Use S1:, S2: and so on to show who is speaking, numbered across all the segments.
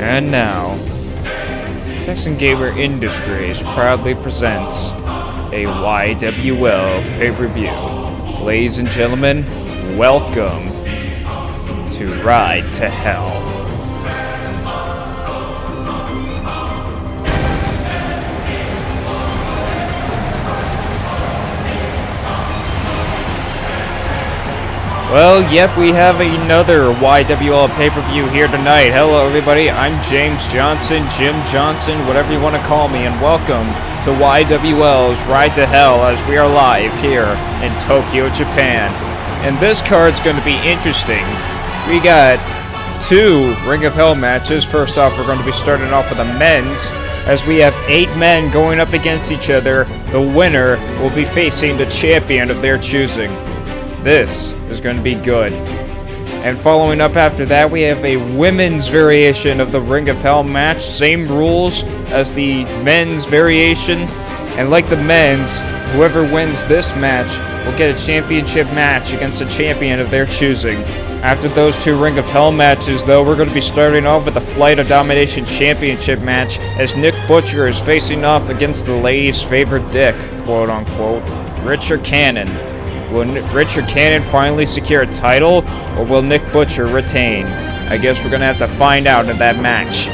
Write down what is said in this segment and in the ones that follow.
S1: And now, Texan Gamer Industries proudly presents a YWL pay-per-view. Ladies and gentlemen, welcome to Ride to Hell. Well, yep, we have another YWL pay-per-view here tonight. Hello, everybody. I'm James Johnson, Jim Johnson, whatever you want to call me, and welcome to YWL's Ride to Hell as we are live here in Tokyo, Japan. And this card's going to be interesting. We got two Ring of Hell matches. First off, we're going to be starting off with the men's, as we have 8 men going up against each other. The winner will be facing the champion of their choosing. This is going to be good. And following up after that, we have a women's variation of the Ring of Hell match. Same rules as the men's variation. And like the men's, whoever wins this match will get a championship match against a champion of their choosing. After those two Ring of Hell matches, though, we're going to be starting off with the Flight of Domination Championship match, as Nick Butcher is facing off against the ladies' favorite dick, quote-unquote, Richard Cannon. Will Richard Cannon finally secure a title, or will Nick Butcher retain? I guess we're going to have to find out in that match.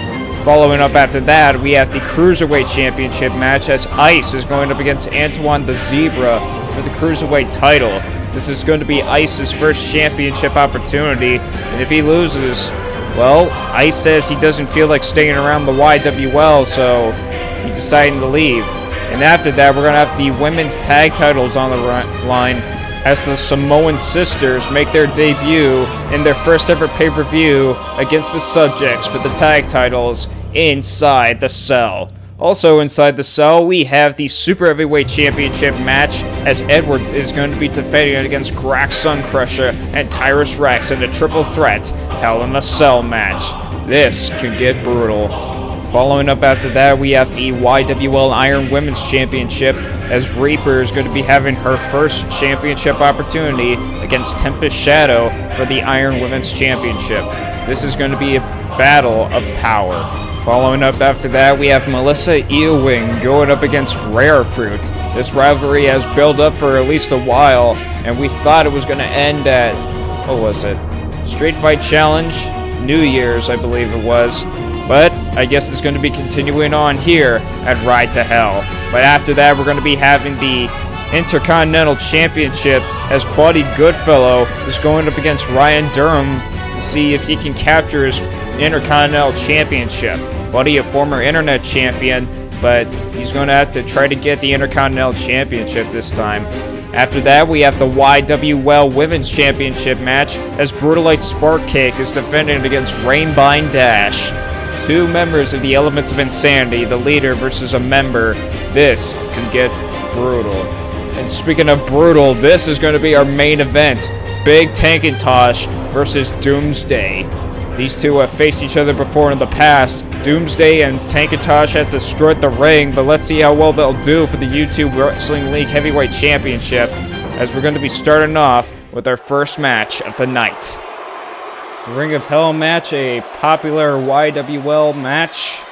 S1: Following up after that, we have the Cruiserweight Championship match, as Ice is going up against Antoine the Zebra for the Cruiserweight title. This is going to be Ice's first championship opportunity, and if he loses, well, Ice says he doesn't feel like staying around the YWL, so he's deciding to leave. And after that, we're going to have the women's tag titles on the line, as the Samoan Sisters make their debut in their first ever pay-per-view against the Subjects for the tag titles inside the Cell. Also inside the Cell, we have the Super Heavyweight Championship match, as Edward is going to be defending against Grax Suncrusher and Tyrus Rex in a triple threat Hell in a Cell match. This can get brutal. Following up after that, we have the YWL Iron Women's Championship, as Reaper is going to be having her first championship opportunity against Tempest Shadow for the Iron Women's Championship. This is going to be a battle of power. Following up after that, we have Melissa Ewing going up against Rare Fruit. This rivalry has built up for at least a while, and we thought it was going to end at, what was it? Street Fight Challenge? New Year's, I believe it was. But I guess it's going to be continuing on here at Ride to Hell. But after that, we're going to be having the Intercontinental Championship, as Buddy Goodfellow is going up against Ryan Durham to see if he can capture his Intercontinental Championship. Buddy, a former Internet champion, but he's going to have to try to get the Intercontinental Championship this time. After that, we have the YWL Women's Championship match, as Brutalite Sparkcake is defending against Rainbine Dash. 2 members of the Elements of Insanity, the leader versus a member. This can get brutal. And speaking of brutal, this is going to be our main event. Big Tankintosh versus Doomsday. These two have faced each other before in the past. Doomsday and Tankintosh have destroyed the ring, but let's see how well they'll do for the YouTube Wrestling League Heavyweight Championship, as we're going to be starting off with our first match of the night. Ring of Hell match, a popular YWL match.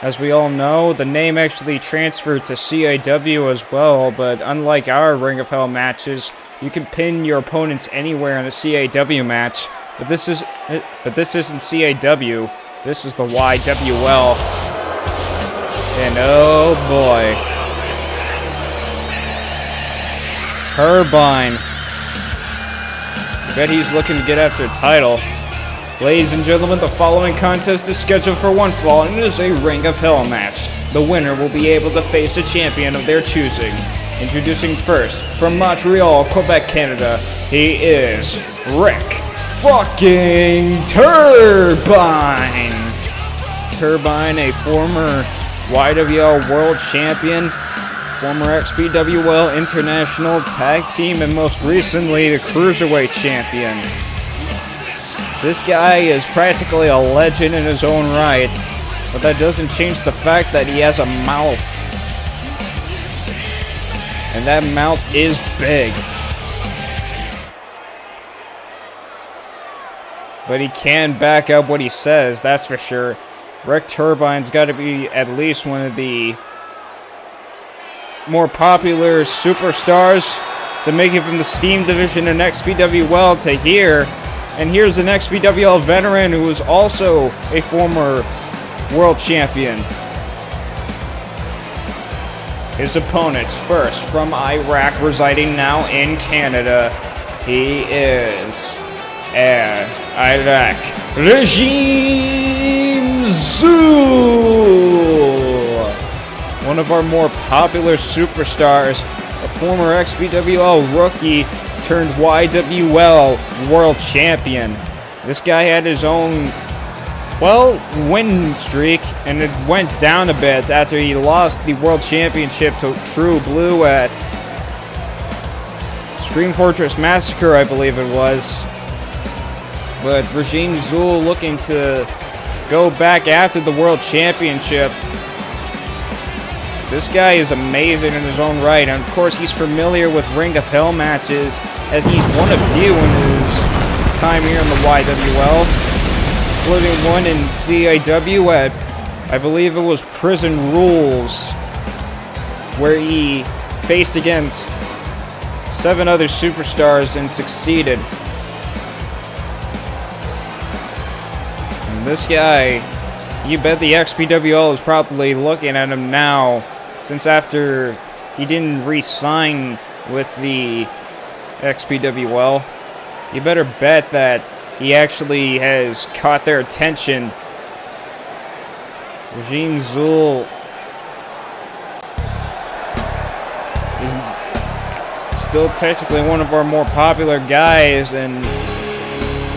S1: As we all know, the name actually transferred to CIW as well, but unlike our Ring of Hell matches, you can pin your opponents anywhere in a CIW match. But this isn't CIW. This is the YWL. And oh boy. Turbine. Bet he's looking to get after a title. Ladies and gentlemen, the following contest is scheduled for one fall, and it is a Ring of Hell match. The winner will be able to face a champion of their choosing. Introducing first, from Montreal, Quebec, Canada, he is Rick fucking Turbine. Turbine, a former YWL World Champion, former XPWL International Tag Team, and most recently the Cruiserweight Champion. This guy is practically a legend in his own right, but that doesn't change the fact that he has a mouth. And that mouth is big. But he can back up what he says, that's for sure. Wreck Turbine's got to be at least one of the more popular superstars to make it from the Steam division in XPWL to here. And here's an XPWL veteran who is also a former world champion. His opponents, first from Iraq, residing now in Canada. He is Iraq Regime Zoo, one of our more popular superstars, a former XPWL rookie turned YWL world champion. This guy had his own, well, win streak, and it went down a bit after he lost the world championship to True Blue at Scream Fortress Massacre, I believe it was. But Regime Zul looking to go back after the world championship. This guy is amazing in his own right, and of course he's familiar with Ring of Hell matches, as he's won a few in his time here in the YWL, including one in CIW at, I believe it was Prison Rules, where he faced against 7 other superstars and succeeded. And this guy, you bet the XPWL is probably looking at him now, since after he didn't re-sign with the XPWL, you better bet that he actually has caught their attention. Regime Zul is still technically one of our more popular guys, and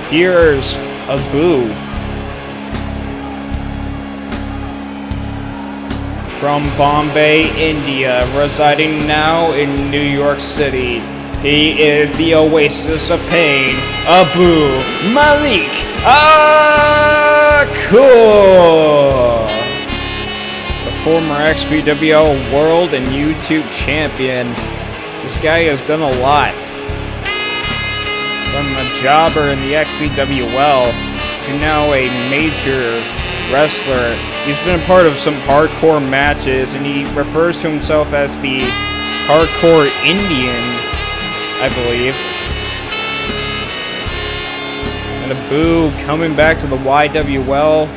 S1: here's Abu from Bombay, India, residing now in New York City. He is the Oasis of Pain, Abu Malik Akur, the former XPWL World and YouTube Champion. This guy has done a lot, from a jobber in the XPWL to now a major wrestler. He's been a part of some hardcore matches, and he refers to himself as the Hardcore Indian, I believe. And Abu coming back to the YWL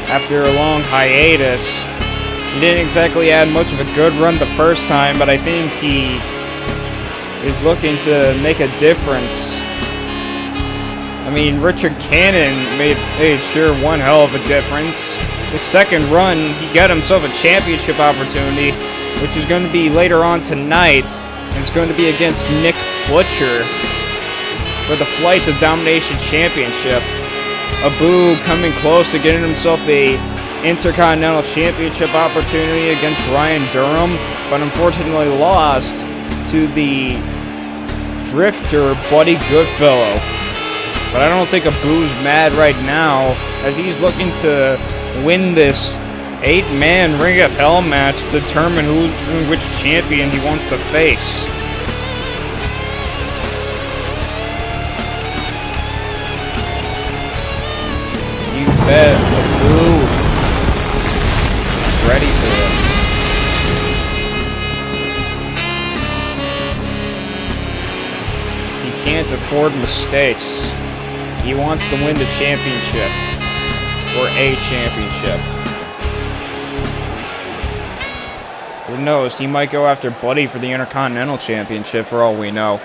S1: after a long hiatus. He didn't exactly have much of a good run the first time, but I think he is looking to make a difference. I mean, Richard Cannon made sure one hell of a difference. His second run, he got himself a championship opportunity, which is going to be later on tonight. And it's going to be against Nick Butcher for the Flights of Domination Championship. Abu coming close to getting himself a Intercontinental Championship opportunity against Ryan Durham, but unfortunately lost to the Drifter Buddy Goodfellow. But I don't think Abu's mad right now, as he's looking to win this 8-man Ring of Hell match to determine which champion he wants to face. You bet Abu is ready for this. He can't afford mistakes. He wants to win the championship, or a championship. Who knows, he might go after Buddy for the Intercontinental Championship for all we know.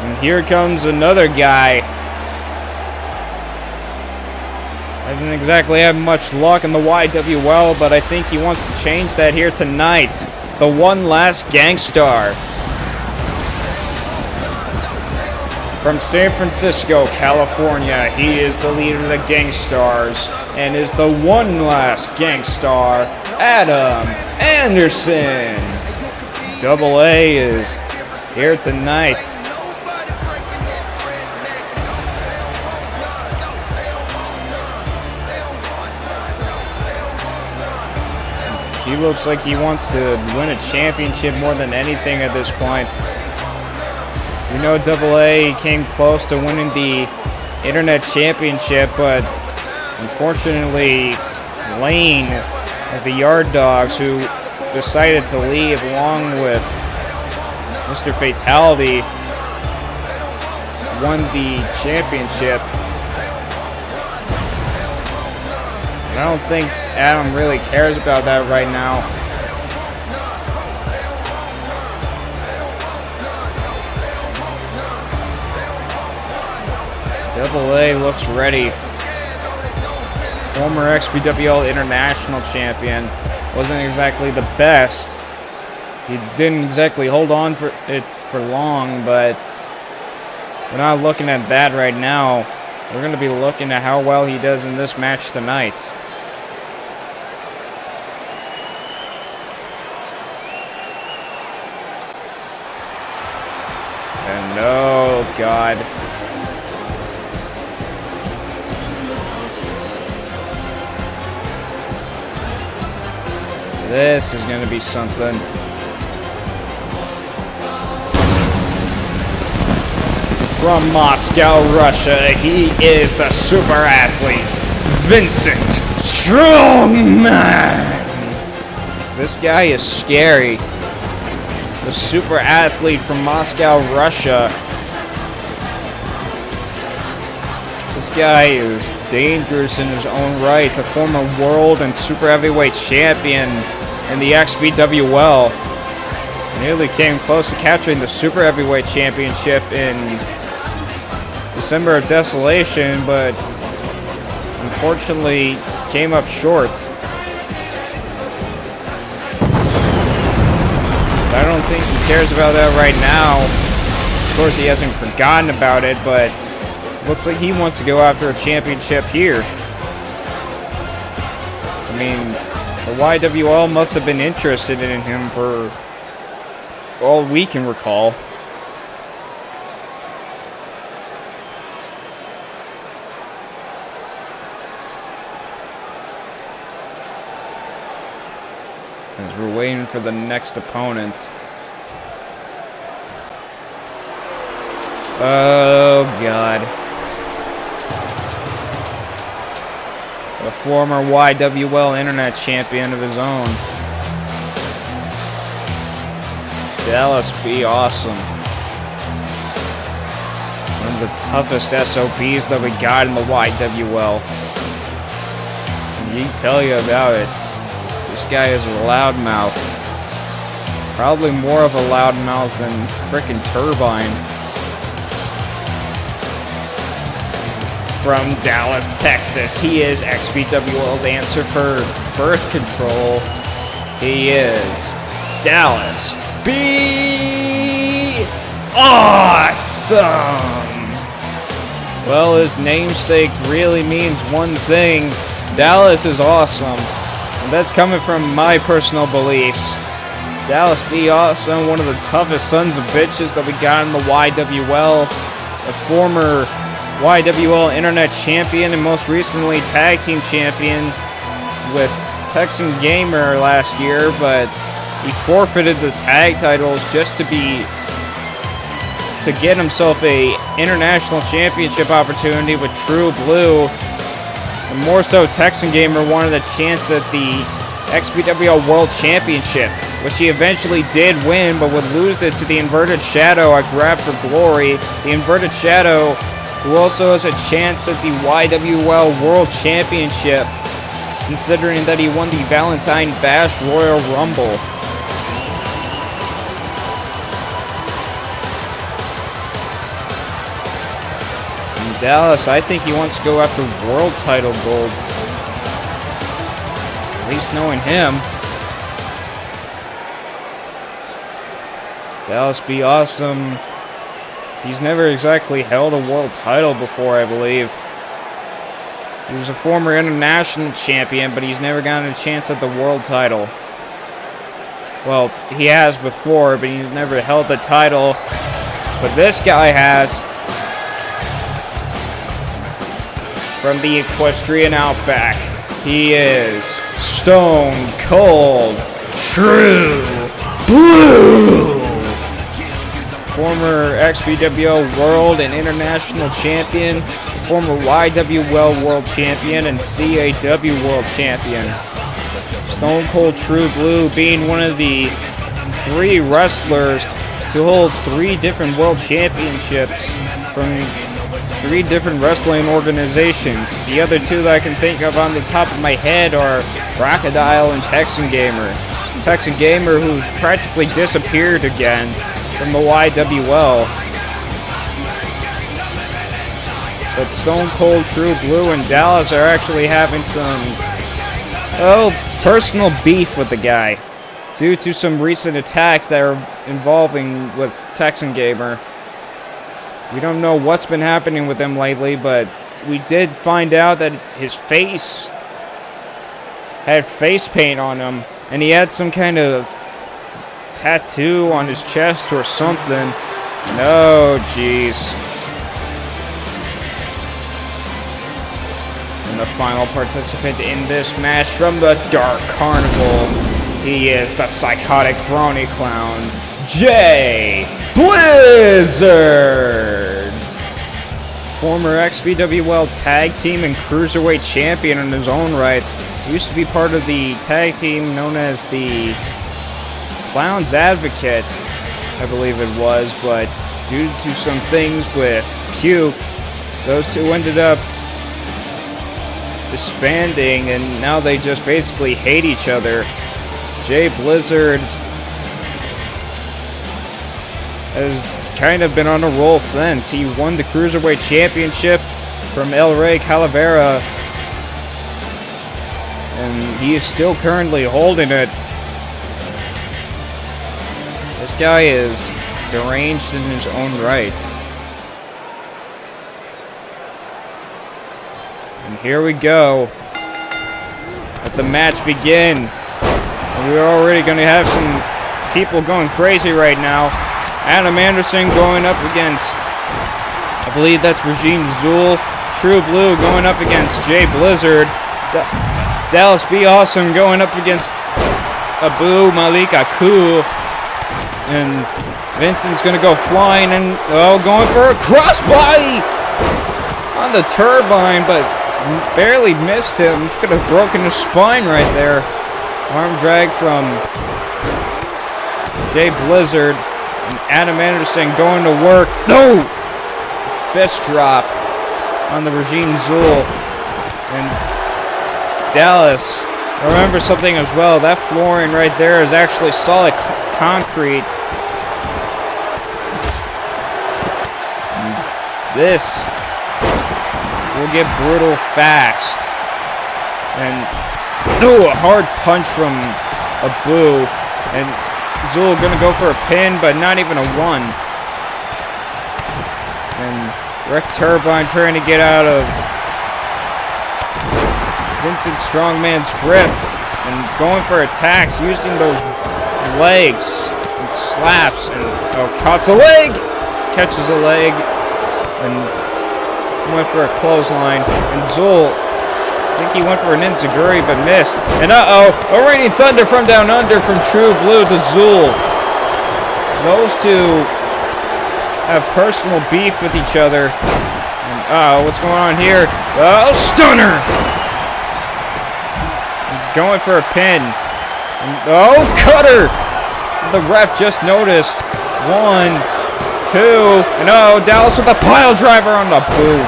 S1: And here comes another guy. Doesn't exactly have much luck in the YWL, but I think he wants to change that here tonight. The One Last Gangstar. From San Francisco, California, he is the leader of the Gangstars and is the One Last Gangstar, Adam Anderson. Double A is here tonight. He looks like he wants to win a championship more than anything at this point. We know AA came close to winning the Internet Championship, but unfortunately, Lane of the Yard Dogs, who decided to leave along with Mr. Fatality, won the championship. I don't think Adam really cares about that right now. AA looks ready. Former XBWL International Champion. Wasn't exactly the best. He didn't exactly hold on for it for long, but we're not looking at that right now. We're going to be looking at how well he does in this match tonight. And oh God. This is going to be something. From Moscow, Russia, he is the super athlete, Vincent Strongman. This guy is scary. The super athlete from Moscow, Russia. This guy is dangerous in his own right. A former world and super heavyweight champion in the XBWL. Nearly came close to capturing the super heavyweight championship in December of Desolation, but unfortunately came up short. I don't think he cares about that right now. Of course, he hasn't forgotten about it, but looks like he wants to go after a championship here. I mean, the YWL must have been interested in him for all we can recall. As we're waiting for the next opponent. Oh, God. A former YWL Internet Champion of his own. Dallas be awesome. One of the toughest SOBs that we got in the YWL. And he can tell you about it. This guy is a loudmouth. Probably more of a loudmouth than frickin' Turbine. From Dallas, Texas, he is XBWL's answer for birth control. He is Dallas be awesome. Well, his namesake really means one thing. Dallas is awesome. And that's coming from my personal beliefs. Dallas be awesome, one of the toughest sons of bitches that we got in the YWL. A former YWL Internet Champion and most recently Tag Team Champion with Texan Gamer last year, but he forfeited the tag titles just to get himself a international championship opportunity with True Blue. And more so, Texan Gamer wanted a chance at the XBWL World Championship, which he eventually did win, but would lose it to the Inverted Shadow at Grab for Glory. The Inverted Shadow, who also has a chance at the YWL World Championship, considering that he won the Valentine Bash Royal Rumble. And Dallas, I think he wants to go after world title gold. At least knowing him. Dallas be awesome. He's never exactly held a world title before, I believe. He was a former international champion, but he's never gotten a chance at the world title. Well, he has before, but he's never held the title. But this guy has. From the Equestrian Outback, He is Stone Cold True Blue. Former XBWL World and International Champion, former YWL World Champion, and CAW World Champion. Stone Cold True Blue being one of the 3 wrestlers to hold 3 different world championships from 3 different wrestling organizations. The other 2 that I can think of on the top of my head are Crocodile and Texan Gamer. Texan Gamer, who's practically disappeared again from the YWL. But Stone Cold True Blue and Dallas are actually having some, personal beef with the guy due to some recent attacks that are involving with Texan Gamer. We don't know what's been happening with him lately, but we did find out that his face had face paint on him, and he had some kind of tattoo on his chest or something. No, jeez. And the final participant in this match from the Dark Carnival, he is the psychotic brony clown, Jay Blizzard. Former XBWL Tag Team and Cruiserweight Champion in his own right. He used to be part of the tag team known as the Clown's Advocate, I believe it was, but due to some things with Puke, those 2 ended up disbanding, and now they just basically hate each other. Jay Blizzard has kind of been on a roll since. He won the Cruiserweight Championship from El Rey Calavera, and he is still currently holding it. This guy is deranged in his own right. And here we go. Let the match begin. And we're already going to have some people going crazy right now. Adam Anderson going up against, I believe that's Regime Zool. True Blue going up against Jay Blizzard. Dallas Be Awesome going up against Abu Malik Aku. And Vincent's going to go flying and, going for a crossbody on the turbine, but barely missed him. Could have broken his spine right there. Arm drag from Jay Blizzard. And Adam Anderson going to work. No! Fist drop on the Regime Zool. And Dallas, remember something as well. That flooring right there is actually solid concrete. And this will get brutal fast. And a hard punch from Abu. And Zool gonna go for a pin, but not even a 1. And Wreck Turbine trying to get out of Vincent Strongman's grip and going for attacks using those legs and slaps, and caught a leg, catches a leg, and went for a clothesline. And Zool, I think he went for an enziguri but missed. And a Raining Thunder from Down Under from True Blue to Zool. Those 2 have personal beef with each other. And what's going on here? Stunner! Going for a pin. And, cutter! The ref just noticed. 1, 2, and Dallas with a pile driver on the Boo.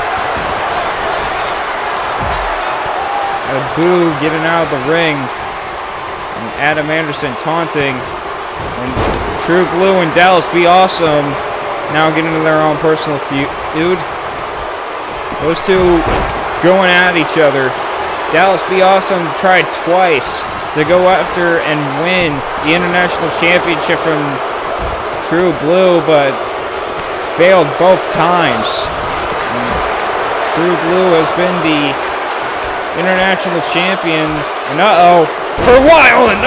S1: Abu getting out of the ring, and Adam Anderson taunting, and True Blue and Dallas Be Awesome now getting into their own personal feud. Those 2 going at each other. Dallas Be Awesome tried twice to go after and win the International Championship from True Blue, but failed both times. And True Blue has been the International Champion, and for a while, and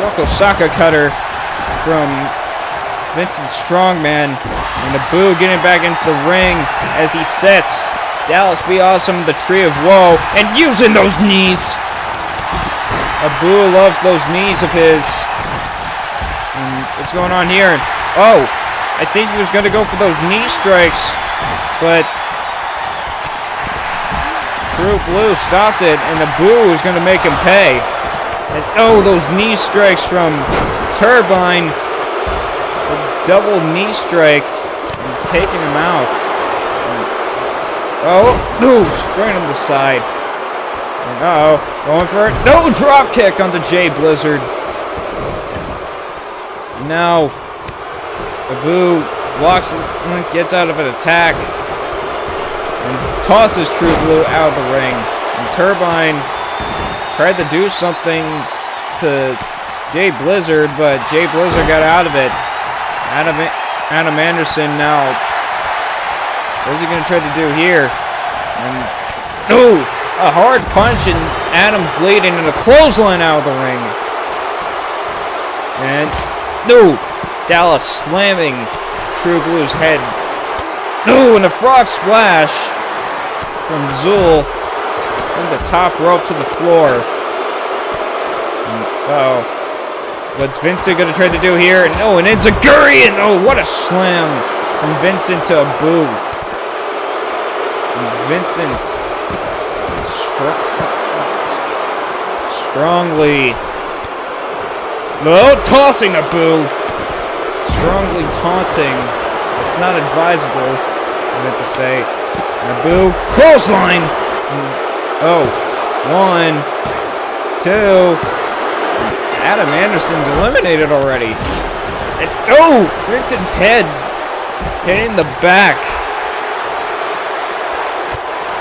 S1: Yoko Saka cutter from Vincent Strongman, and Abu getting back into the ring as he sets Dallas be awesome, the tree of woe, and using those knees. Abu loves those knees of his. And what's going on here? Oh, I think he was going to go for those knee strikes, but True Blue stopped it, and Abu is going to make him pay. And oh, those knee strikes from Turbine. A double knee strike and taking him out. Oh, no, spraying him to the side. And uh-oh, going for it. No, drop kick onto Jay Blizzard. And now, Abu blocks it, gets out of an attack, and tosses True Blue out of the ring. And Turbine tried to do something to Jay Blizzard, but Jay Blizzard got out of it. Adam Anderson now. What is he going to try to do here? And no! A hard punch, and Adam's bleeding, and a clothesline out of the ring. And no! Dallas slamming True Blue's head. No! And a frog splash from Zul from the top rope to the floor. Uh-oh. What's Vincent going to try to do here? No, an enziguri! And oh, what a slam from Vincent to Abu. Vincent strongly tossing Abu, strongly taunting. It's not advisable, I meant to say. And Abu clothesline. Oh, 1, 2. Adam Anderson's eliminated already. And oh, Vincent's head hitting the back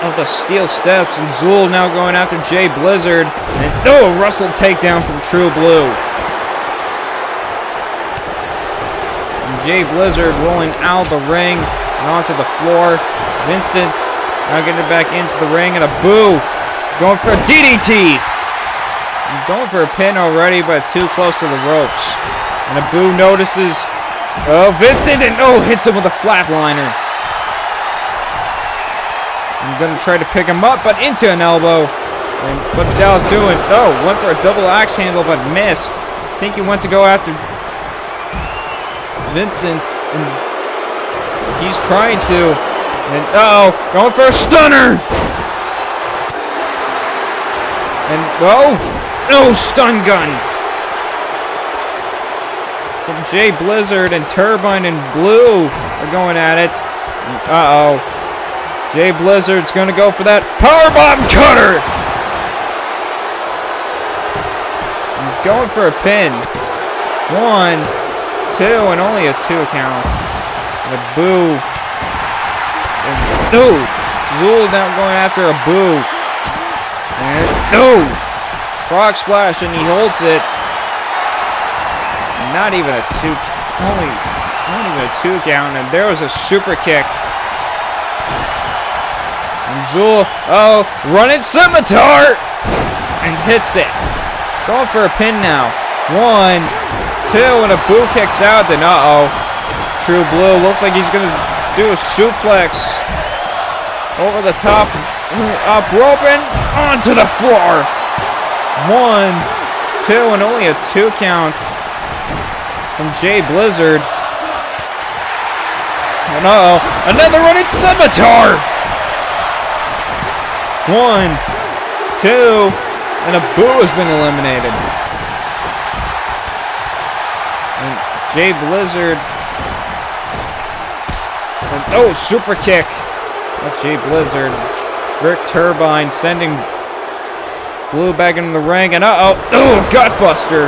S1: of the steel steps, and Zul now going after Jay Blizzard. And oh, a Russell takedown from True Blue. And Jay Blizzard rolling out of the ring and onto the floor. Vincent now getting back into the ring, and Abu going for a DDT. He's going for a pin already, but too close to the ropes. And Abu notices, oh, Vincent, and oh, hits him with a flatliner. I'm going to try to pick him up, but into an elbow. And what's Dallas doing? Oh, went for a double axe handle, but missed. I think he went to go after Vincent, and he's trying to. And uh-oh, going for a stunner. And oh, no, stun gun from Jay Blizzard, and Turbine and Blue are going at it. And uh-oh. Jay Blizzard's going to go for that powerbomb cutter. I'm going for a pin. 1, 2, and only a 2 count. And Abu. And no! Zul now going after Abu. And no! Frog splash, and he holds it. Not even a 2. Not even a 2 count. And there was a super kick. And Zul, oh, running scimitar, and hits it. Going for a pin now. 1, 2, and Abu kicks out. Then uh-oh, True Blue looks like he's gonna do a suplex over the top, up rope, and onto the floor. 1, 2, and only a 2 count from Jay Blizzard. And uh-oh, another running scimitar. 1, 2, and Abu has been eliminated. And Jay Blizzard. And oh, super kick. That's Jay Blizzard. Rick Turbine sending Blue back into the ring. And uh-oh, oh, gutbuster.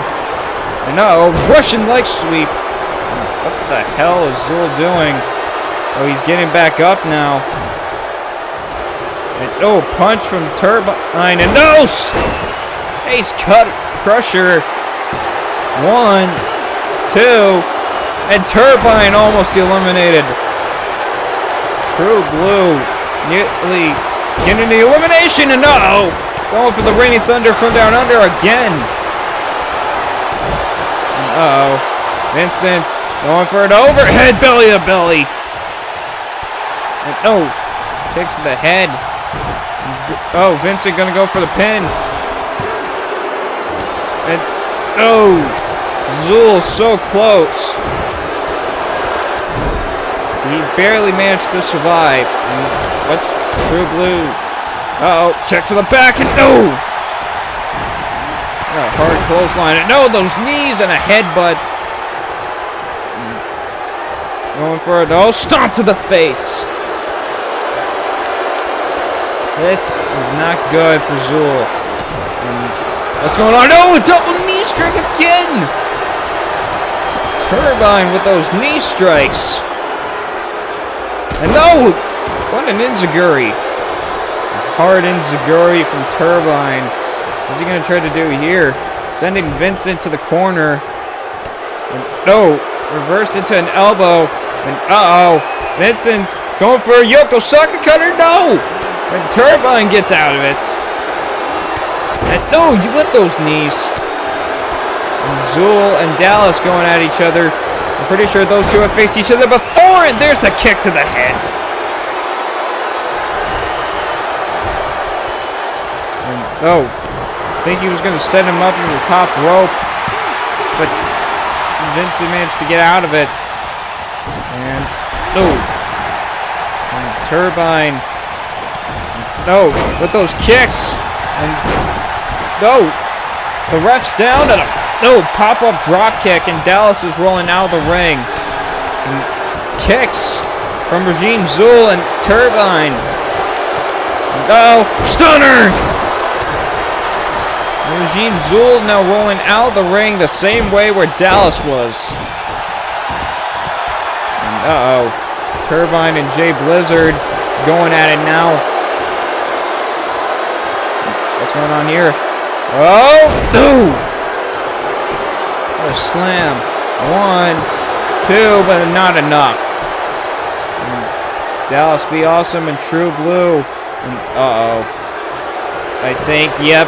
S1: And uh-oh, Russian leg sweep. What the hell is Zul doing? Oh, he's getting back up now. And, oh, punch from Turbine, and no! Ace cut crusher. 1, 2, and Turbine almost eliminated. True Blue nearly getting the elimination, and uh-oh, going for the Rainy Thunder from down under again. And uh-oh, Vincent going for an overhead belly to belly. And oh, Kick to the head. Oh, Vincent gonna go for the pin. And oh, Zul so close. He barely managed to survive. And what's True Blue? Uh-oh, check to the back and no! A hard clothesline. And no, those knees and a headbutt. Going for it. Oh, stomp to the face. This is not good for Zul. And what's going on? No, double knee strike again! Turbine with those knee strikes. And no! What an enziguri. Hard enziguri from Turbine. What's he going to try to do here? Sending Vincent to the corner. And no! Reversed into an elbow. And uh-oh. Vincent going for a Yokosuka cutter. No! And Turbine gets out of it. And no, you with those knees. And Zul and Dallas going at each other. I'm pretty sure those two have faced each other before. And there's the kick to the head. And oh, I think he was going to set him up in the top rope. But Vincent managed to get out of it. And no. And Turbine. No, with those kicks. And no. The ref's down and a pop-up drop kick, and Dallas is rolling out of the ring. And kicks from Regime Zul and Turbine. No, stunner! And Regime Zul now rolling out of the ring the same way where Dallas was. And uh-oh. Turbine and Jay Blizzard going at it now. What's going on here? Oh, no! What a slam. 1, 2, but not enough. And Dallas Be Awesome and True Blue. And uh-oh. I think, yep.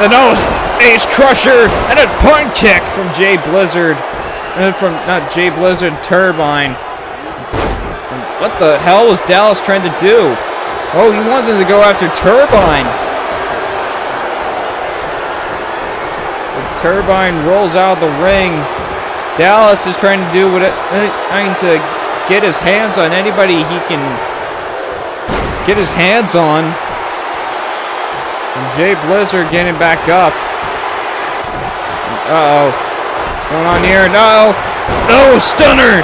S1: And oh, Ace Crusher and a punt kick from Jay Blizzard. And from, not Jay Blizzard, Turbine. And what the hell was Dallas trying to do? Oh, he wanted to go after Turbine. Turbine rolls out of the ring. Dallas is trying to do trying to get his hands on anybody he can get his hands on. And Jay Blizzard getting back up. Uh-oh. What's going on here? No! No! Stunner!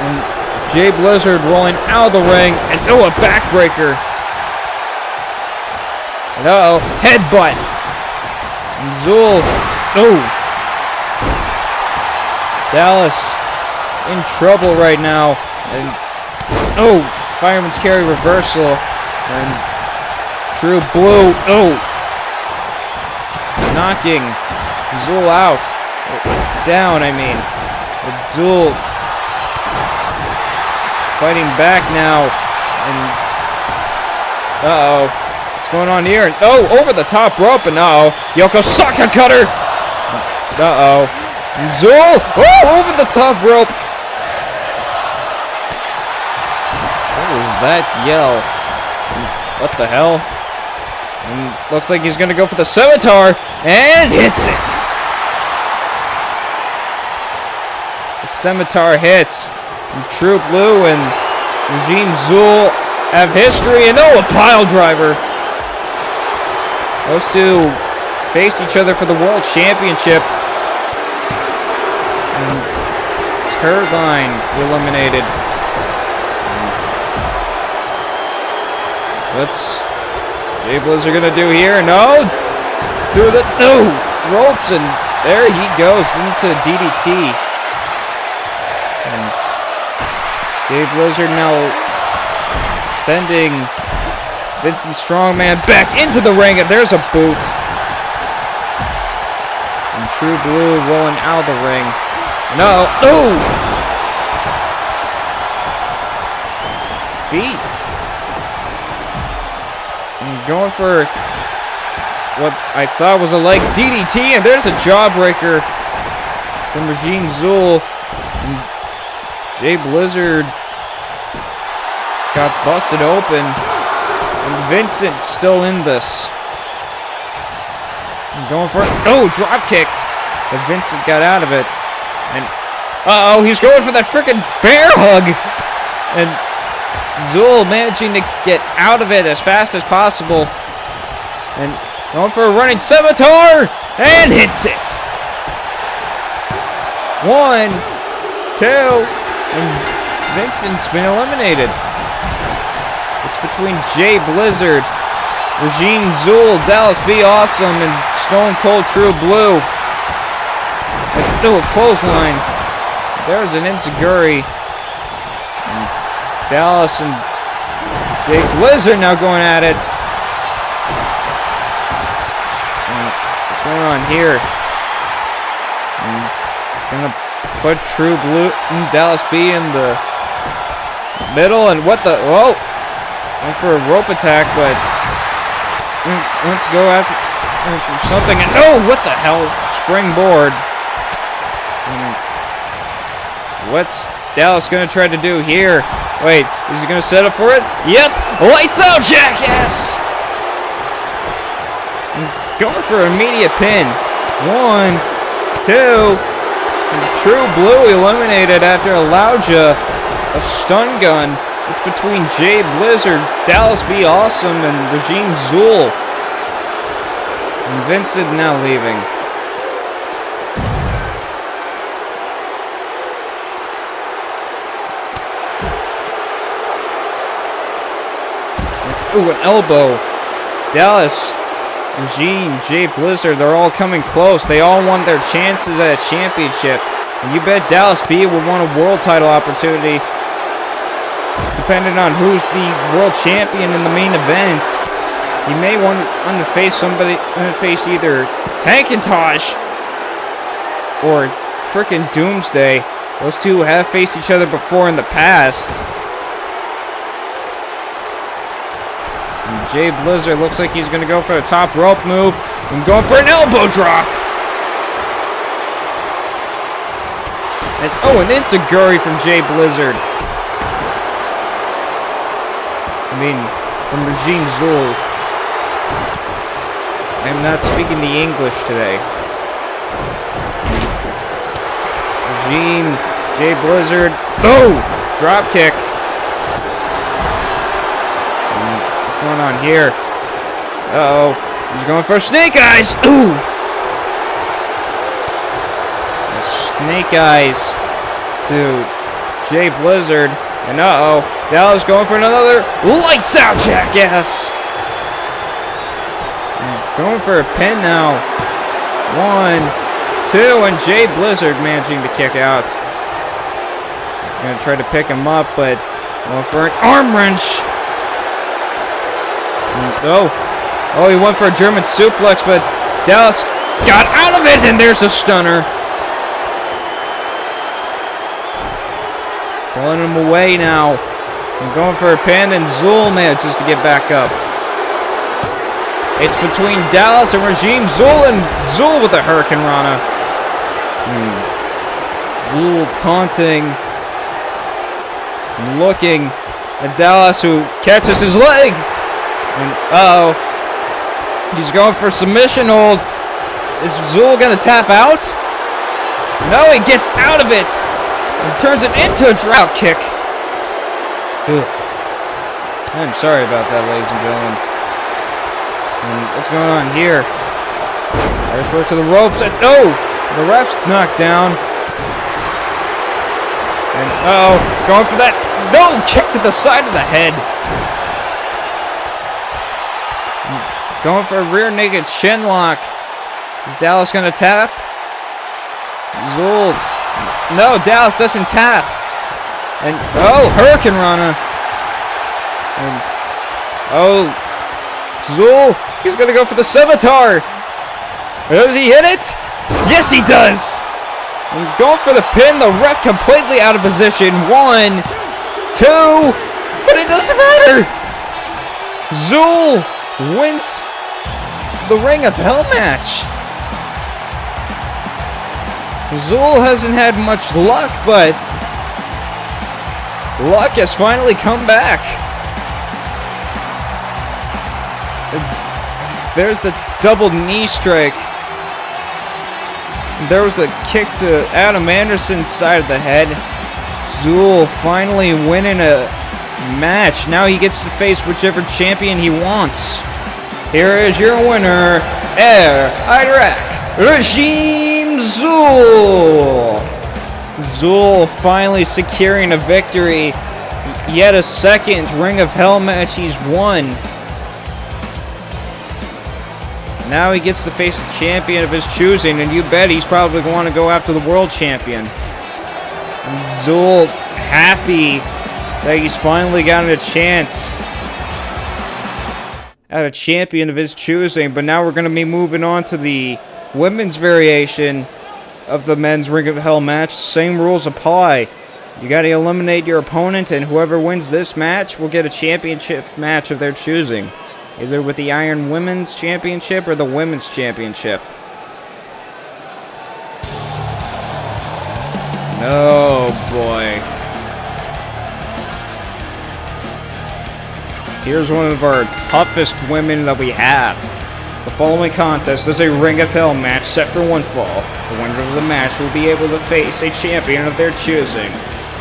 S1: And Jay Blizzard rolling out of the ring. And oh, a backbreaker. And uh-oh. Headbutt. And Zul, no. Dallas in trouble right now. And oh, Fireman's Carry reversal. And True Blue, no. Knocking Zul out. Down, I mean. But Zul fighting back now. And uh-oh. What's going on here? Oh, over the top rope, and uh-oh. Yokosuka cutter! Uh-oh. Zul! Oh, over the top rope! What was that yell? What the hell? And looks like he's gonna go for the scimitar, and hits it! The scimitar hits. And True Blue and Regime Zul have history, and oh, a pile driver! Those two faced each other for the World Championship. And Turbine eliminated. What's Jay Blizzard gonna do here? No! Through the ropes, and there he goes into DDT. And Jay Blizzard now sending Vincent Strongman back into the ring, and there's a boot. And True Blue rolling out of the ring. No, feet. And going for what I thought was a leg DDT, and there's a jawbreaker from Regime Zul. And Jay Blizzard got busted open. And Vincent still in this. I'm going for it. Oh, drop kick. But Vincent got out of it. And uh-oh, he's going for that freaking bear hug. And Zul managing to get out of it as fast as possible. And going for a running scimitar. And hits it. 1, 2. And Vincent's been eliminated. It's between Jay Blizzard, Regime Zul, Dallas Be Awesome, and Stone Cold True Blue. A clothesline. There's an enziguri. Dallas and Jay Blizzard now going at it. What's going on here? Gonna put True Blue and Dallas B in the middle, and what the? Whoa! Went for a rope attack, but went to go after something, and oh, what the hell? Springboard. What's Dallas gonna try to do here? Wait, is he gonna set up for it? Yep! Lights out, jackass! Going for an immediate pin. 1, 2. And True Blue eliminated after Alauja, a stun gun. It's between Jay Blizzard, Dallas Be Awesome, and Regime Zul. And Vincent now leaving. Ooh, an elbow. Dallas, Regime, Jay Blizzard, they're all coming close. They all want their chances at a championship. And you bet Dallas B would want a world title opportunity, depending on who's the world champion in the main event. He may want to face face either Tankintosh or frickin' Doomsday. Those two have faced each other before in the past. Jay Blizzard looks like he's going to go for a top rope move and going for an elbow drop. And oh, an enziguri from Jay Blizzard. I mean, from Regime Zul. I'm not speaking the English today. Regime, Jay Blizzard. Oh, drop kick. What's going on here? Uh-oh. He's going for snake eyes. Ooh. Snake eyes to Jay Blizzard. And uh-oh. Dallas going for another lights out, jackass. Going for a pin now. 1, 2, and Jay Blizzard managing to kick out. He's going to try to pick him up, but going for an arm wrench. Oh, he went for a German suplex, but Dallas got out of it, and there's a stunner. Pulling him away now. And going for a pin, and Zul manages to get back up. It's between Dallas and Regime Zul, and Zul with a Hurricane Rana. Zul taunting. Looking at Dallas, who catches his leg. And uh-oh. He's going for submission hold. Is Zul going to tap out? No, he gets out of it. And turns it into a drop kick. Ugh. I'm sorry about that, ladies and gentlemen. And what's going on here? Irish work to the ropes. And oh! The ref's knocked down. And uh-oh. Going for that. No! Kick to the side of the head. Going for a rear naked chin lock. Is Dallas going to tap? Zul. No, Dallas doesn't tap. And oh, Hurricane Rana. And oh, Zul. He's going to go for the scimitar. Does he hit it? Yes, he does. And going for the pin. The ref completely out of position. 1, 2. But it doesn't matter. Zul wins the Ring of Hell match. Zul hasn't had much luck, but luck has finally come back. There's the double knee strike. There was the kick to Adam Anderson's side of the head. Zool finally winning a match. Now he gets to face whichever champion he wants. Here is your winner, Iraq Regime Zool. Zool finally securing a victory. Yet a second Ring of Hell match he's won. Now he gets to face a champion of his choosing, and you bet he's probably going to want to go after the world champion. And Zool happy that he's finally gotten a chance at a champion of his choosing. But now we're going to be moving on to the women's variation of the men's Ring of Hell match. Same rules apply. You got to eliminate your opponent, and whoever wins this match will get a championship match of their choosing. Either with the Iron Women's Championship or the Women's Championship. Oh boy. Here's one of our toughest women that we have. The following contest is a Ring of Hell match set for one fall. The winner of the match will be able to face a champion of their choosing.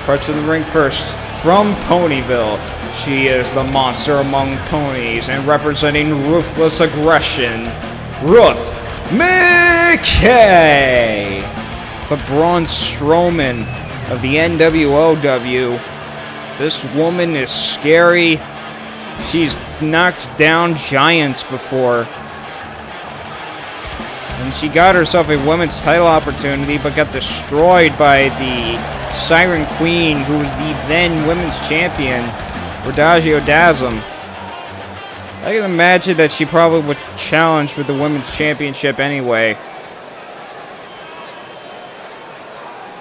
S1: Approaching the ring first, from Ponyville, she is the monster among ponies and representing ruthless aggression, Ruth McKay, the Braun Strowman of the NWOW. This woman is scary. She's knocked down giants before. And she got herself a women's title opportunity, but got destroyed by the Siren Queen, who was the then women's champion, Radagio Dazzum. I can imagine that she probably would challenge for the women's championship anyway.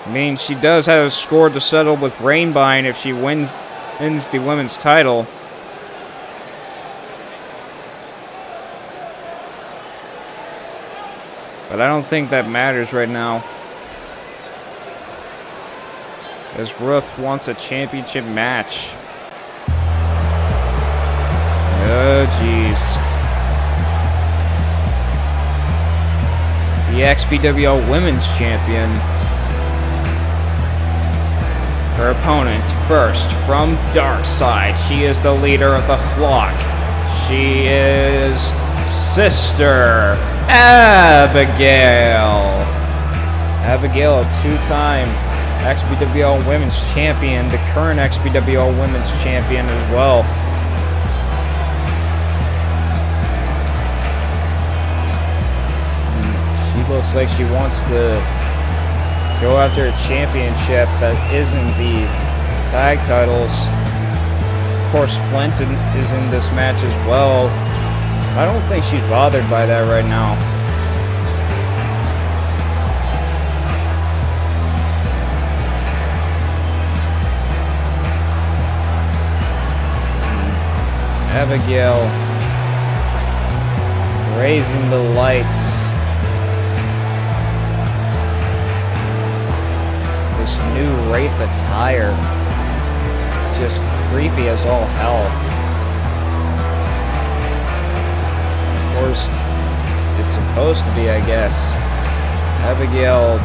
S1: I mean, she does have a score to settle with Rainbine if she wins the women's title. But I don't think that matters right now, as Ruth wants a championship match. Oh, jeez. The XPWL Women's Champion. Her opponent, first, from Darkside. She is the leader of the flock. She is Sister Abigail. Abigail, a two-time XPWL Women's Champion, the current XPWL Women's Champion as well. She looks like she wants to go after a championship that isn't the tag titles. Of course, Flint is in this match as well. I don't think she's bothered by that right now. Abigail raising the lights. This new Wraith attire is just creepy as all hell. Of course, it's supposed to be, I guess. Abigail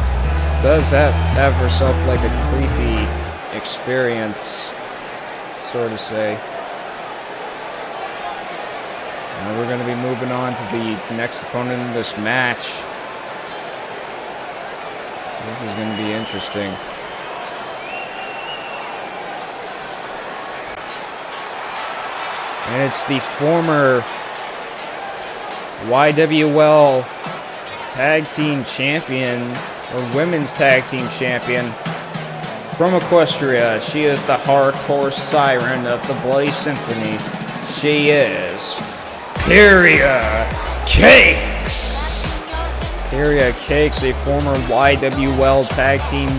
S1: does have herself like a creepy experience, sort of say. Now we're going to be moving on to the next opponent in this match. This is going to be interesting. And it's the former YWL Tag Team Champion, or Women's Tag Team Champion, from Equestria. She is the hardcore siren of the Bloody Symphony. She is Ariya Cakes. Ariya Cakes, a former YWL Tag Team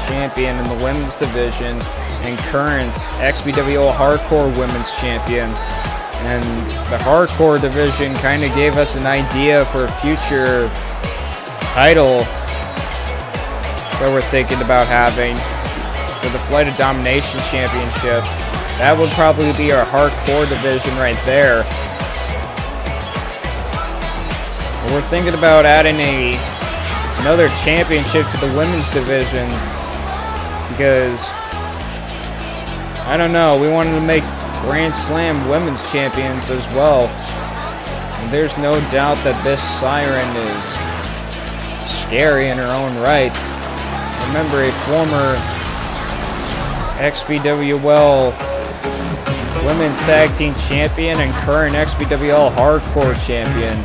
S1: Champion in the women's division and current XPWL Hardcore Women's Champion. And the Hardcore division kind of gave us an idea for a future title that we're thinking about having for the Flight of Domination Championship. That would probably be our Hardcore division right there. We're thinking about adding another championship to the women's division because, I don't know, we wanted to make Grand Slam women's champions as well. And there's no doubt that this Siren is scary in her own right. Remember, a former XBWL Women's Tag Team Champion and current XBWL Hardcore Champion.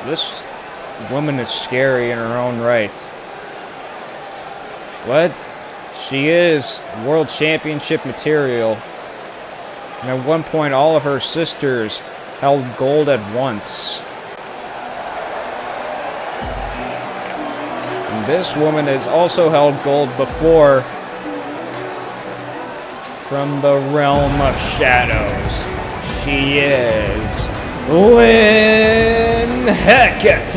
S1: This woman is scary in her own right. What? She is World Championship material. And at one point, all of her sisters held gold at once. And this woman has also held gold before from the realm of shadows. She is Lynn Hecate,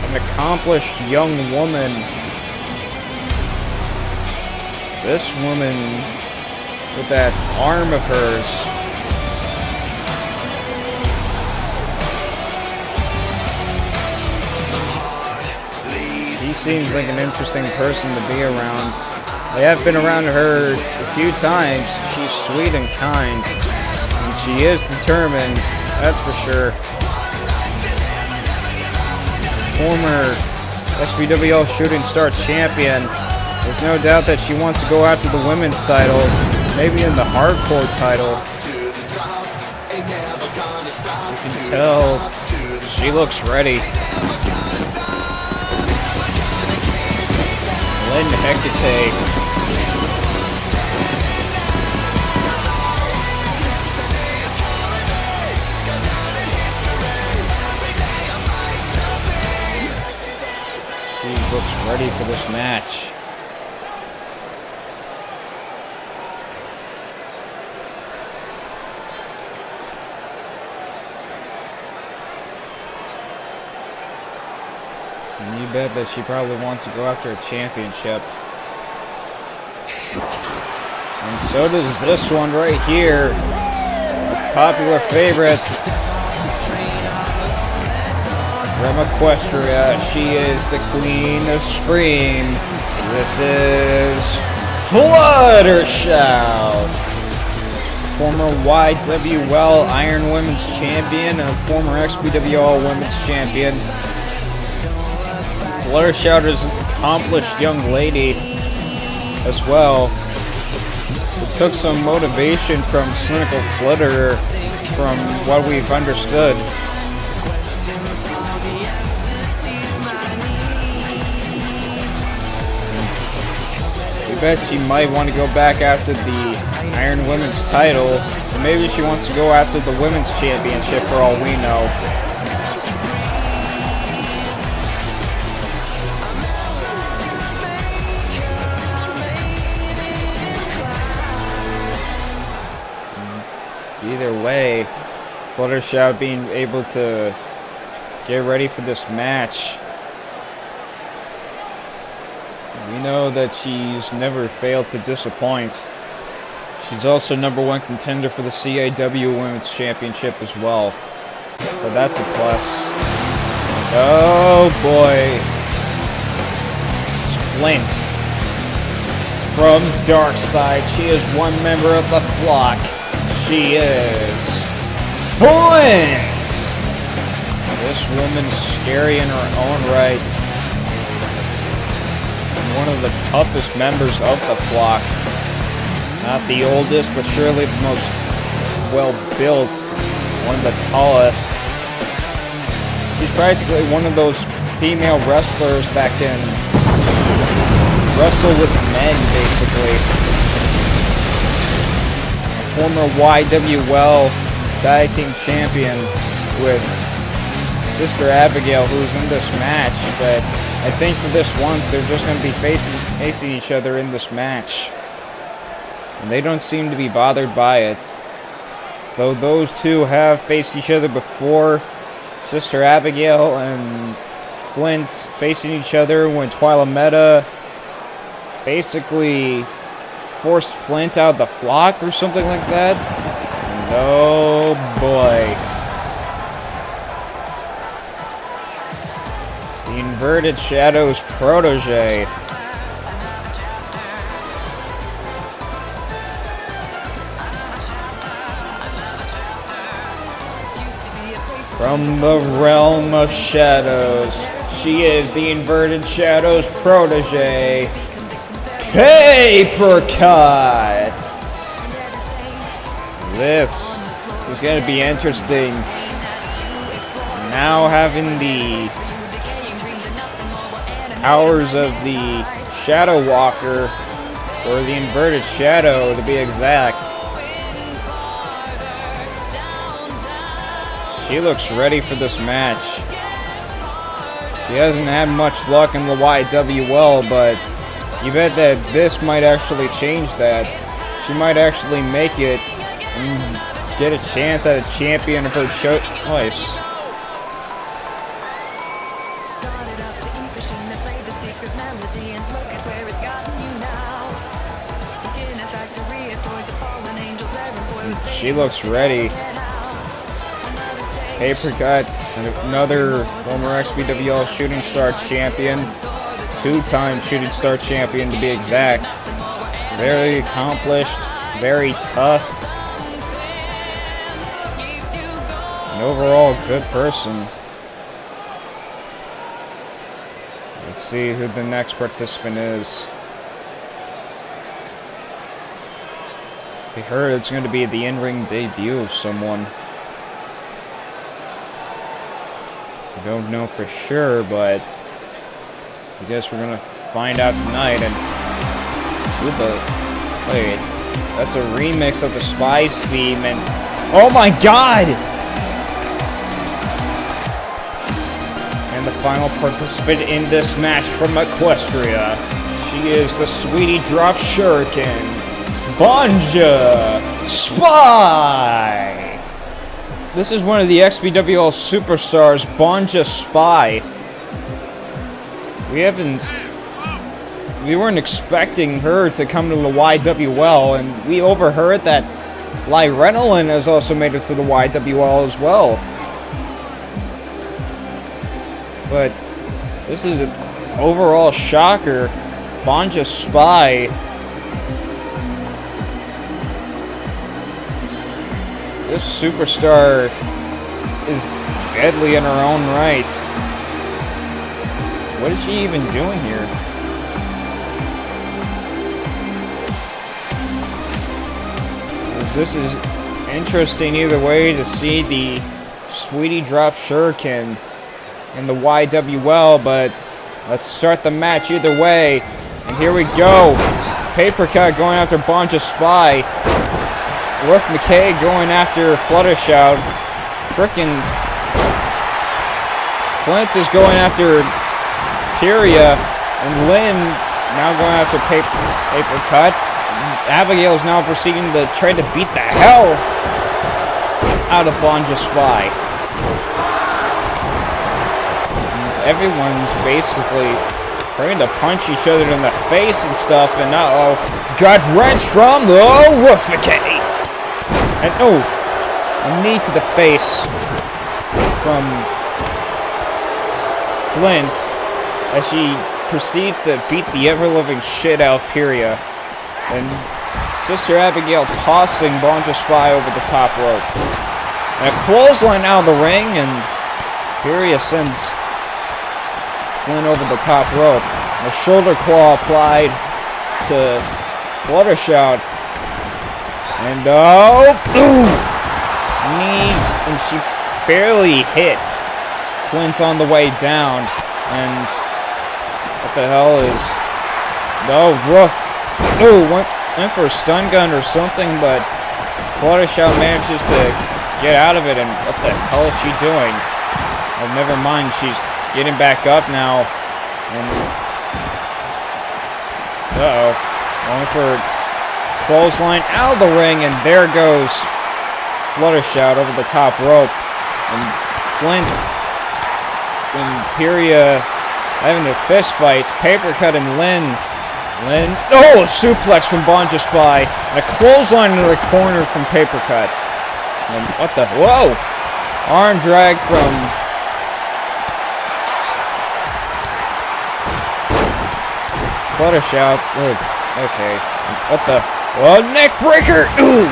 S1: an accomplished young woman. This woman with that arm of hers. She seems like an interesting person to be around. I have been around her a few times. She's sweet and kind. And she is determined, that's for sure. Former XBWL Shooting Star champion. There's no doubt that she wants to go after the women's title. Maybe in the hardcore title. You can tell she looks ready. Lynn Hecate. She looks ready for this match. And you bet that she probably wants to go after a championship. And so does this one right here. A popular favorite from Equestria. She is the Queen of Scream. This is Fluttershout. Former YWL Iron Women's Champion and former XBWL Women's Champion. Fluttershout is an accomplished young lady as well. It took some motivation from Cynical Flutter from what we've understood. We bet she might want to go back after the Iron Women's title, or maybe she wants to go after the Women's Championship for all we know. Either way, Fluttershout being able to get ready for this match. We know that she's never failed to disappoint. She's also #1 contender for the CAW Women's Championship as well. So that's a plus. Oh boy. It's Flint. From Darkside, she is one member of the flock. She is Flint! This woman's scary in her own right. And one of the toughest members of the flock. Not the oldest, but surely the most well-built. One of the tallest. She's practically one of those female wrestlers that can wrestle with men, basically. Former YWL Tag Team Champion with Sister Abigail, who's in this match, but I think for this once they're just going to be facing each other in this match. And they don't seem to be bothered by it. Though those two have faced each other before. Sister Abigail and Flint facing each other when Twyla Meta basically forced Flint out of the flock or something like that. And Oh boy. The Inverted Shadows protege. From the realm of shadows, she is the Inverted Shadows protege, PayPerView. This is going to be interesting. Now having the powers of the Shadow Walker, or the Inverted Shadow to be exact. She looks ready for this match. She hasn't had much luck in the YWL, but you bet that this might actually change that. She might actually make it and get a chance at a champion of her choice. She looks ready. PayPerView, another former XBWL Shooting Star champion, two-time Shooting Star champion to be exact. Very accomplished, very tough, an overall good person. Let's see who the next participant is. We heard it's going to be the in-ring debut of someone. I don't know for sure, but I guess we're gonna find out tonight. And wait, that's a remix of the Spies theme, and oh my god! And the final participant in this match from Equestria, she is the Sweetie Drop Shuriken, Banja Spy. This is one of the XBWL superstars, Banja Spy. We weren't expecting her to come to the YWL, and we overheard that Lyrenolin has also made it to the YWL as well. But this is an overall shocker. Banja Spy. This superstar is deadly in her own right. What is she even doing here? This is interesting either way to see the Sweetie Drop Shuriken in the YWL, but let's start the match either way. And here we go. PayPerView going after Banja Spy. Worth McKay going after Fluttershout. Frickin' Flint is going after Ariya, and Lynn now going after PayPerView. Abigail's now proceeding to try to beat the hell out of Banja Spy. Everyone's basically trying to punch each other in the face and stuff, and gut wrench from Worth McKay. And a knee to the face from Flint as she proceeds to beat the ever-living shit out of Ariya. And Sister Abigail tossing Banja Spy over the top rope. And a clothesline out of the ring, and Ariya sends Flint over the top rope. A shoulder claw applied to Fluttershout. And boom! Knees, and she barely hit Flint on the way down. And what the hell is... Ruth. Went for a stun gun or something, but Fluttershout manages to get out of it, and what the hell is she doing? Oh, never mind, she's getting back up now. And going for clothesline out of the ring, and there goes Fluttershout over the top rope. And Flint and Ariya having a fist fight. PayPerView and Lynn, a suplex from Banja Spy, and a clothesline into the corner from PayPerView. And what the? Whoa! Arm drag from. Flutter shout. Okay. What the? Oh, neck breaker! Ooh!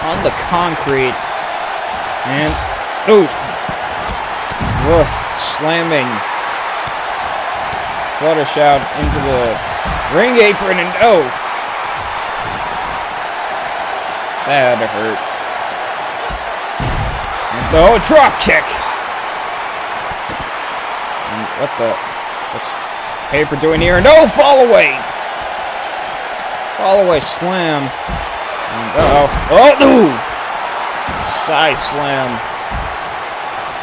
S1: On the concrete. And. Ooh! Woof. Slamming. Flutter shout into the ring apron and oh! That had to hurt. And, oh, drop kick! And what the? What's Paper doing here? No, fall away! Fall away slam. And, uh-oh. Oh, no! Side slam.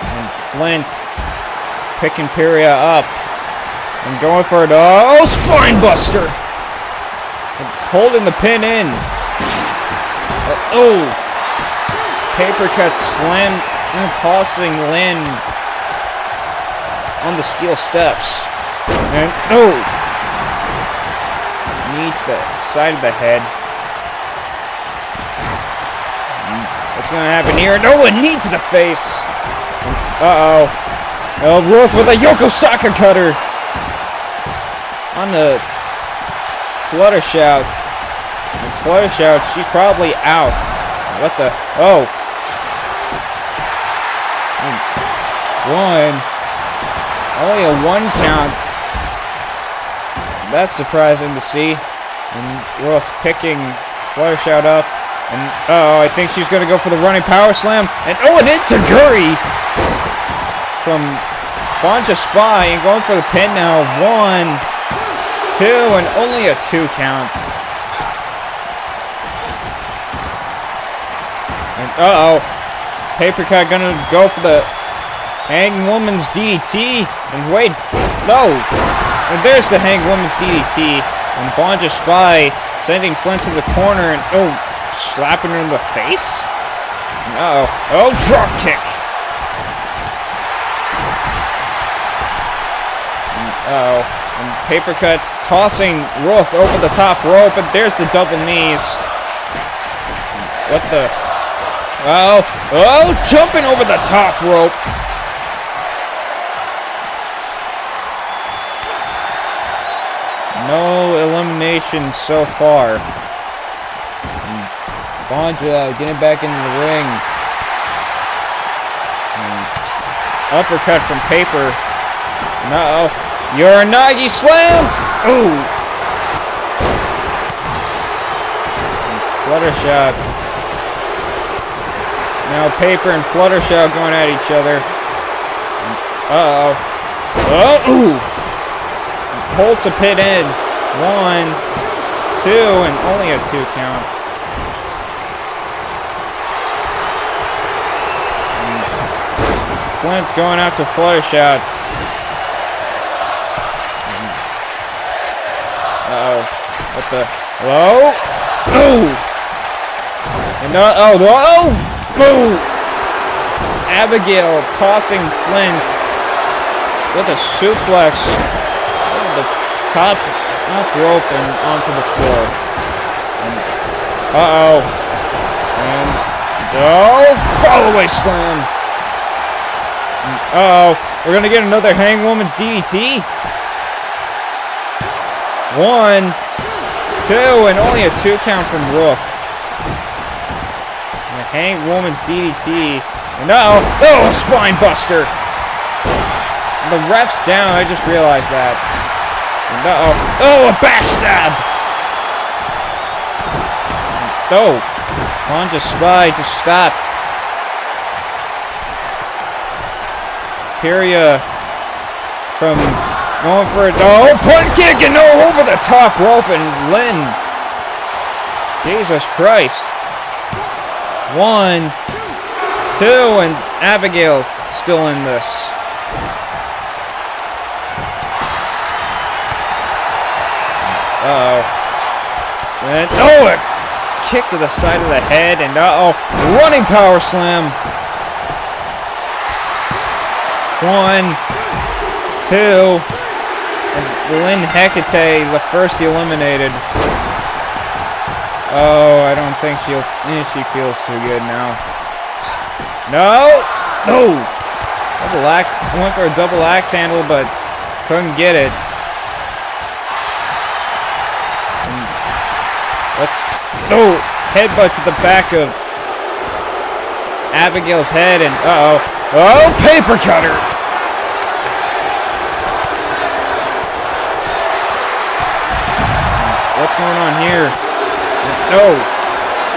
S1: And Flint picking Ariya up. And going for it. Oh, spine buster! And holding the pin in. Oh! Paper cut slam and tossing Lynn on the steel steps. And oh! Knee to the side of the head. What's gonna happen here? No, a knee to the face. Uh-oh. Oh, Ruth with a Yokosaka cutter. On the Flutter shout. And Flutter shout, she's probably out. What the? Oh. One. Only a 1 count. That's surprising to see. And Ruth picking Flutter shout up. And uh-oh, I think she's going to go for the running power slam. And oh, an Itsuguri from Banja Spy. And going for the pin now. 1, 2, and only a 2 count. And uh-oh. Paper cut going to go for the Hang Woman's DDT. And wait, no. And there's the Hang Woman's DDT. And Banja Spy sending Flint to the corner. And oh, slapping her in the face. And uh-oh. Oh, drop kick. And uh-oh. And Paper cut tossing Ruth over the top rope. And there's the double knees. What the? Oh, oh, jumping over the top rope. No eliminations so far. And Banja getting back into the ring. And uppercut from Paper. Uh-oh. Uranagi slam! Ooh! And Flutter shot. Now Paper and Flutter shot going at each other. Uh-oh. Oh, ooh! Holds the pin in. 1, 2, and only a 2 count. And Flint's going after Flutter shout. Uh-oh. What the? Hello? Ooh! And oh, oh! Ooh! Abigail tossing Flint with a suplex. The top rope and onto the floor. And uh-oh. And oh, fall away slam. And uh-oh. We're gonna get another Hang Woman's DDT. 1, 2, and only a 2 count from Ruth. And the Hang Woman's DDT. And uh-oh. Oh, spine buster. And the ref's down, I just realized that. And uh-oh. Oh, a backstab! Oh. Banja Spy just stopped. Ariya from going for it. Oh, punt kick and no over the top rope and Lynn. Jesus Christ. 1, 2, and Abigail's still in this. Uh-oh. And, oh, a kick to the side of the head, and uh-oh, running power slam. 1, 2, and Lynn Hecate, the first eliminated. Oh, I don't think she feels too good now. No! No! Double axe. I went for a double axe handle, but couldn't get it. No! Headbutt to the back of Abigail's head, and oh, paper cutter! What's going on here? No!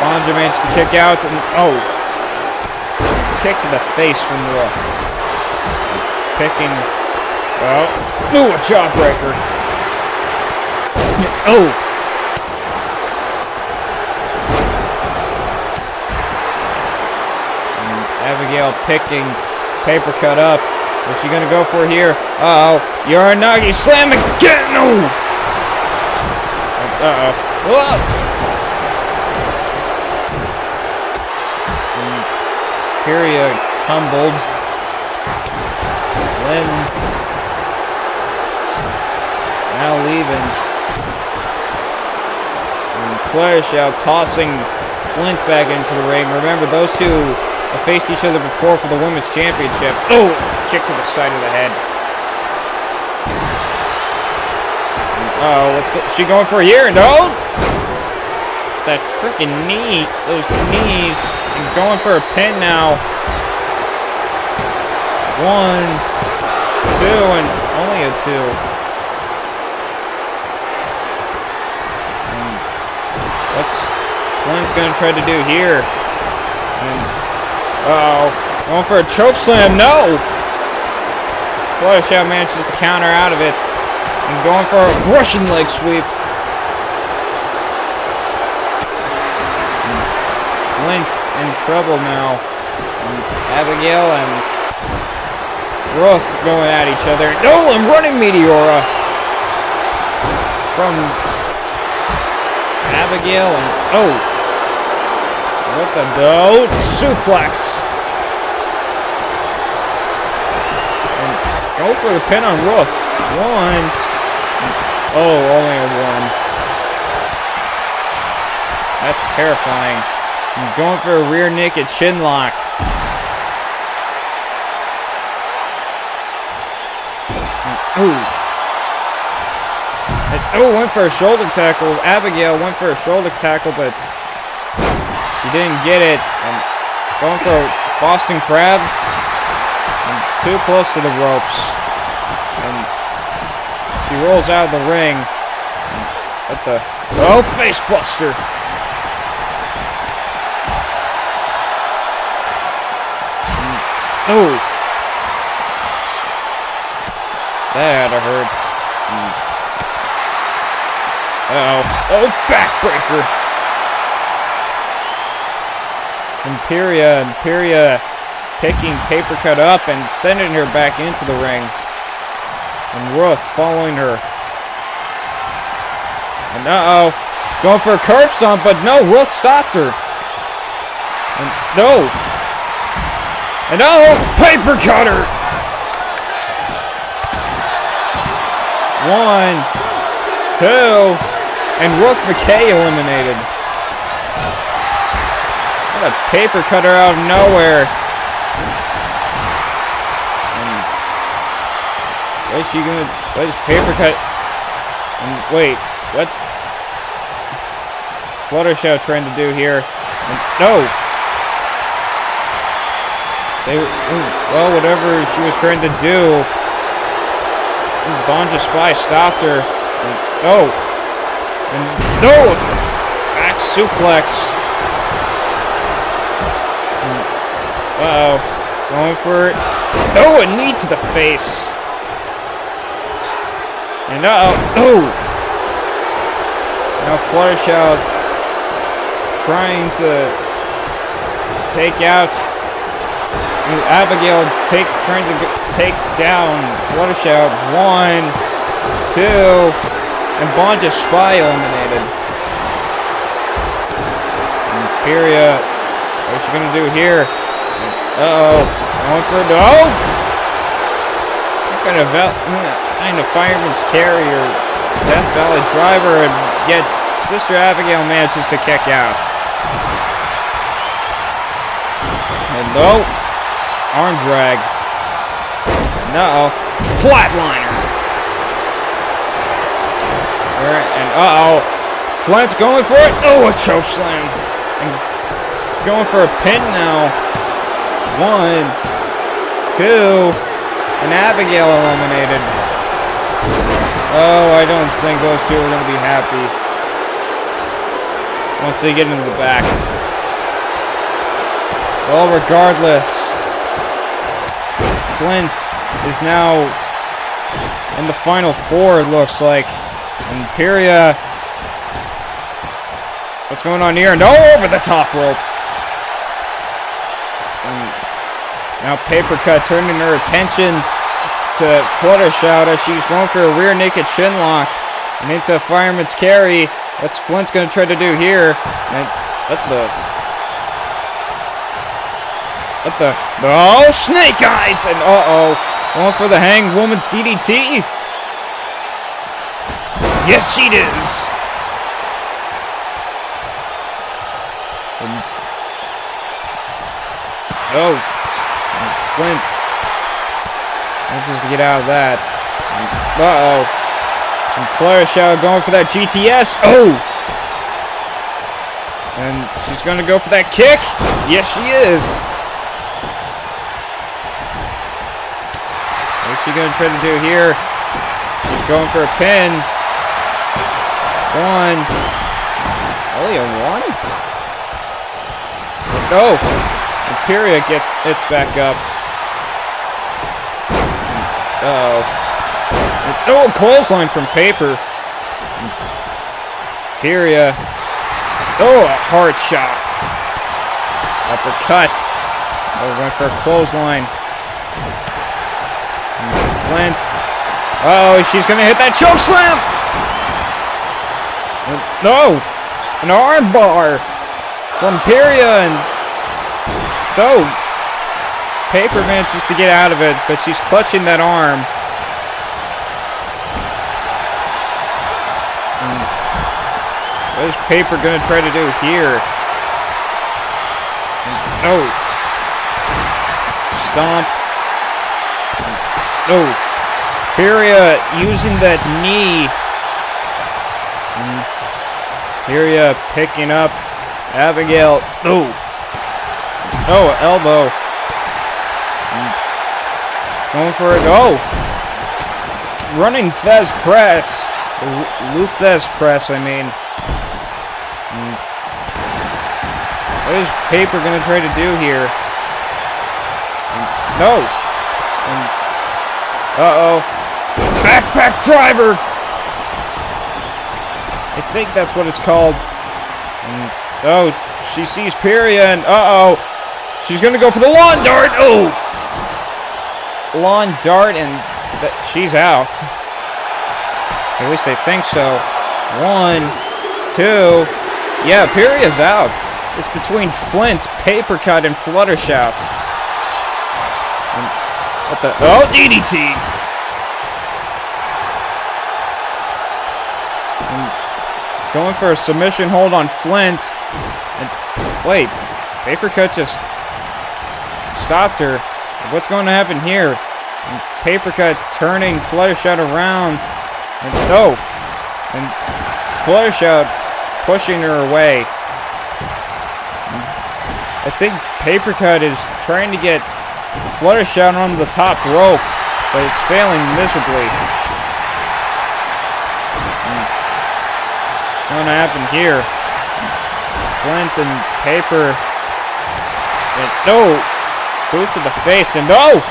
S1: Bonja managed to kick out, and kick to the face from Ruth. Picking, a jawbreaker. Abigail picking, paper cut up. What's she gonna go for here? Uranagi slam again! No! Ariya tumbled. Lynn now leaving. And Flash out tossing Flint back into the ring. Remember, those two have faced each other before for the Women's Championship. Kick to the side of the head. What's she going for here? No! That freaking knee. Those knees. And going for a pin now. 1, 2, and only a 2. And what's Flint's gonna try to do here? And going for a choke slam. No! Fluttershy manages to counter out of it. And going for a Russian leg sweep. Flint in trouble now. And Abigail and Ruth going at each other. No, I'm running Meteora from Abigail and what the suplex. And go for the pin on Ruth. 1. Only a 1. That's terrifying. I'm going for a rear naked chin lock. Went for a shoulder tackle. Abigail went for a shoulder tackle, but she didn't get it. And going for a Boston Crab. And too close to the ropes. And she rolls out of the ring. At the face buster. That had to hurt. Backbreaker. From Ariya, and Ariya picking paper cut up and sending her back into the ring. And Ruth following her. And going for a curb stomp, but no, Ruth stopped her. And paper cutter. 1, 2, and Ruth McKay eliminated. What a paper cutter out of nowhere. And what is she gonna? What is paper cut? And wait, what's Fluttershy trying to do here? And, whatever she was trying to do. Bonja Spy stopped her. Back suplex. Going for it. A knee to the face. And now Fluttershy trying to take out Abigail trying to take down Fluttershy. 1, 2, and Bonja Spy eliminated. And Ariya, what's she gonna do here? Going for what kind of fireman's carry or Death Valley driver, and yet Sister Abigail manages to kick out. And no. Arm drag. Uh-oh. Flatliner. And uh-oh. Flint's going for it. Oh, a choke slam. And going for a pin now. 1, 2. And Abigail eliminated. Oh, I don't think those two are going to be happy once they get into the back. Well, regardless, Flint is now in the final 4, it looks like. And Ariya, what's going on here? No, over the top rope. And now Papercut turning her attention to Fluttershy as she's going for a rear naked shinlock and into a fireman's carry. What's Flint's going to try to do here? And oh, snake eyes! And uh-oh, going for the Hanged Woman's DDT. Yes, she does. Oh, and Flint manages to get out of that. Uh-oh. And Fluttershy going for that GTS. Oh! And she's going to go for that kick. Yes, she is. What's she going to try to do here? She's going for a pin. 1. Only a 1? Oh! And Ariya gets back up. Uh-oh. Oh, clothesline from Paper. Ariya. Oh, a hard shot. Uppercut. Oh, went for a clothesline. And Flint. Oh, she's going to hit that choke slam. No. An arm bar from Ariya. And oh, Paper manages to get out of it, but she's clutching that arm. What is Paper going to try to do here? No. Stomp. No. Ariya using that knee. Ariya picking up Abigail. No. Oh, elbow. Going for it. Oh. Running Thez press. Luthez press, I mean. What is Paper going to try to do here? No. Uh-oh. Backpack driver. I think that's what it's called. Oh, she sees Ariya and uh-oh. She's going to go for the lawn dart. Oh. Lawn dart and she's out. At least I think so. 1, 2. Yeah, Ariya's out. It's between Flint, Papercut, and Fluttershy. What the? Oh, DDT! And going for a submission hold on Flint. And wait, Papercut just stopped her. What's going to happen here? And Papercut turning Fluttershy around. And no! And Fluttershy pushing her away. I think Papercut is trying to get Fluttershy on the top rope, but it's failing miserably. What's going to happen here? Flint and Paper. And no! Boot to the face and no!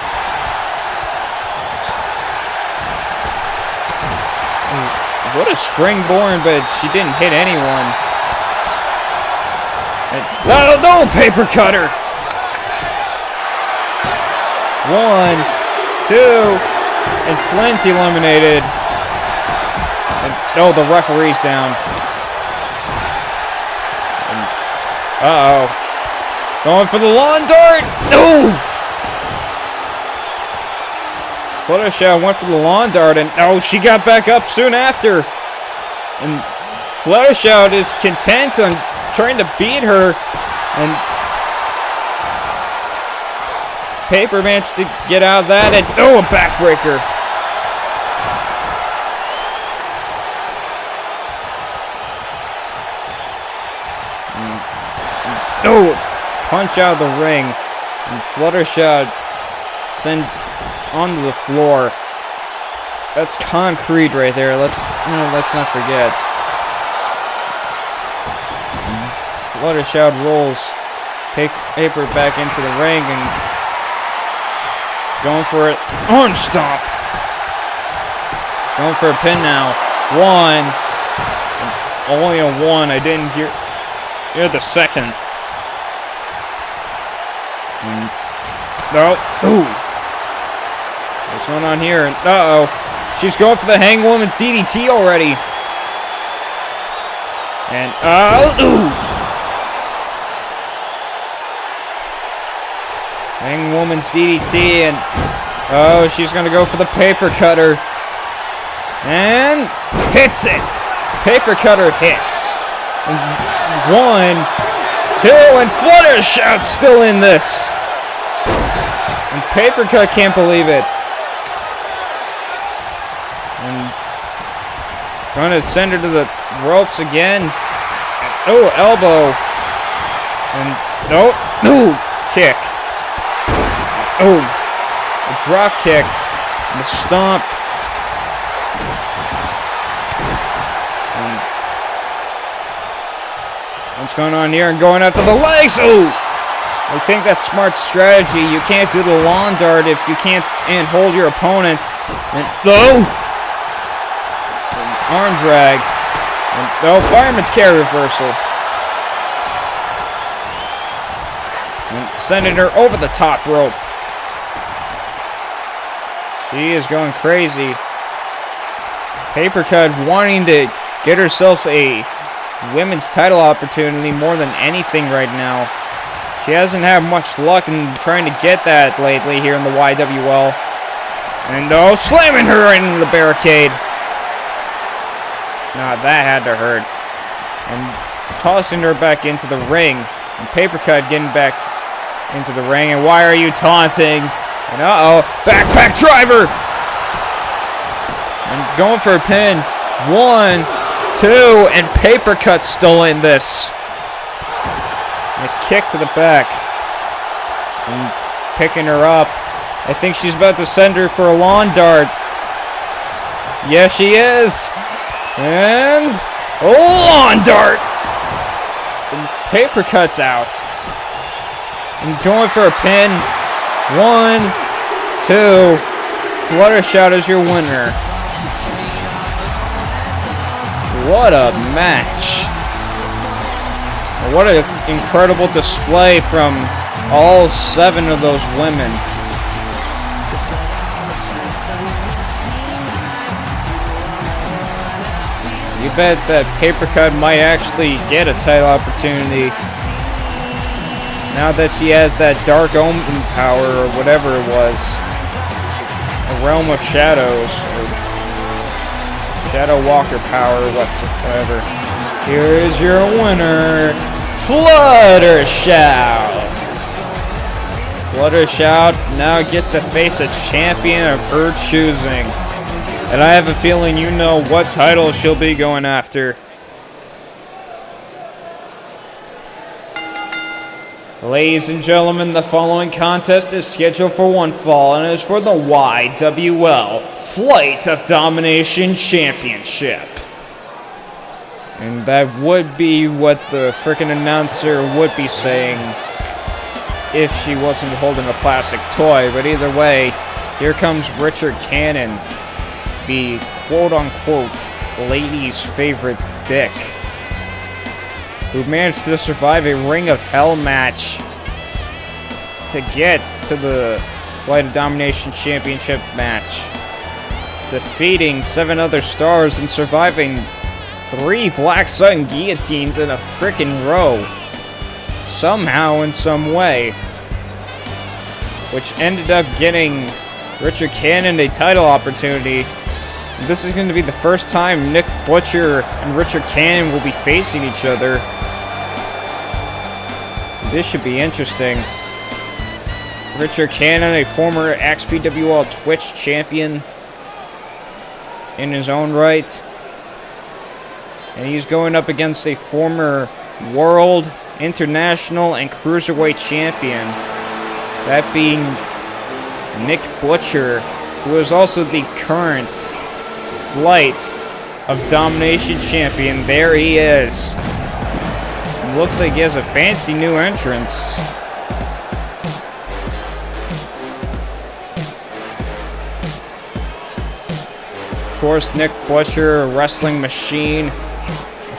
S1: What a springboard, but she didn't hit anyone. And, no, Paper Cutter! 1, 2, and Flint eliminated. And, oh, the referee's down. And, uh-oh. Going for the lawn dart! No! Fluttershy went for the lawn dart, and oh, she got back up soon after. And Fluttershout is content on trying to beat her, and Paper managed to get out of that, and a backbreaker. Punch out of the ring, and Fluttershout sent onto the floor. That's concrete right there. Let's not forget. Fluttershout rolls Paper back into the ring and going for it. Orange stomp. Going for a pin now. 1. Only a 1. I didn't hear the second. And what's going on here? And she's going for the Hangwoman's DDT already. And Hangwoman's DDT, and she's gonna go for the paper cutter. And hits it. Paper cutter hits. And 1, 2, and Fluttershout's still in this. And Paper Cut can't believe it. And gonna send her to the ropes again. Elbow. And kick. A drop kick. And a stomp. And what's going on here? And going after the legs. I think that's smart strategy. You can't do the lawn dart if you can't hold your opponent. And arm drag. And fireman's carry reversal. And sending her over the top rope. She is going crazy. Paper Cut wanting to get herself a women's title opportunity more than anything right now. She hasn't had much luck in trying to get that lately here in the YWL. And slamming her into the barricade. Nah, that had to hurt. And tossing her back into the ring. And Paper Cut getting back into the ring. And why are you taunting? And backpack driver. And going for a pin. 1, 2, and Paper Cut still in this. And a kick to the back. And picking her up. I think she's about to send her for a lawn dart. Yes, she is. And a lawn dart. And Paper Cut's out. And going for a pin. 1, 2. Fluttershout is your winner. What a match. What an incredible display from all 7 of those women. You bet that Paper Cut might actually get a title opportunity now that she has that Dark Omen power or whatever it was. A Realm of Shadows or Shadow Walker power whatsoever. Here is your winner, Fluttershout. Fluttershout now gets to face a champion of her choosing. And I have a feeling you know what title she'll be going after. Ladies and gentlemen, the following contest is scheduled for one fall and is for the YWL Flight of Domination Championship. And that would be what the frickin' announcer would be saying if she wasn't holding a plastic toy. But either way, here comes Richard Cannon, the quote-unquote ladies' favorite dick, who managed to survive a Ring of Hell match to get to the Flight of Domination Championship match, defeating 7 other stars and surviving 3 Black Sun guillotines in a frickin' row, somehow in some way, which ended up getting Richard Cannon a title opportunity This is going to be the first time Nick Butcher and Richard Cannon will be facing each other. This should be interesting. Richard Cannon, a former XPWL Twitch champion in his own right. And he's going up against a former World, International, and Cruiserweight champion. That being Nick Butcher, who is also the current Flight of Domination champion. There he is. Looks like he has a fancy new entrance. Of course, Nick Butcher, a wrestling machine, a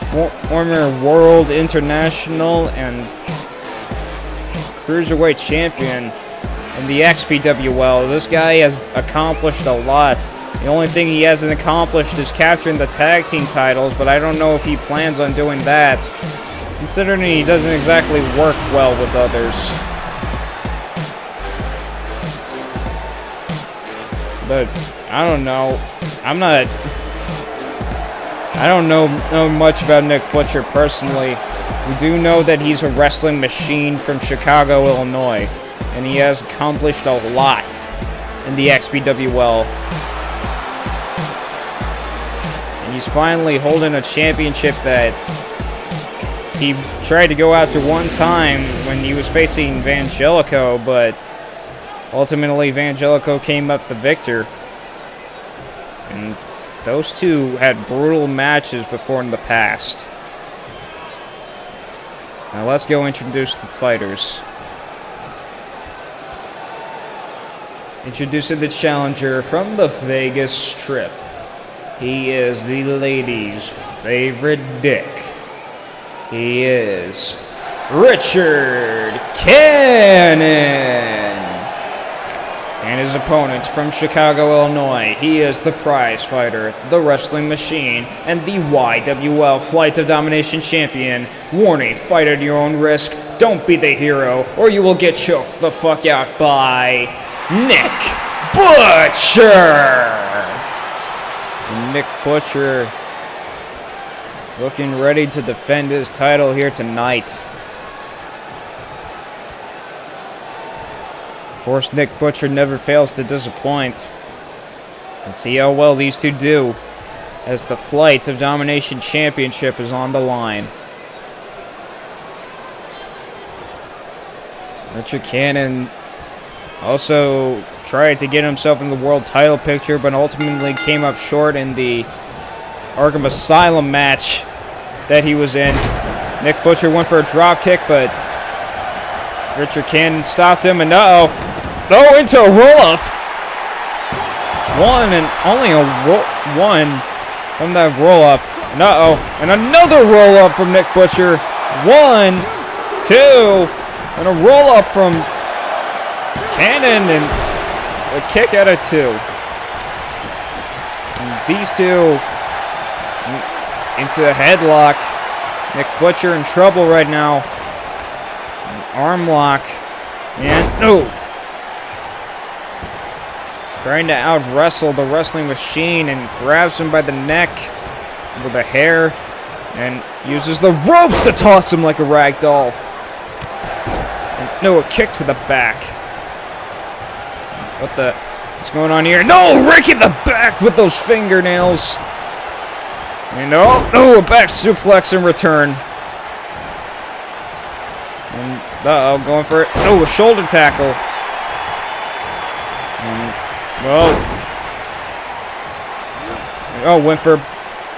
S1: former World, International, and Cruiserweight champion in the XPWL. This guy has accomplished a lot. The only thing he hasn't accomplished is capturing the tag team titles, but I don't know if he plans on doing that, considering he doesn't exactly work well with others. But I don't know. I don't know much about Nick Butcher personally. We do know that he's a wrestling machine from Chicago, Illinois, and he has accomplished a lot in the XPWL. And he's finally holding a championship that he tried to go after one time when he was facing Vangelico, but ultimately Vangelico came up the victor. And those two had brutal matches before in the past. Now let's go introduce the fighters. Introducing the challenger from the Vegas Strip. He is the ladies' favorite dick. He is Richard Cannon. And his opponent from Chicago, Illinois, he is the prize fighter, the wrestling machine, and the YWL Flight of Domination champion. Warning, fight at your own risk. Don't be the hero, or you will get choked the fuck out by Nick Butcher. Nick Butcher looking ready to defend his title here tonight. Of course, Nick Butcher never fails to disappoint. Let's see how well these two do as the Flight of Domination Championship is on the line. Richard Cannon also tried to get himself in the world title picture, but ultimately came up short in the Arkham Asylum match that he was in. Nick Butcher went for a drop kick, but Richard Cannon stopped him, and into a roll-up. One and only one from that roll-up. And another roll-up from Nick Butcher. 1, 2, and a roll-up from Cannon, and a kick out of 2. And these two into a headlock. Nick Butcher in trouble right now. An arm lock. And trying to out-wrestle the wrestling machine, and grabs him by the neck with the hair and uses the ropes to toss him like a rag doll. And a kick to the back. What's going on here? No, Ricky the back with those fingernails. And a back suplex in return. And going for it. A shoulder tackle. Went for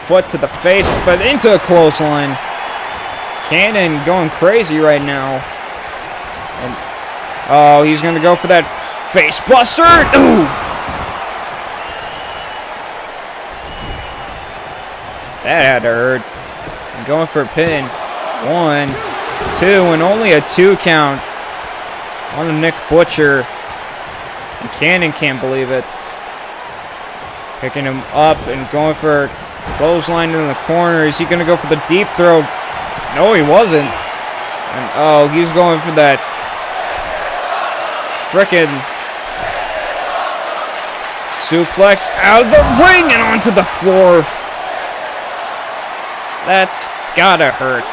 S1: foot to the face, but into a clothesline. Cannon going crazy right now. And he's gonna go for that face buster. That had to hurt. And going for a pin. 1, 2, and only a 2 count on Nick Butcher. And Cannon can't believe it. Picking him up and going for a clothesline in the corner. Is he going to go for the deep throw? No, he wasn't. And he's going for that frickin' suplex out of the ring and onto the floor. That's gotta hurt.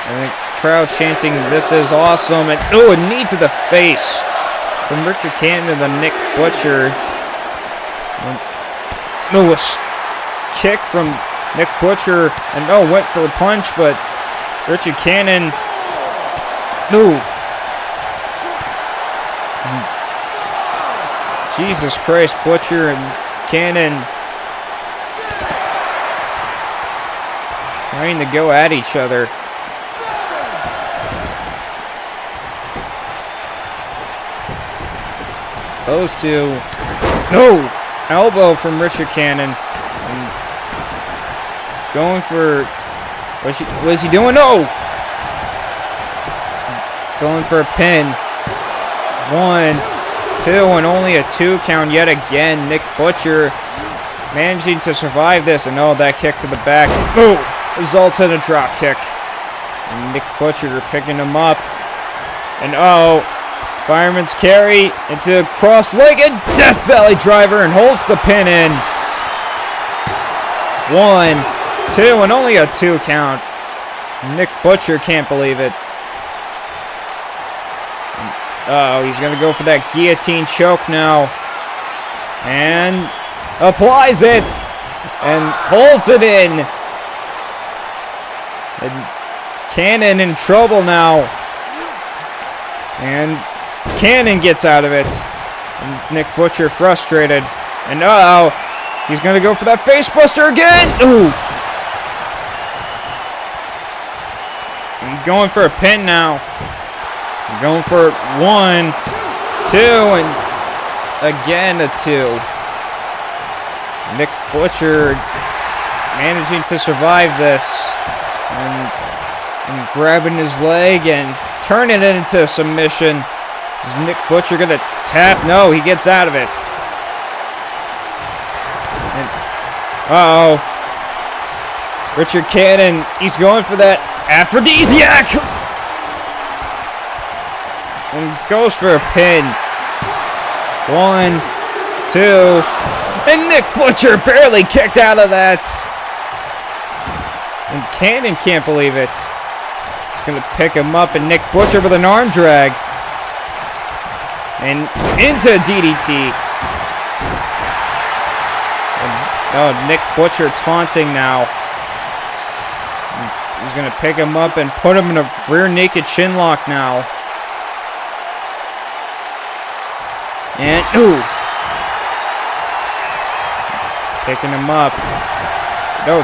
S1: And the crowd chanting, "This is awesome!" And oh, a knee to the face from Richard Cannon to Nick Butcher. No, a kick from Nick Butcher, and went for a punch, but Richard Cannon, no. Jesus Christ, Butcher and Cannon trying to go at each other. Those two. No! Elbow from Richard Cannon. And going for... What is he doing? No! Going for a pin. 1, 2, and only a 2 count yet again. Nick Butcher managing to survive this. And that kick to the back. Boom! Results in a drop kick. And Nick Butcher picking him up. And fireman's carry into a cross-legged Death Valley driver and holds the pin in. 1, 2, and only a 2 count. Nick Butcher can't believe it. He's going to go for that guillotine choke now. And applies it. And holds it in. And Cannon in trouble now. And Cannon gets out of it. And Nick Butcher frustrated. And he's going to go for that facebuster again. Ooh. And going for a pin now. And going for 1, 2, and again a 2. Nick Butcher managing to survive this. And grabbing his leg and turning it into a submission. Is Nick Butcher going to tap? No, he gets out of it. And, Richard Cannon, he's going for that aphrodisiac. And goes for a pin. 1, 2, and Nick Butcher barely kicked out of that. And Cannon can't believe it. He's going to pick him up, and Nick Butcher with an arm drag. And into DDT. And, Nick Butcher taunting now. And he's going to pick him up and put him in a rear naked chinlock now. And, picking him up.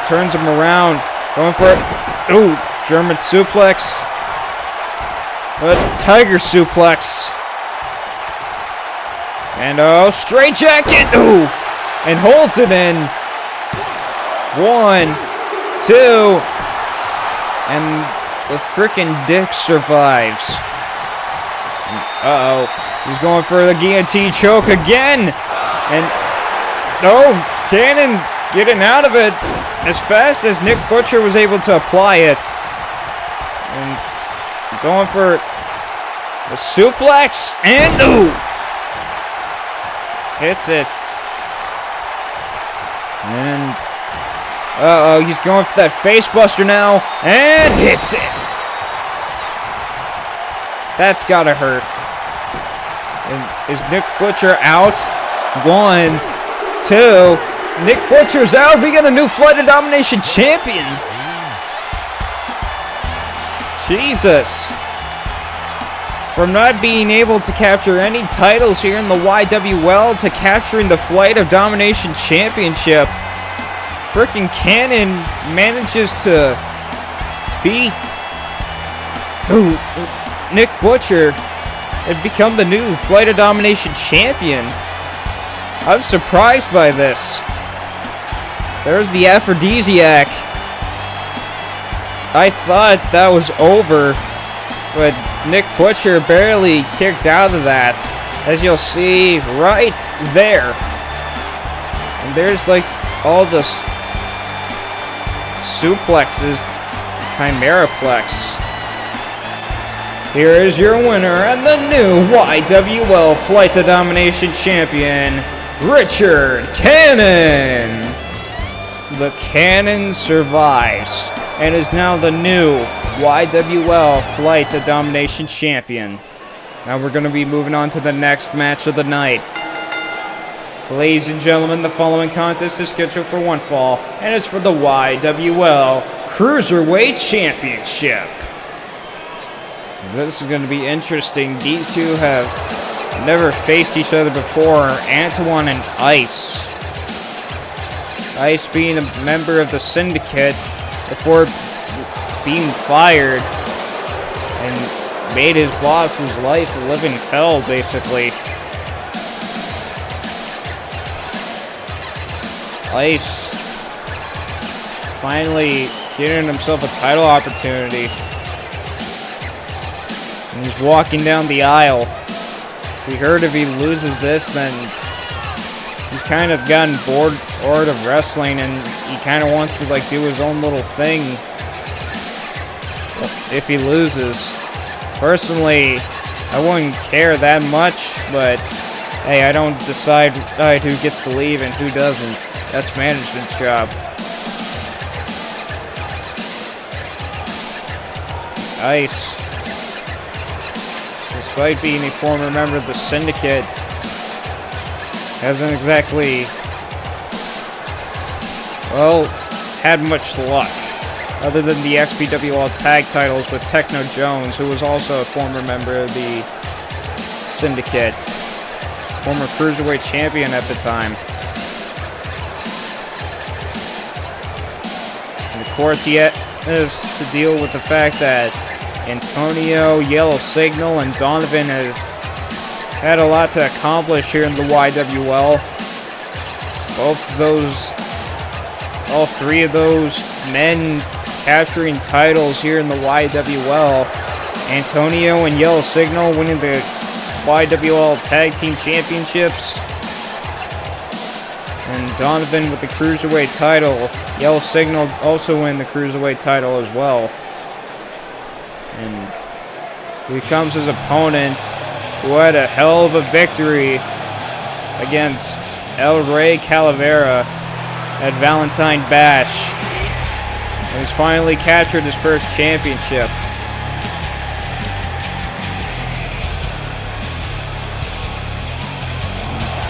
S1: Turns him around. Going for it. German suplex. A tiger suplex. And straight jacket. And holds it in. 1, 2. And the frickin' dick survives. He's going for the guillotine choke again. And Cannon getting out of it as fast as Nick Butcher was able to apply it. And going for a suplex. And hits it. And he's going for that face buster now. And hits it. That's gotta hurt. And is Nick Butcher out? 1, 2. Nick Butcher's out. We got a new Flight of Domination champion. Jesus. From not being able to capture any titles here in the YWL to capturing the Flight of Domination championship, frickin' Cannon manages to beat Nick Butcher and become the new Flight of Domination champion. I'm surprised by this. There's the aphrodisiac. I thought that was over, but Nick Butcher barely kicked out of that, as you'll see right there. And there's like all the suplexes, Chimeraplex. here is your winner and the new YWL Flight to Domination Champion, Richard Cannon. The Cannon survives and is now the new YWL Flight to Domination Champion. Now we're going to be moving on to the next match of the night. Ladies and gentlemen, the following contest is scheduled for one fall and is for the YWL Cruiserweight Championship. This is going to be interesting. These two have never faced each other before. Antoine and Ice. Ice being a member of the Syndicate before being fired and made his boss's life a living hell, basically. Ice finally getting himself a title opportunity. And he's walking down the aisle. We heard if he loses this, then he's kind of gotten bored of wrestling, and he kind of wants to like do his own little thing if he loses. Personally, I wouldn't care that much, but hey, I don't decide who gets to leave and who doesn't. That's management's job. Ice, despite being a former member of the Syndicate, hasn't exactly, well, had much luck. Other than the XPWL tag titles with Techno Jones, who was also a former member of the Syndicate. Former Cruiserweight Champion at the time. And of course, he has to deal with the fact that Antonio, Yellow Signal, and Donovan has had a lot to accomplish here in the YWL. All three of those men capturing titles here in the YWL. Antonio and Yellow Signal winning the YWL Tag Team Championships. And Donovan with the Cruiserweight title. Yellow Signal also win the Cruiserweight title as well. And here comes his opponent, who had a hell of a victory against El Rey Calavera at Valentine Bash. And he's finally captured his first championship.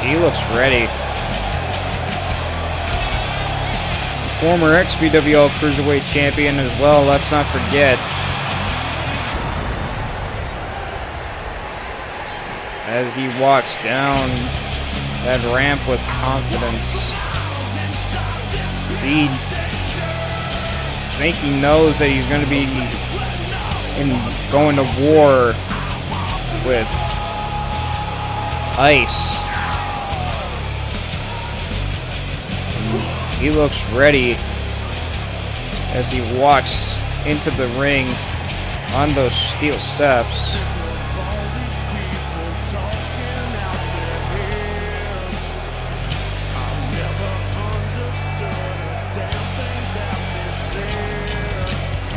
S1: He looks ready. Former XPWL Cruiserweight Champion as well, let's not forget. As he walks down that ramp with confidence. I think he knows that he's going to be going to war with Ice. And he looks ready as he walks into the ring on those steel steps.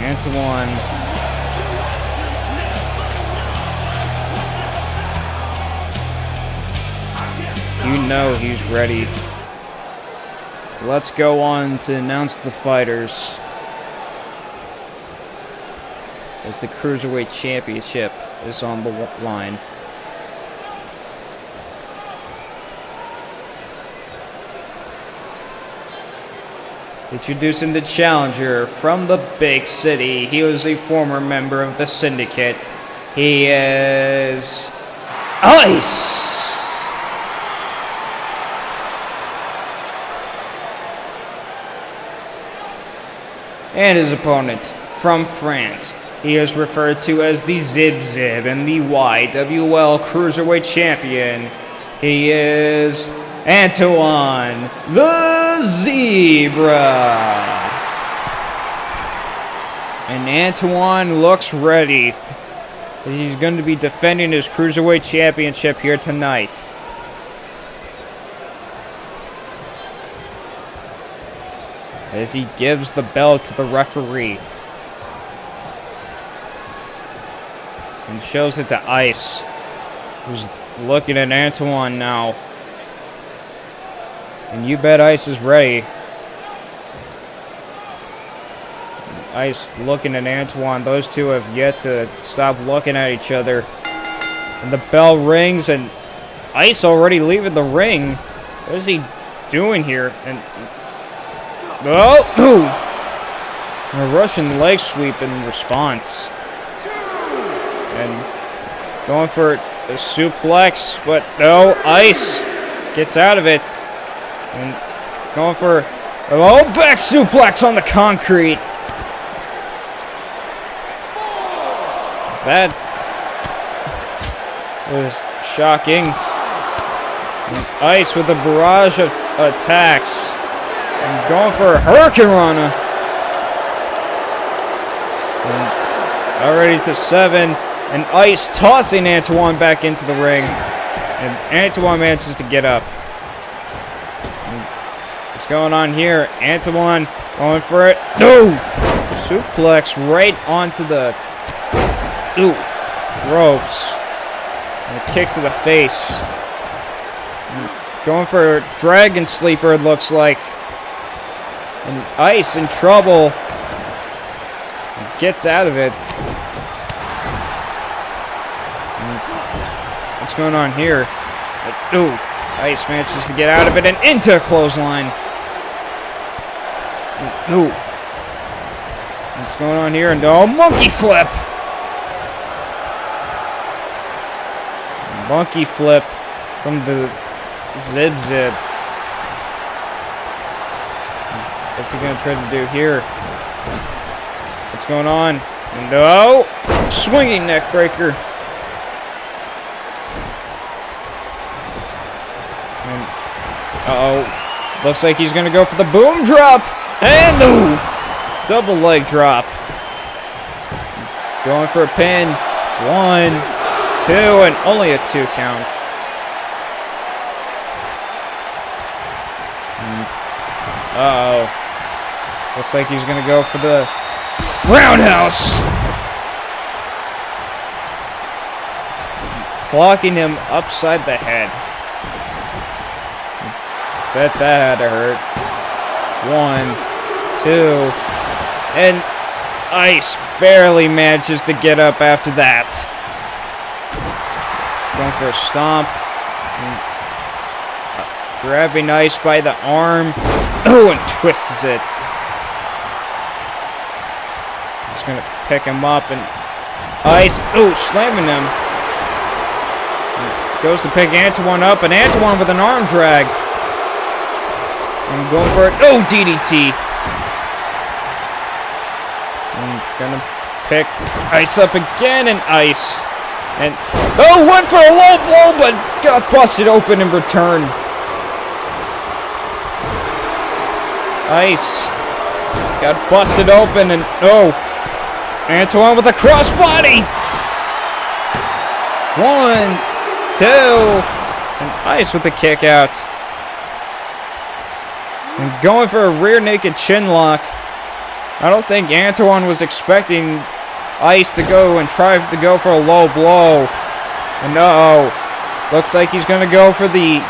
S1: Antoine you know he's ready. Let's go on to announce the fighters as the Cruiserweight Championship is on the line. Introducing the challenger from the big city. He was a former member of the Syndicate. He is Ice. And his opponent from France. He is referred to as the Zib Zib and the YWL Cruiserweight Champion. He is Antoine the Zebra. And Antoine looks ready. He's going to be defending his Cruiserweight Championship here tonight. As he gives the belt to the referee. and shows it to Ice, who's looking at Antoine now. And you bet Ice is ready. Ice looking at Antoine. Those two have yet to stop looking at each other. And the bell rings, and Ice already leaving the ring. What is he doing here? And oh, a Russian leg sweep in response. And going for a suplex, but no, Ice gets out of it. And going for a back suplex on the concrete. That was shocking. And Ice with a barrage of attacks. And going for a Hurricane Rana. And already to 7. And Ice tossing Antoine back into the ring. And Antoine manages to get up. And what's going on here? Antoine going for it. No! Suplex right onto the ropes. And a kick to the face. And going for a Dragon Sleeper, it looks like. And Ice in trouble. And gets out of it. What's going on here? Ice manages to get out of it and into a clothesline. What's going on here? No, monkey flip. Monkey flip from the Zib. What's he going to try to do here? What's going on? No, swinging neck breaker. Uh-oh. Looks like he's going to go for the boom drop. And double leg drop. Going for a pin. 1, 2, and only a 2 count. Uh-oh. Looks like he's going to go for the roundhouse. Clocking him upside the head. Bet that had to hurt. 1, 2, and Ice barely manages to get up after that. Going for a stomp. Grabbing Ice by the arm. And twists it. He's going to pick him up, and Ice, slamming him. Goes to pick Antoine up, and Antoine with an arm drag. And going for it. DDT. And gonna pick Ice up again, and Ice. And went for a low blow, but got busted open in return. Ice got busted open, and Antoine with a crossbody. 1, 2, and Ice with a kick out. And going for a rear naked chin lock. I don't think Antoine was expecting Ice to go and try to go for a low blow. And looks like he's going to go for the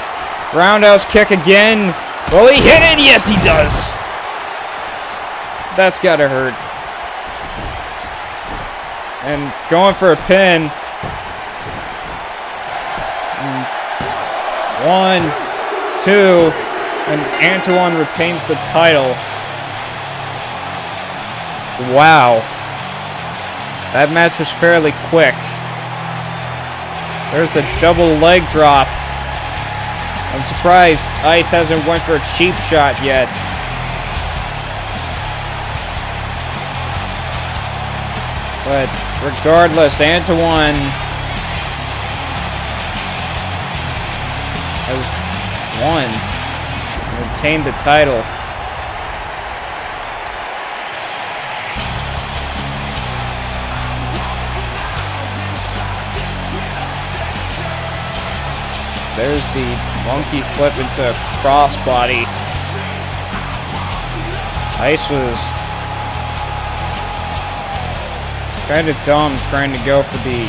S1: roundhouse kick again. Will he hit it? Yes, he does. That's got to hurt. And going for a pin. 1, 2. And Antoine retains the title. Wow. That match was fairly quick. There's the double leg drop. I'm surprised Ice hasn't went for a cheap shot yet. But regardless, Antoine has won. Retained the title. There's the monkey flip into a crossbody. Ice was Kind of dumb trying to go for the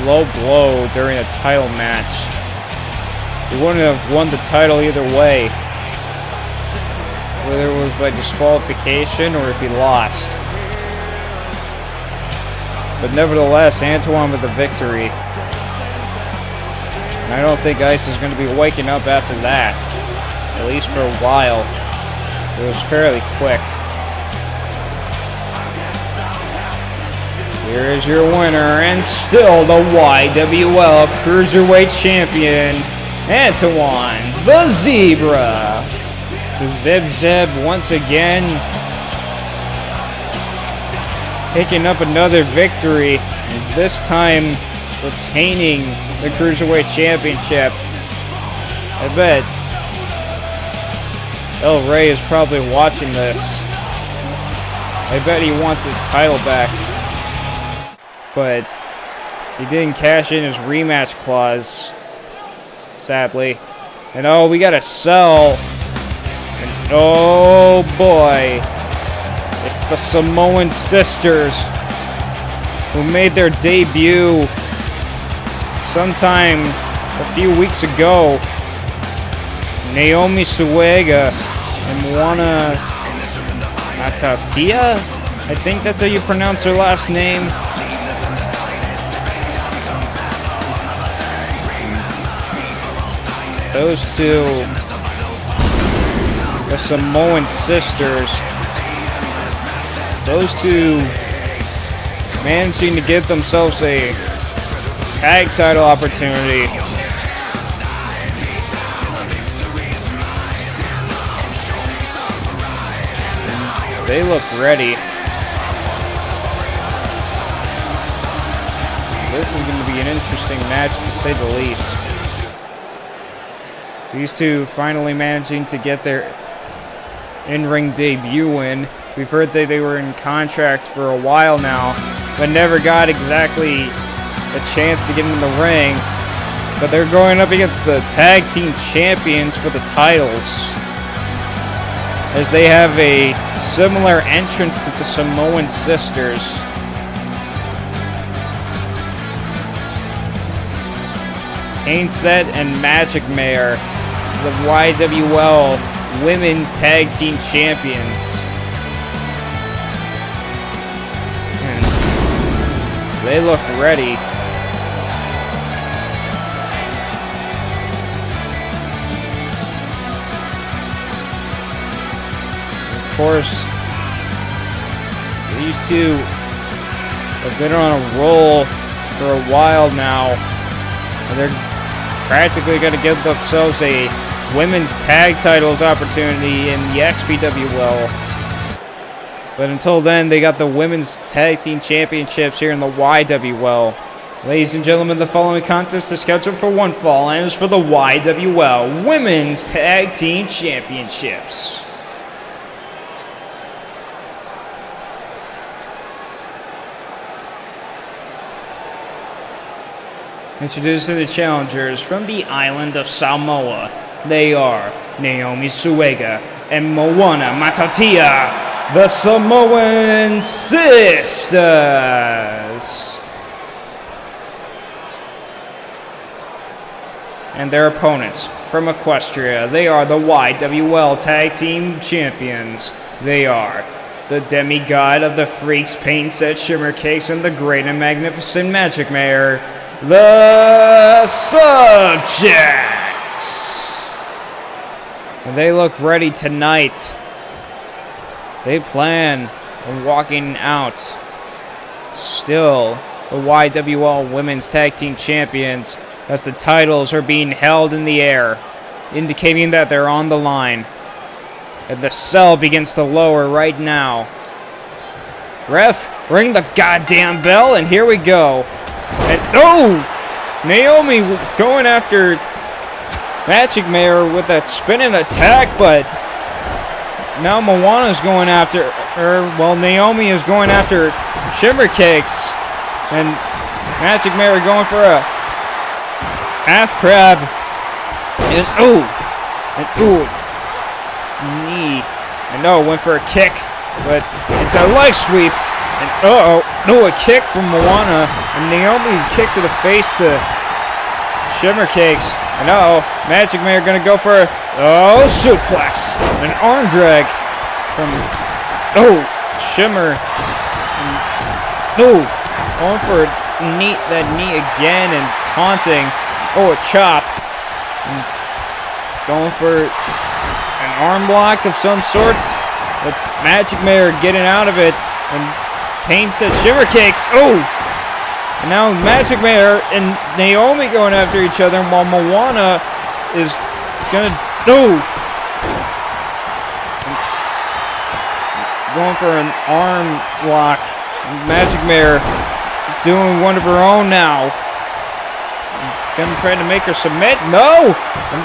S1: low blow during a title match. He wouldn't have won the title either way, whether it was by disqualification or if he lost. But nevertheless, Antoine with the victory. And I don't think Ice is going to be waking up after that, at least for a while. It was fairly quick. Here is your winner, and still the YWL Cruiserweight Champion, Antoine the Zebra. The Zeb Zeb once again picking up another victory, and this time retaining the Cruiserweight Championship. I bet El Rey is probably watching this. I bet he wants his title back. But he didn't cash in his rematch clause, sadly. And oh, we gotta sell. And oh boy, it's the Samoan sisters who made their debut sometime a few weeks ago. Naomi Suega and Moana Matatia, I think that's how you pronounce her last name. Those two, the Samoan sisters, those two managing to get themselves a tag title opportunity. They look ready. This is going to be an interesting match to say the least. These two finally managing to get their in-ring debut in. We've heard that they were in contract for a while now, but never got exactly a chance to get in the ring. But they're going up against the tag team champions for the titles, as they have a similar entrance to the Samoan sisters. Hainset and Magic Mayor, the YWL Women's Tag Team Champions. And they look ready. Of course, these two have been on a roll for a while now, and they're practically going to give themselves a women's tag titles opportunity in the XPWL. But until then, they got the women's tag team championships here in the YWL. Ladies and gentlemen, the following contest is scheduled for one fall and is for the YWL Women's Tag Team Championships. Introducing the challengers from the island of Samoa. They are Naomi Suega and Moana Matatia, the Samoan Sisters. And their opponents from Equestria. They are the YWL Tag Team Champions. They are the demigod of the Freaks, Pain Set, Shimmer Cakes, and the great and magnificent Magic Mayor, the Subjects. And they look ready tonight. They plan on walking out still the YWL Women's Tag Team Champions as the titles are being held in the air, indicating that they're on the line. And the cell begins to lower right now. Ref, ring the goddamn bell, and here we go. And oh! Naomi going after Magic Mayor with that spinning attack, but now Moana's going after her. Well, Naomi is going after Shimmer Cakes. And Magic Mayor going for a half crab. And knee. I know, went for a kick, but it's a leg sweep. And no, a kick from Moana. And Naomi kicks to the face to Shimmer Cakes. And Magic Mayor gonna go for a suplex. An arm drag from Shimmer. Going for that knee again and taunting. A chop. And going for an arm block of some sorts. But Magic Mayor getting out of it. And Pain said Shimmer Cakes. And now Magic Mayor and Naomi going after each other while Moana is gonna going for an arm lock. Magic Mayor doing one of her own now. Gonna try to make her submit. No! And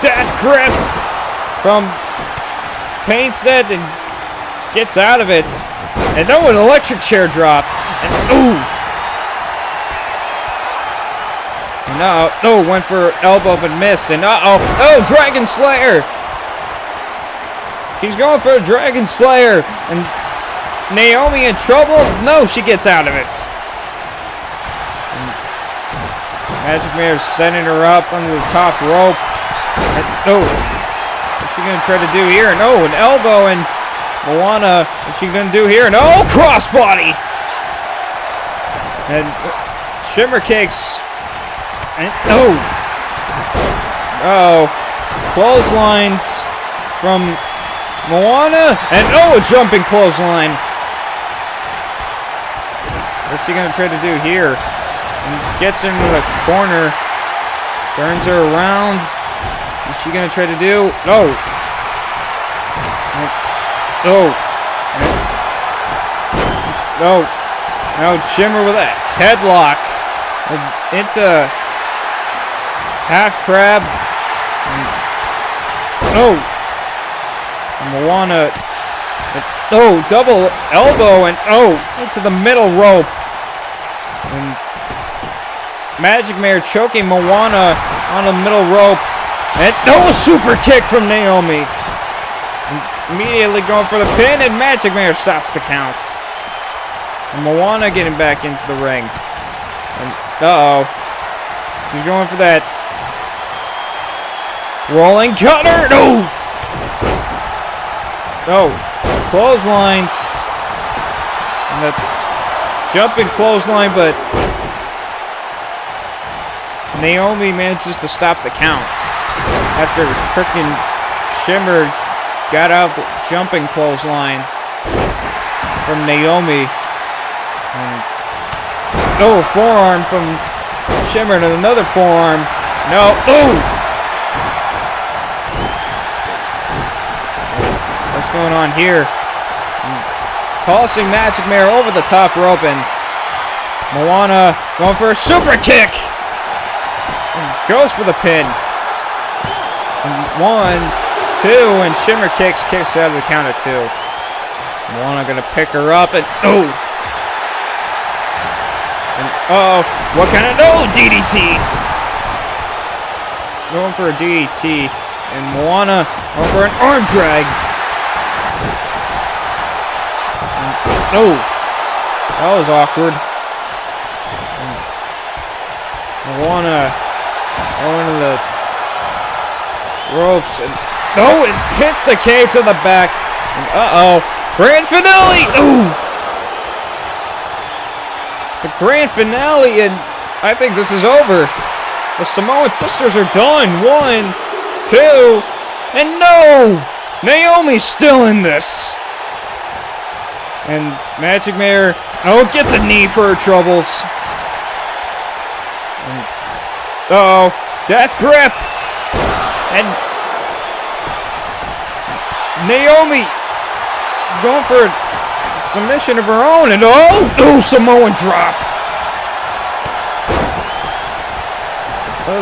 S1: death grip from Painstead and gets out of it. And an electric chair drop. And went for elbow but missed. And Dragon Slayer. She's going for a Dragon Slayer. And Naomi in trouble? No, she gets out of it. And Magic Mayor's setting her up under the top rope. And, what's she going to try to do here? And an elbow. And Moana, what's she going to do here? And crossbody. And Shimmer Cakes. And clotheslines from Moana. And a jumping clothesline. What's she going to try to do here? And gets into the corner. Turns her around. What's she going to try to do? No. Now Shimmer with a headlock. Into half crab. And Moana. Double elbow and into the middle rope. And Magic Mayor choking Moana on the middle rope. And a super kick from Naomi. And immediately going for the pin, and Magic Mayor stops the count. And Moana getting back into the ring. And she's going for that rolling cutter. Clotheslines. And the jumping clothesline, but Naomi manages to stop the count after frickin' Shimmer got out the jumping clothesline from Naomi. And forearm from Shimmer and another forearm. What's going on here? And tossing Magic Mayor over the top rope, and Moana going for a super kick. And goes for the pin. And 1, 2, and Shimmer kicks out of the count at 2. Moana gonna pick her up and And what kind of DDT? Going for a DDT. And Moana going for an arm drag. And, that was awkward. And Moana going to the ropes and it hits the cage to the back. And grand finale! The grand finale, and I think this is over. The Samoan sisters are done. 1, 2, and Naomi's still in this. And Magic Mayor, gets a knee for her troubles. And, death grip. And Naomi going for a submission of her own, and Samoan drop.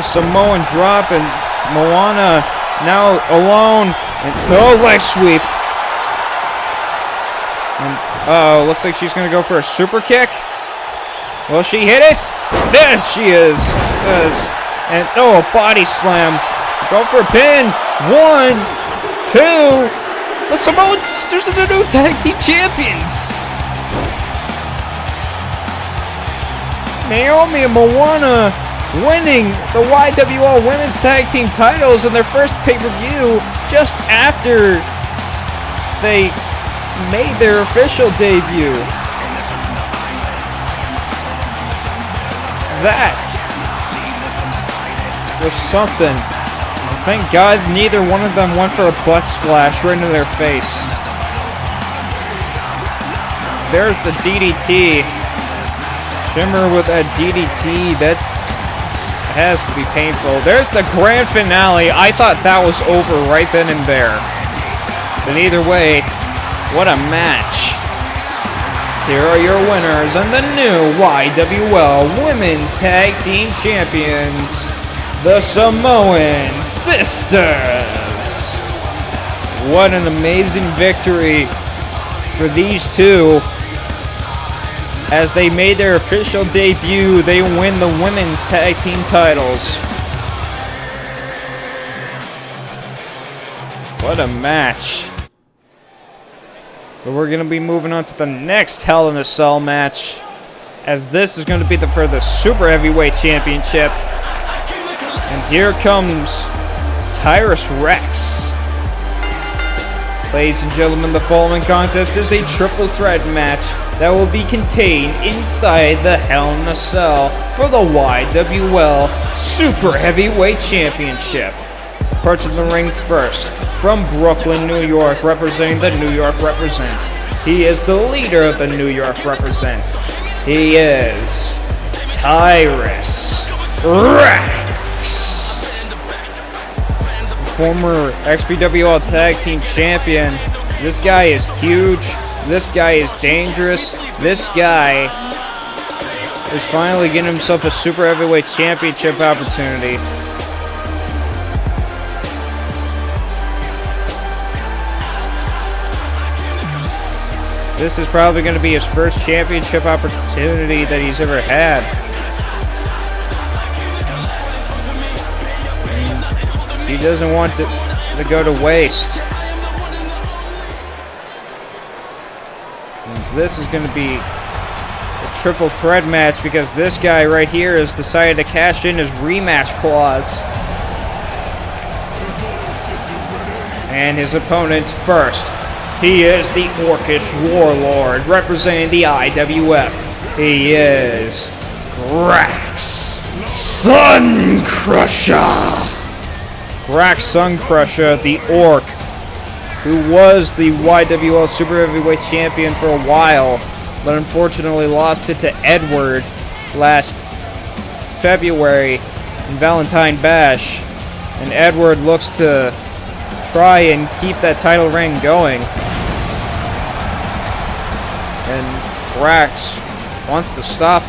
S1: Samoan drop, and Moana now alone, and leg sweep. And looks like she's gonna go for a super kick. Will she hit it? Yes, she is. Yes. And a body slam. Go for a pin. 1, 2. The Samoan sisters are the new tag team champions. Naomi and Moana winning the YWL Women's Tag Team titles in their first pay-per-view just after they made their official debut. That was something. Thank God neither one of them went for a butt splash right into their face. There's the DDT. Shimmer with a DDT. That has to be painful. There's the grand finale. I thought that was over right then and there. But either way, what a match. Here are your winners and the new YWL Women's Tag Team Champions, the Samoan Sisters. What an amazing victory for these two. As they made their official debut, they win the Women's Tag Team titles. What a match. But we're going to be moving on to the next Hell in a Cell match, as this is going to be for the Super Heavyweight Championship. And here comes Tyrus Rex. Ladies and gentlemen, the following contest is a triple threat match that will be contained inside the Hell in a Cell for the YWL Super Heavyweight Championship. Approaching the ring first, from Brooklyn, New York, representing the New York Represent. He is the leader of the New York Represent. He is Tyrus Rex. Former XPWL Tag Team Champion. This guy is huge. This guy is dangerous. This guy is finally getting himself a Super Heavyweight Championship opportunity. This is probably going to be his first championship opportunity that he's ever had. And he doesn't want to go to waste. And this is going to be a triple threat match because this guy right here has decided to cash in his rematch clause. And his opponent first. He is the Orcish Warlord, representing the IWF. He is Grax Suncrusher. Grax Suncrusher, the Orc, who was the YWL Super Heavyweight Champion for a while, but unfortunately lost it to Edward last February in Valentine Bash. And Edward looks to try and keep that title reign going. And Grax wants to stop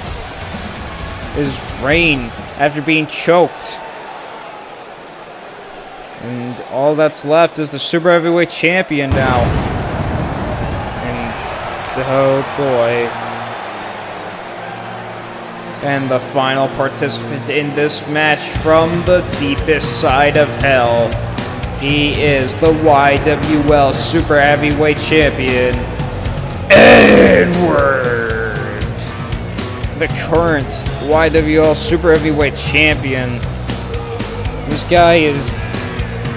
S1: his reign after being choked. And all that's left is the Super Heavyweight Champion now. And, oh boy. And the final participant in this match from the deepest side of hell. He is the YWL Super Heavyweight Champion, Edward. The current YWL Super Heavyweight Champion. This guy is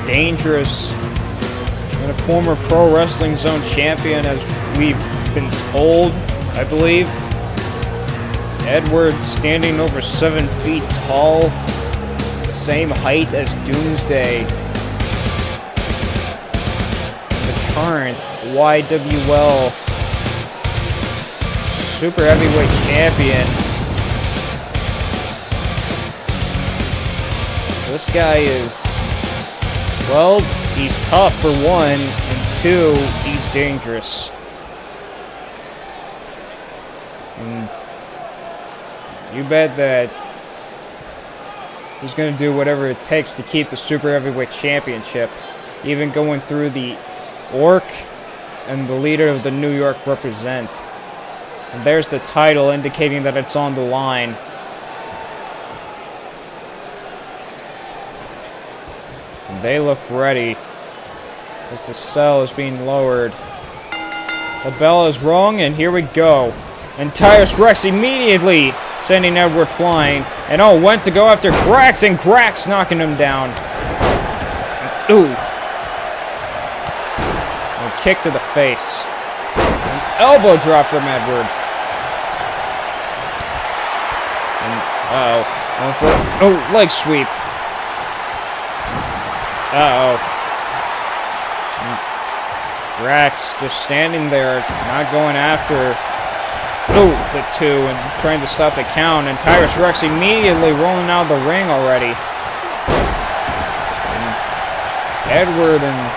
S1: dangerous and a former Pro Wrestling Zone champion, as we've been told, I believe. Edward standing over 7 feet tall, same height as Doomsday. The current YWL Super Heavyweight Champion. This guy is, well, he's tough for one, and two, he's dangerous. And you bet that he's going to do whatever it takes to keep the Super Heavyweight Championship, even going through the Orc and the leader of the New York Represent. And there's the title indicating that it's on the line. And they look ready as the cell is being lowered. The bell is rung, and here we go. And Tyrus Rex immediately sending Edward flying. And oh, went to go after Grax, and Grax knocking him down. Ooh. A kick to the face. An elbow drop from Edward. And, oh, leg sweep. Grax just standing there, not going after the 2 and trying to stop the count. And Tyrus Rex immediately rolling out of the ring already. And Edward and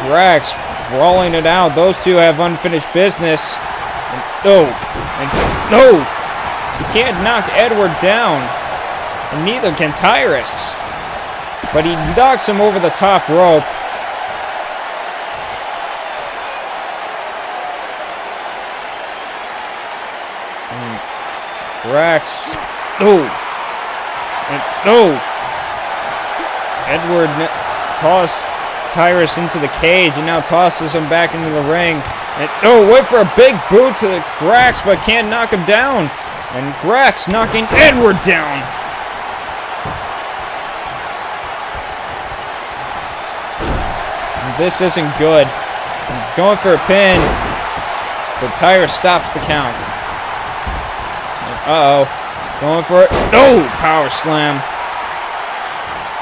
S1: Grax rolling it out. Those two have unfinished business. And, no! You can't knock Edward down. And neither can Tyrus. But he knocks him over the top rope. And Grax. Edward tossed Tyrus into the cage and now tosses him back into the ring. And wait for a big boot to Grax, but can't knock him down. And Grax knocking Edward down. This isn't good. Going for a pin, but Tyrus stops the count. Going for it. No! Power slam.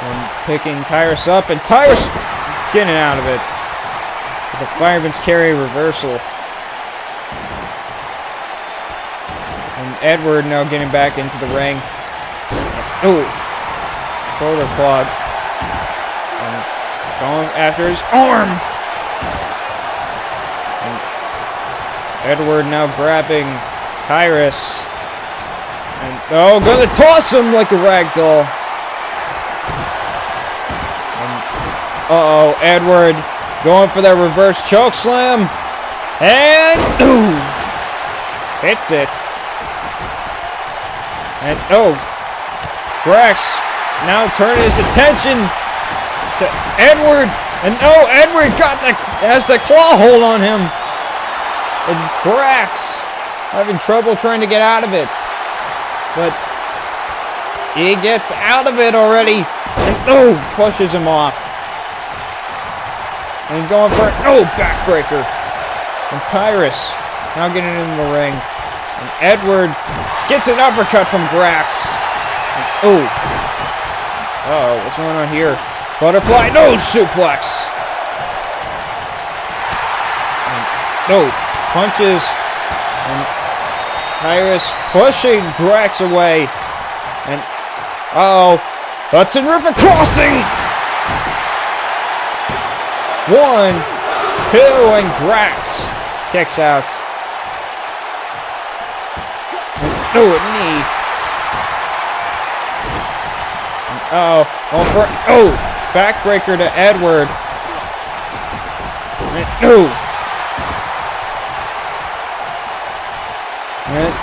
S1: And picking Tyrus up, and Tyrus getting out of it. With a fireman's carry reversal. And Edward now getting back into the ring. Shoulder clog. Going after his arm. And Edward now grabbing Tyrus. And gonna toss him like a rag doll. And Edward going for that reverse choke slam. And hits it. And Grax now turning his attention to Edward, and Edward has the claw hold on him, and Grax having trouble trying to get out of it, but he gets out of it already, and pushes him off, and going for it, backbreaker, and Tyrus now getting in the ring, and Edward gets an uppercut from Grax, and, what's going on here? Butterfly, suplex. And, punches. And Tyrus pushing Grax away. And, Hudson River crossing. 1, 2, and Grax kicks out. And, knee. And, going for it. Backbreaker to Edward. And,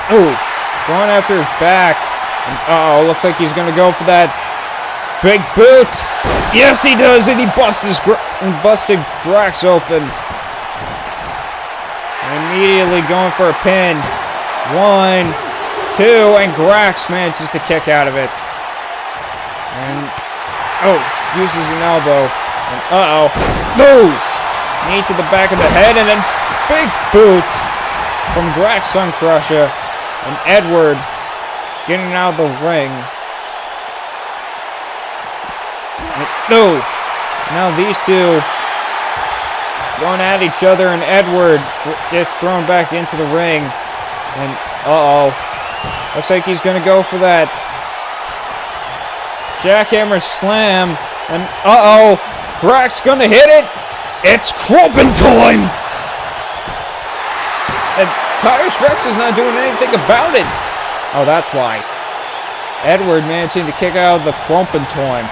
S1: going after his back. And, looks like he's going to go for that big boot. Yes, he does, and he busted Grax open. And immediately going for a pin. 1, 2, and Grax manages to kick out of it. And uses an elbow. And knee to the back of the head, and then big boot from Grax Sun Crusher. And Edward getting out of the ring. And, now these two going at each other, and Edward gets thrown back into the ring. And looks like he's gonna go for that jackhammer slam, and Grax gonna hit it. It's Crumpin' time, and Tyrus Rex is not doing anything about it. That's why. Edward managing to kick out of the Crumpin' time.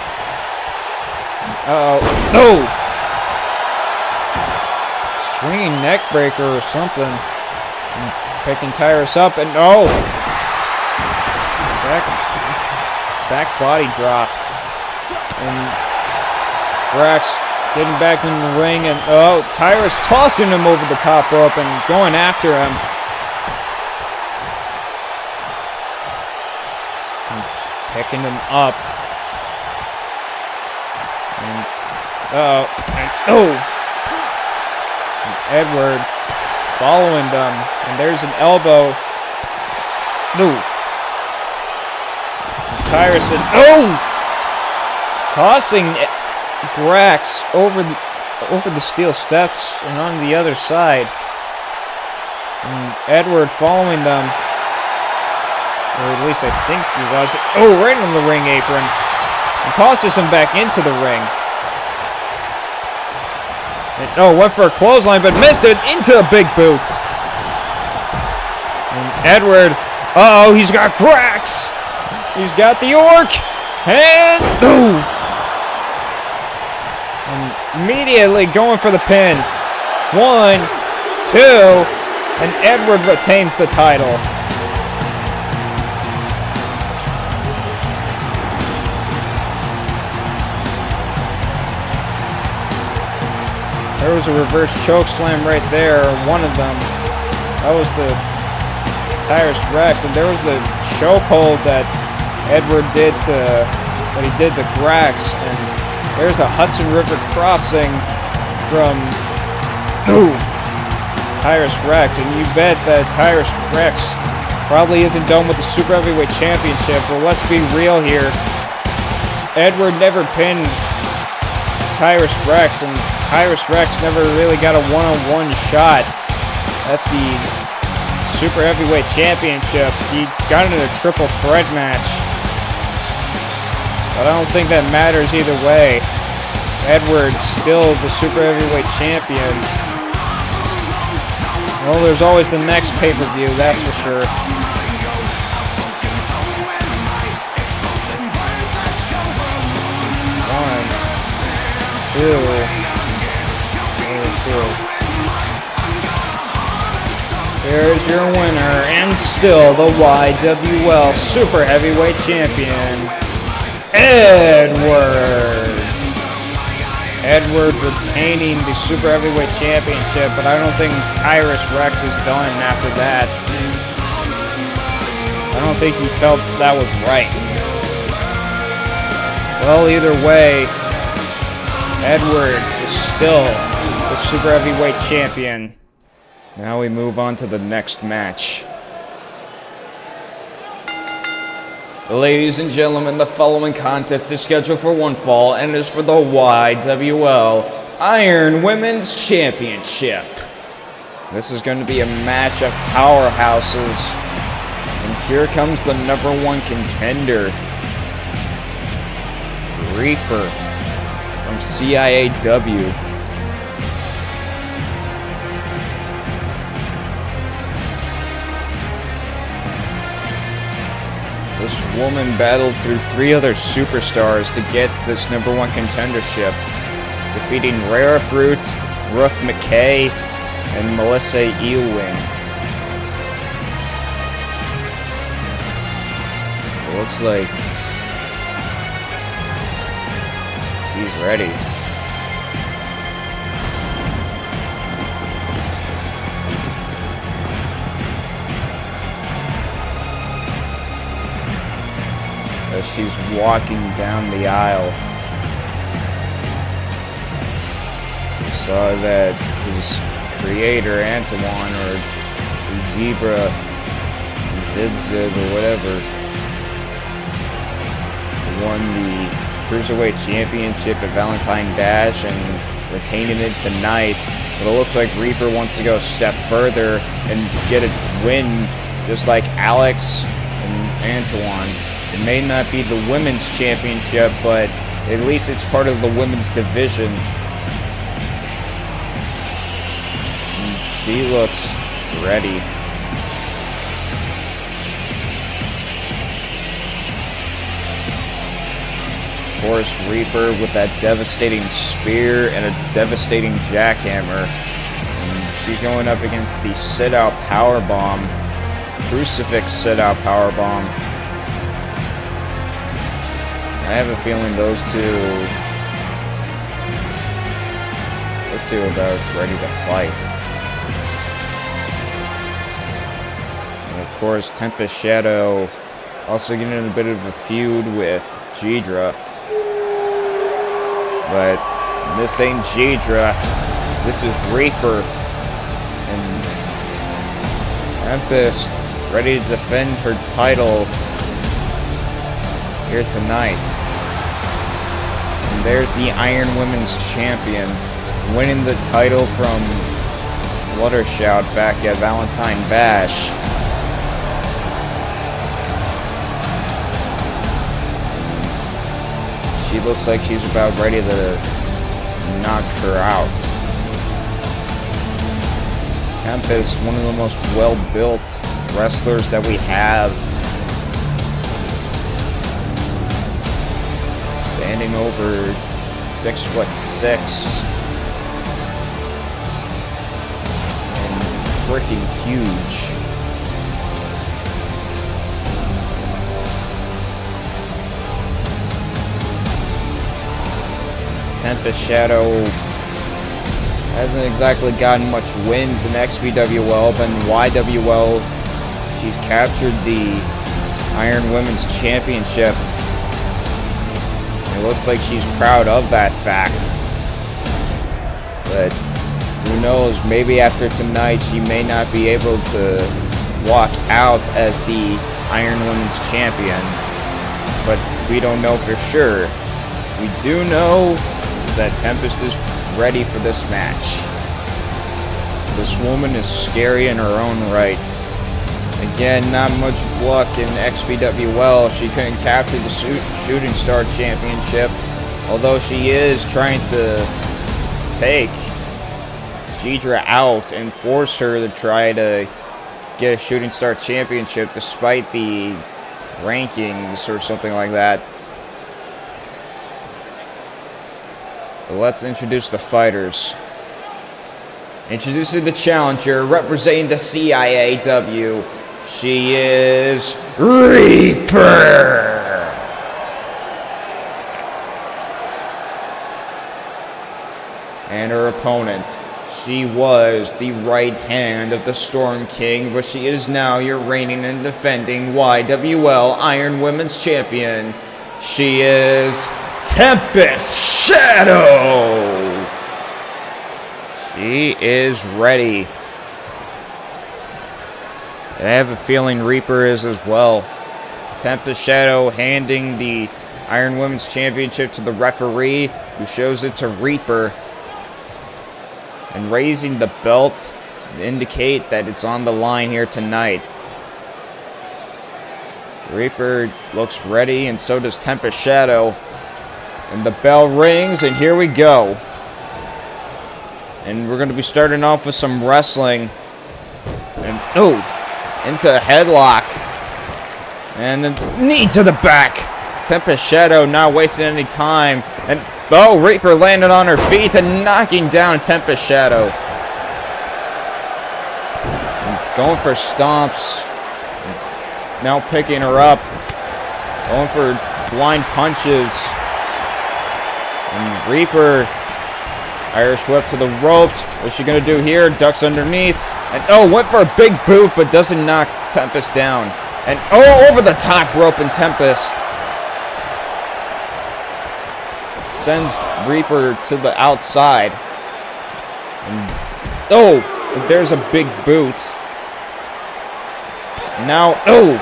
S1: Swinging neck breaker or something. And picking Tyrus up, and back body drop. And Grax getting back in the ring, and Tyrus tossing him over the top rope and going after him. Picking him up. And, and Edward following them. And there's an elbow. No. Tyrus and tossing Grax over the steel steps and on the other side. And Edward following them. Or at least I think he was. Right on the ring apron. And tosses him back into the ring. And, went for a clothesline, but missed it into a big boot. And Edward, he's got cracks. He's got the orc. And, and immediately going for the pin. 1, 2, and Edward retains the title. There was a reverse choke slam right there, one of them. That was the Tyrus Rex, and there was the chokehold that Edward did to Grax, and there's a Hudson River crossing from Tyrus Rex, and you bet that Tyrus Rex probably isn't done with the Super Heavyweight Championship, but let's be real here. Edward never pinned Tyrus Rex, and Tyrus Rex never really got a one-on-one shot at the Super Heavyweight Championship. He got in a triple threat match, but I don't think that matters either way. Edward's still the Super Heavyweight Champion. Well, there's always the next pay-per-view, that's for sure. One, two. Here's your winner, and still the YWL Super Heavyweight Champion, Edward. Edward retaining the Super Heavyweight Championship, but I don't think Tyrus Rex is done after that. I don't think he felt that was right. Well, either way, Edward is still the Super Heavyweight Champion. Now we move on to the next match. Ladies and gentlemen, the following contest is scheduled for one fall and is for the YWL Iron Women's Championship. This is going to be a match of powerhouses. And here comes the #1 contender, Reaper from CIAW. This woman battled through 3 other superstars to get this #1 contendership, defeating Rare Fruit, Ruth McKay, and Melissa Ewing. It looks like she's ready. As she's walking down the aisle, we saw that his creator, Antoine, or Zebra, Zib, or whatever, won the Cruiserweight Championship at Valentine Dash and retaining it tonight. But it looks like Reaper wants to go a step further and get a win just like Alex and Antoine. It may not be the women's championship, but at least it's part of the women's division. And she looks ready. Of course, Reaper with that devastating spear and a devastating jackhammer. And she's going up against the sit-out powerbomb, crucifix sit-out powerbomb. I have a feeling those two are about ready to fight. And of course, Tempest Shadow Also getting in a bit of a feud with Ghidra. But this ain't Ghidra. This is Reaper. And Tempest ready to defend her title here tonight. And there's the Iron Women's Champion winning the title from Fluttershout back at Valentine Bash. She looks like she's about ready to knock her out. Tempest, one of the most well-built wrestlers that we have. Standing over 6'6". And freaking huge. Tempest Shadow hasn't exactly gotten much wins in XBWL, but in YWL, she's captured the Iron Women's Championship. It looks like she's proud of that fact. But who knows, maybe after tonight she may not be able to walk out as the Iron Women's Champion. But we don't know for sure. We do know that Tempest is ready for this match. This woman is scary in her own right. Again, not much luck in XBWL. She couldn't capture the Shooting Star Championship, although she is trying to take Ghidra out and force her to try to get a Shooting Star Championship despite the rankings or something like that. But let's introduce the fighters. Introducing the challenger, representing the CIAW. She is Reaper. And her opponent, she was the right hand of the Storm King, but she is now your reigning and defending YWL Iron Women's Champion. She is Tempest Shadow. She is ready. And I have a feeling Reaper is as well. Tempest Shadow handing the Iron Women's Championship to the referee, who shows it to Reaper. And raising the belt to indicate that it's on the line here tonight. Reaper looks ready, and so does Tempest Shadow. And the bell rings, and here we go. And we're going to be starting off with some wrestling. And, oh, into a headlock. And a knee to the back. Tempest Shadow not wasting any time. And, oh, Reaper landed on her feet and knocking down Tempest Shadow. And going for stomps. Now picking her up. Going for blind punches. And Reaper, Irish whip to the ropes. What's she going to do here? Ducks underneath. And oh, went for a big boot, but doesn't knock Tempest down. And oh, over the top rope, and Tempest sends Reaper to the outside. And oh, there's a big boot. Now, oh.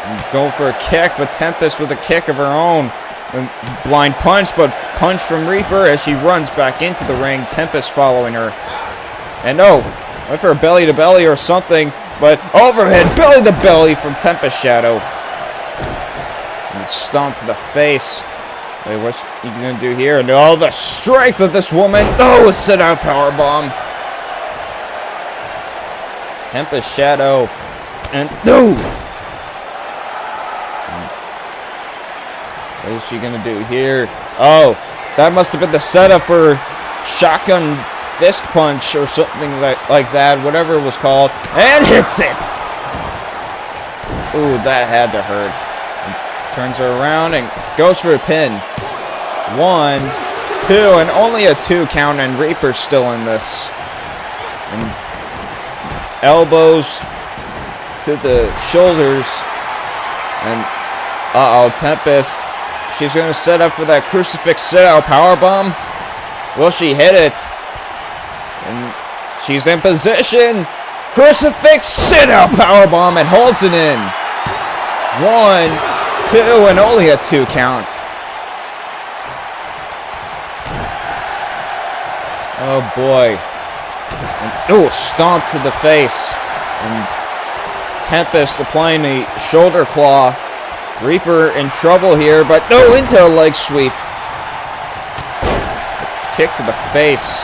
S1: And going for a kick, but Tempest with a kick of her own. And blind punch, but punch from Reaper as she runs back into the ring. Tempest following her. And oh, went for a belly to belly or something, but overhead belly to belly from Tempest Shadow. And stomp to the face. Wait, what's he gonna do here? And oh, the strength of this woman. Oh, a sit-out powerbomb. Tempest Shadow. And no. What is she gonna do here? Oh, that must have been the setup for shotgun fist punch or something like that, whatever it was called, and hits it. Ooh, that had to hurt. And turns her around and goes for a pin. 1, 2, and only a 2 count, and Reaper's still in this. And elbows to the shoulders. And, Tempest. She's going to set up for that crucifix sit-out powerbomb. Will she hit it? And she's in position. Crucifix sit-out powerbomb and holds it in. 1, 2, and only a 2 count. Oh boy. And, stomp to the face. And Tempest applying a shoulder claw. Reaper in trouble here, but no, into a leg sweep. Kick to the face.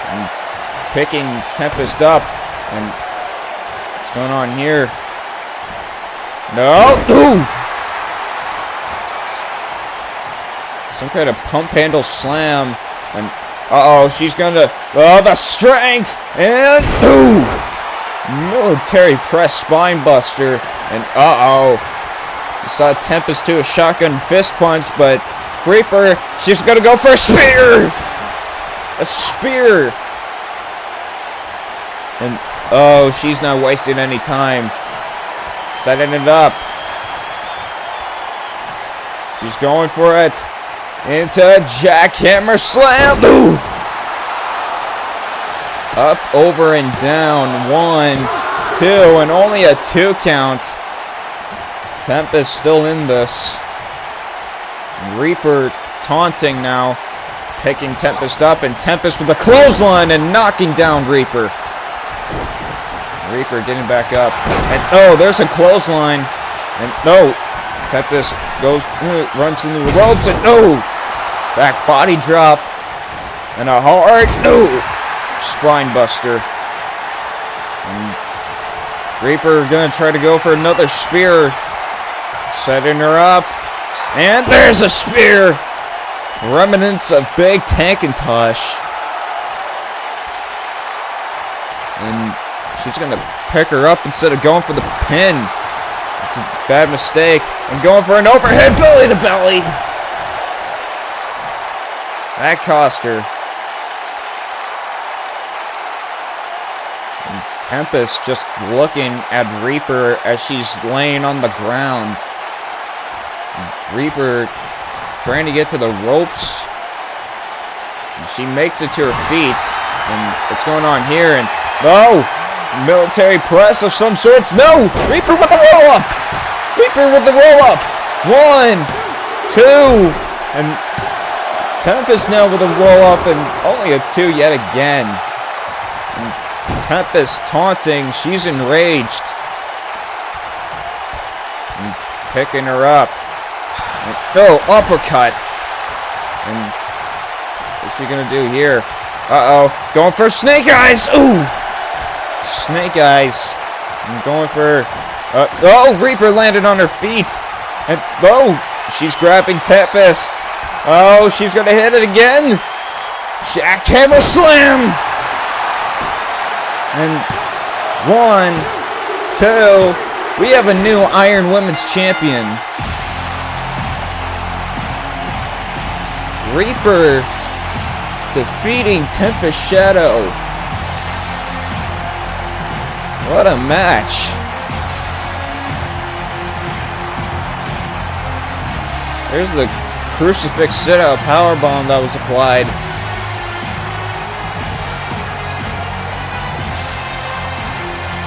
S1: And picking Tempest up. And what's going on here? No! Ooh! Some kind of pump handle slam. And she's gonna. Oh, the strength! And military press spine buster. And you saw Tempest to a shotgun fist punch, but Reaper, she's gonna go for a spear! A spear! And she's not wasting any time. Setting it up. She's going for it. Into a jackhammer slam. Ooh! Up, over, and down. 1, 2, and only a 2 count. Tempest still in this. Reaper taunting now. Picking Tempest up, and Tempest with a clothesline and knocking down Reaper. Reaper getting back up. And there's a clothesline. And Tempest goes, runs into the ropes, and back body drop. And a hard, spine buster. And Reaper gonna try to go for another spear. Setting her up. And there's a spear. Remnants of Big Tankintosh. And she's going to pick her up instead of going for the pin. It's a bad mistake. And going for an overhead belly to belly. That cost her. And Tempest just looking at Reaper as she's laying on the ground. Reaper trying to get to the ropes. She makes it to her feet. And what's going on here? And military press of some sorts. No! Reaper with a roll-up! Reaper with the roll-up! 1, 2, and Tempest now with a roll-up, and only a 2 yet again. And Tempest taunting. She's enraged. And picking her up. And, uppercut. And what's she gonna do here? Going for Snake Eyes. Ooh! Snake Eyes. And going for... Reaper landed on her feet. And, she's grabbing Tempest. She's gonna hit it again. Jackhammer slam. And 1, 2. We have a new Iron Women's Champion. Reaper defeating Tempest Shadow. What a match. There's the crucifix sit-out powerbomb that was applied.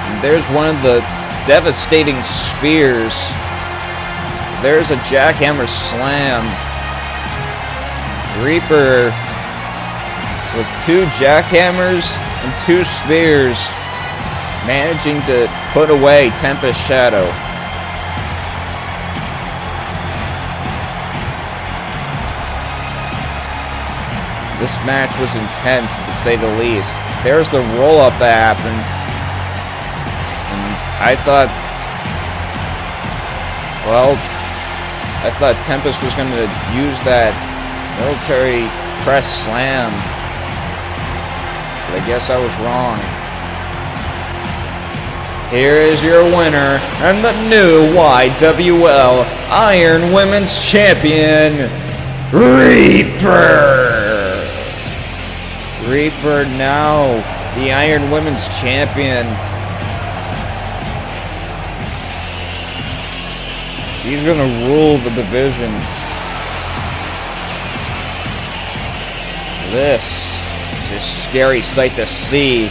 S1: And there's one of the devastating spears. There's a jackhammer slam. Reaper with 2 jackhammers and 2 spears, managing to put away Tempest Shadow. This match was intense, to say the least. There's the roll-up that happened. And I thought Tempest was going to use that military press slam. But I guess I was wrong. Here is your winner and the new YWL Iron Women's Champion, Reaper. Reaper now the Iron Women's Champion. She's gonna rule the division. This is a scary sight to see.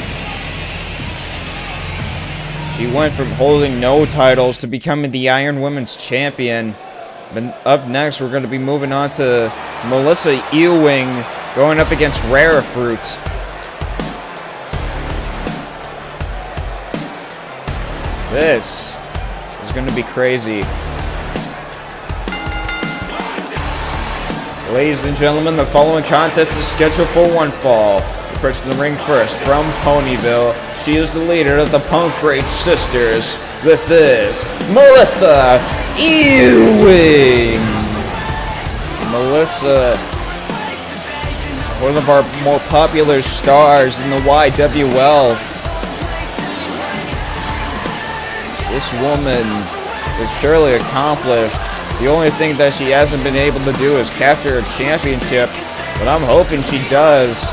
S1: She went from holding no titles to becoming the Iron Women's Champion. But up next, we're going to be moving on to Melissa Ewing going up against Rare Fruits. This is going to be crazy. Ladies and gentlemen, the following contest is scheduled for one fall. The person in the ring first from Ponyville. She is the leader of the Punk Rage Sisters. This is Melissa Ewing. Melissa, one of our more popular stars in the YWL. This woman is surely accomplished. The only thing that she hasn't been able to do is capture a championship, but I'm hoping she does.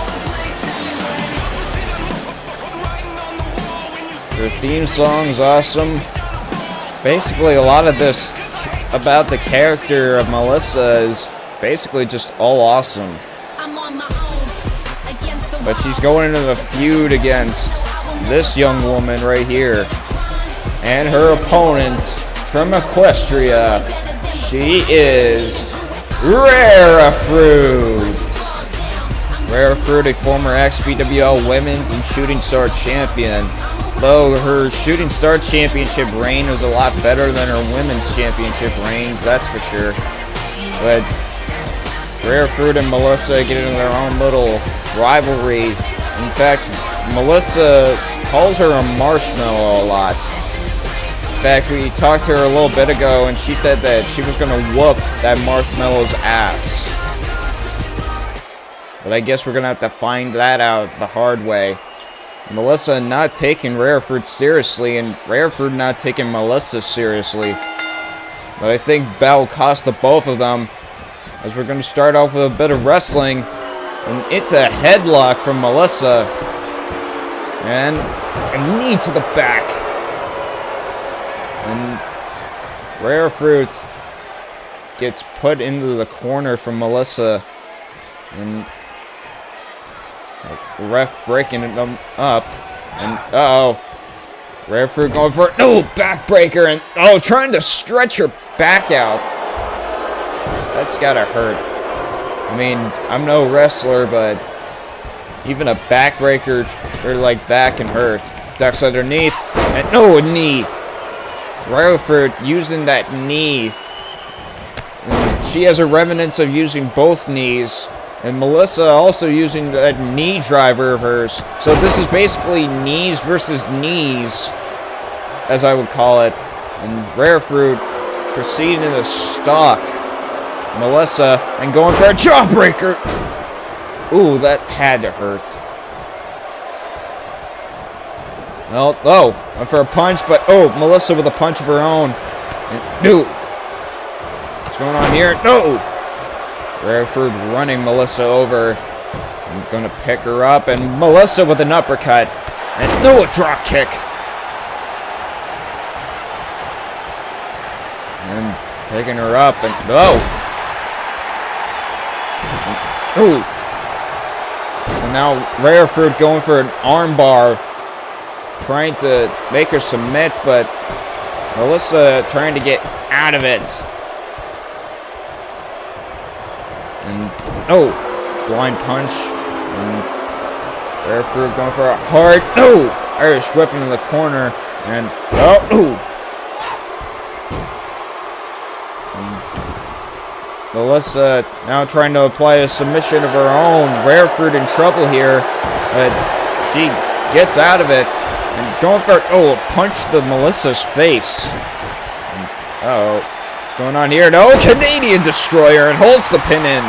S1: Her theme song's awesome. Basically, a lot of this about the character of Melissa is basically just all awesome. But she's going into the feud against this young woman right here. And her opponent from Equestria, she is Rare Fruit. Rare Fruit, a former XPWL Women's and Shooting Star Champion. Though her Shooting Star Championship reign was a lot better than her Women's Championship reigns, that's for sure. But Rare Fruit and Melissa get into their own little rivalry. In fact, Melissa calls her a marshmallow a lot. In fact, we talked to her a little bit ago, and she said that she was going to whoop that marshmallow's ass. But I guess we're going to have to find that out the hard way. Melissa not taking Rare Fruit seriously, and Rare Fruit not taking Melissa seriously. But I think that'll cost the both of them, as we're going to start off with a bit of wrestling. And it's a headlock from Melissa. And a knee to the back. And Rare Fruit gets put into the corner from Melissa. And the ref breaking them up. And uh-oh. Rare Fruit going for it. No, backbreaker. And trying to stretch her back out. That's gotta hurt. I mean, I'm no wrestler, but even a backbreaker or like that can hurt. Ducks underneath. And a knee. Rare Fruit using that knee. And she has a remnants of using both knees. And Melissa also using that knee driver of hers. So this is basically knees versus knees, as I would call it. And Rare Fruit proceeding to stalk Melissa and going for a jawbreaker. Ooh, that had to hurt. Well, went for a punch, but Melissa with a punch of her own. And, no. What's going on here? No. Rare Fruit running Melissa over. I'm gonna pick her up, and Melissa with an uppercut. And a drop kick. And picking her up, and And now Rare Fruit going for an armbar, trying to make her submit, but Melissa trying to get out of it. And blind punch. And Rare Fruit going for a hard Irish whip into the corner. And Melissa now trying to apply a submission of her own. Rare Fruit in trouble here, but she gets out of it and going for a punch to Melissa's face. And, what's going on here? Canadian Destroyer, and holds the pin in.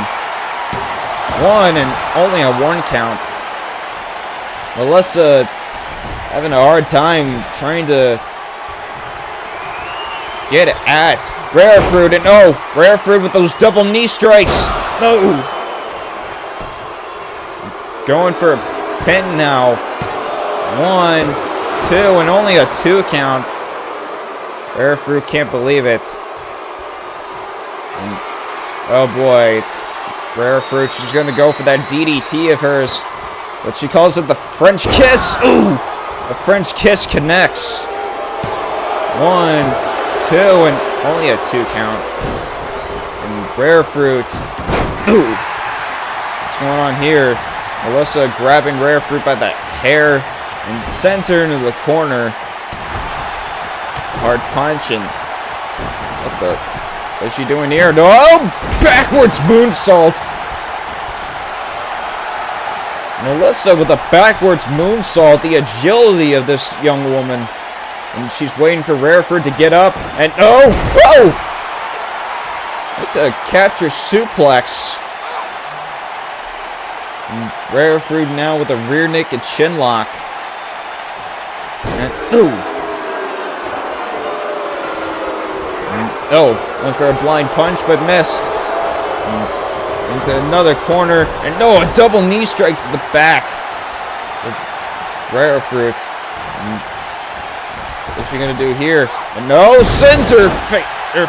S1: One and only a 1 count. Melissa having a hard time trying to get at Rare Fruit, and Rare Fruit with those double knee strikes. Going for a pin now. 1, 2, and only a 2 count. Rare Fruit can't believe it. And, oh boy. Rare Fruit, she's gonna go for that DDT of hers. But she calls it the French Kiss. Ooh! The French Kiss connects. 1, 2, and only a 2 count. And Rare Fruit. Ooh! What's going on here? Melissa grabbing Rare Fruit by the hair and sends her into the corner. Hard punch and what is she doing here? No! Backwards moonsault! Melissa with a backwards moonsault, the agility of this young woman. And she's waiting for Rare Fruit to get up. And oh! It's a capture suplex. And Rare Fruit now with a rear naked chin lock. And went for a blind punch but missed. And into another corner. And a double knee strike to the back. With Rare Fruit. And what's she gonna do here? And sends her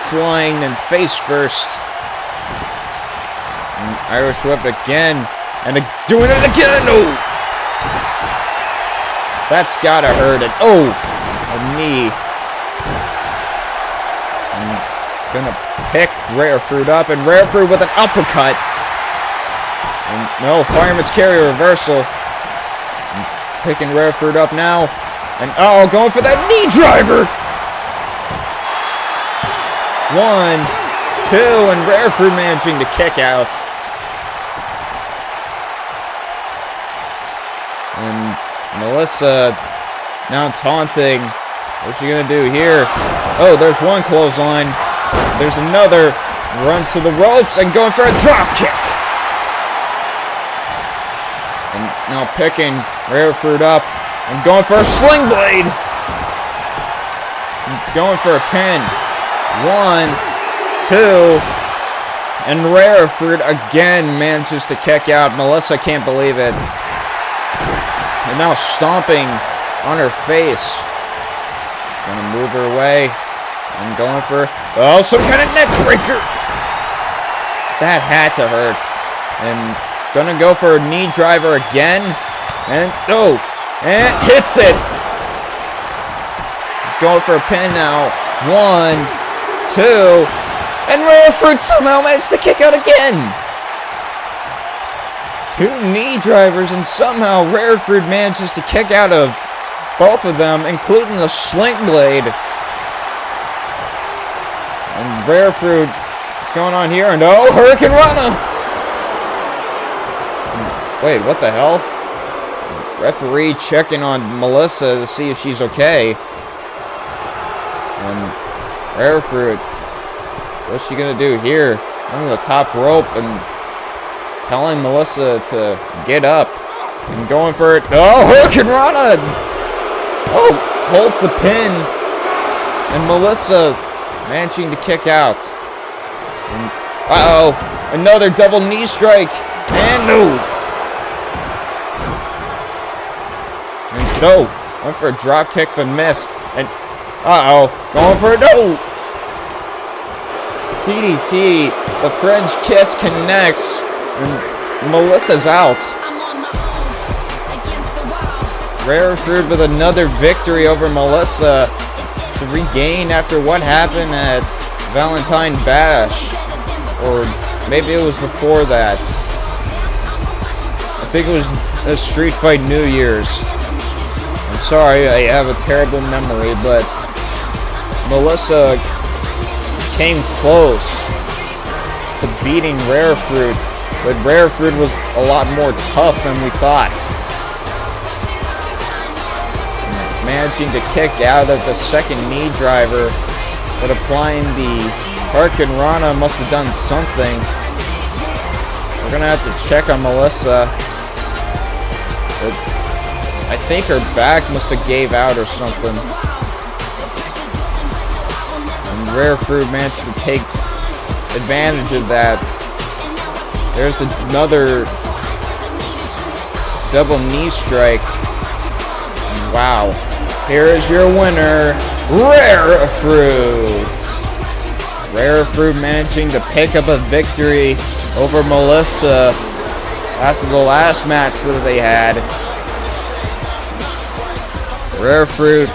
S1: flying and face first. And Irish whip again. And doing it again. That's gotta hurt. And a knee. And gonna pick Rare Fruit up. And Rare Fruit with an uppercut. And Fireman's Carry reversal. And picking Rare Fruit up now. And going for that knee driver. 1, 2, and Rare Fruit managing to kick out. And Melissa now taunting. What's she gonna do here? There's one clothesline. There's another. Runs to the ropes and going for a drop kick. And now picking Rare Fruit up. And going for a sling blade. And going for a pin. 1, 2. And Rare Fruit again manages to kick out. Melissa can't believe it. And now stomping on her face. Gonna move her away. And going for some kind of neck breaker. That had to hurt. And gonna go for a knee driver again. And and hits it. Going for a pin now. 1, 2. And Rare Fruit somehow managed to kick out again. 2 knee drivers, and somehow Rare Fruit manages to kick out of both of them, including the sling blade. And Rare Fruit, what's going on here? And Hurricane Rana. Wait, what the hell? Referee checking on Melissa to see if she's okay. And Rare Fruit, what's she gonna do here? On the top rope and telling Melissa to get up. And going for it. Hurricane Rana! Holds the pin. And Melissa managing to kick out. And another double knee strike. And went for a drop kick but missed. And going for a DDT. The French Kiss connects. And Melissa's out. Rare Fruit with another victory over Melissa to regain after what happened at Valentine Bash. Or maybe it was before that. I think it was a Street Fight New Year's. I'm sorry, I have a terrible memory, but Melissa came close to beating Rare Fruit, but Rare Fruit was a lot more tough than we thought. Managing to kick out of the second knee driver, but applying the Hurricane Rana must have done something. We're gonna have to check on Melissa. I think her back must have gave out or something. And Rare Fruit managed to take advantage of that. There's another double knee strike. And wow. Here is your winner, Rare Fruit. Rare Fruit managing to pick up a victory over Melissa after the last match that they had. Rare Fruit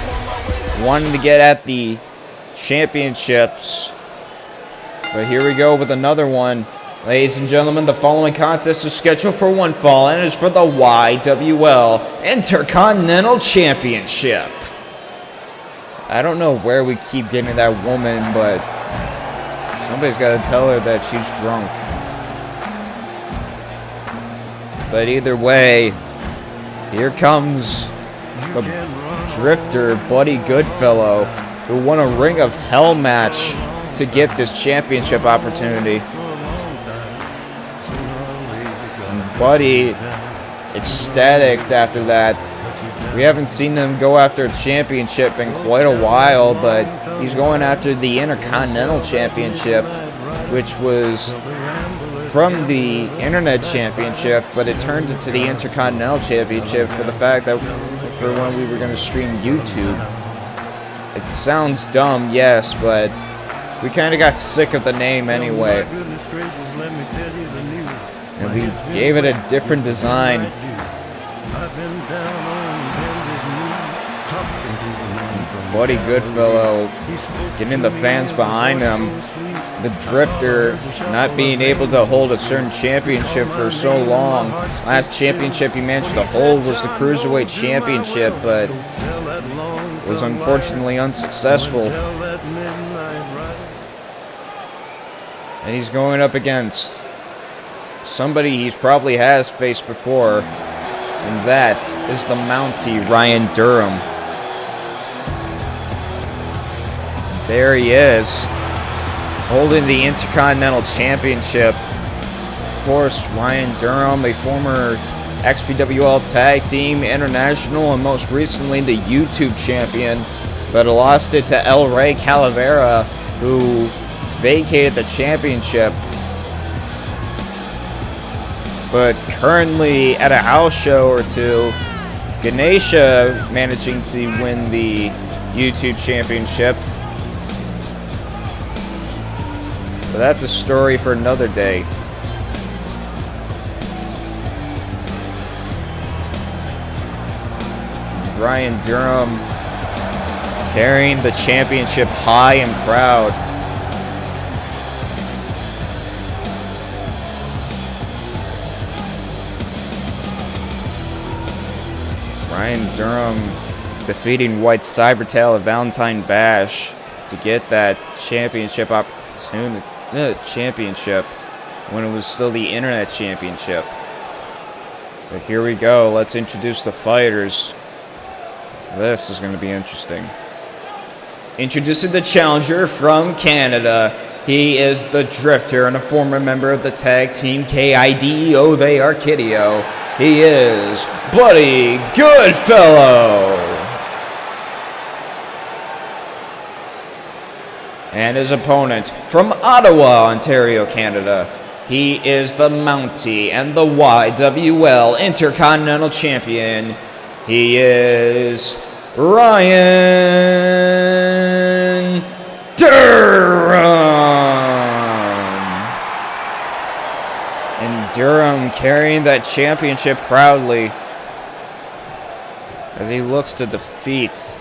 S1: wanting to get at the championships. But here we go with another one. Ladies and gentlemen, the following contest is scheduled for one fall and is for the YWL Intercontinental Championship. I don't know where we keep getting that woman, but somebody's got to tell her that she's drunk. But either way, here comes the Drifter, Buddy Goodfellow, who won a Ring of Hell match to get this championship opportunity. And Buddy, ecstatic after that. We haven't seen him go after a championship in quite a while, but he's going after the Intercontinental Championship, which was from the Internet Championship, but it turned into the Intercontinental Championship for the fact that for when we were going to stream YouTube. It sounds dumb, yes, but we kind of got sick of the name anyway. And we gave it a different design. Buddy Goodfellow getting the fans behind him. The Drifter not being able to hold a certain championship for so long. Last championship he managed to hold was the Cruiserweight Championship, but was unfortunately unsuccessful. And he's going up against somebody he's probably has faced before, and that is the Mountie, Ryan Durham. There he is, holding the Intercontinental Championship. Of course, Ryan Durham, a former XPWL Tag Team International and most recently the YouTube champion, but lost it to El Rey Calavera, who vacated the championship. But currently at a house show or two, Ganesha managing to win the YouTube championship. But that's a story for another day. Ryan Durham carrying the championship high and proud. Ryan Durham defeating White Cybertail at Valentine Bash to get that championship opportunity. Championship when it was still the Internet Championship. But here we go. Let's introduce the fighters. This is going to be interesting. Introducing the challenger from Canada. He is the Drifter and a former member of the tag team KIDEO. They are Kideo. He is Buddy Goodfellow. And his opponent from Ottawa, Ontario, Canada. He is the Mountie and the YWL Intercontinental Champion. He is Ryan Durham. And Durham carrying that championship proudly as he looks to defeat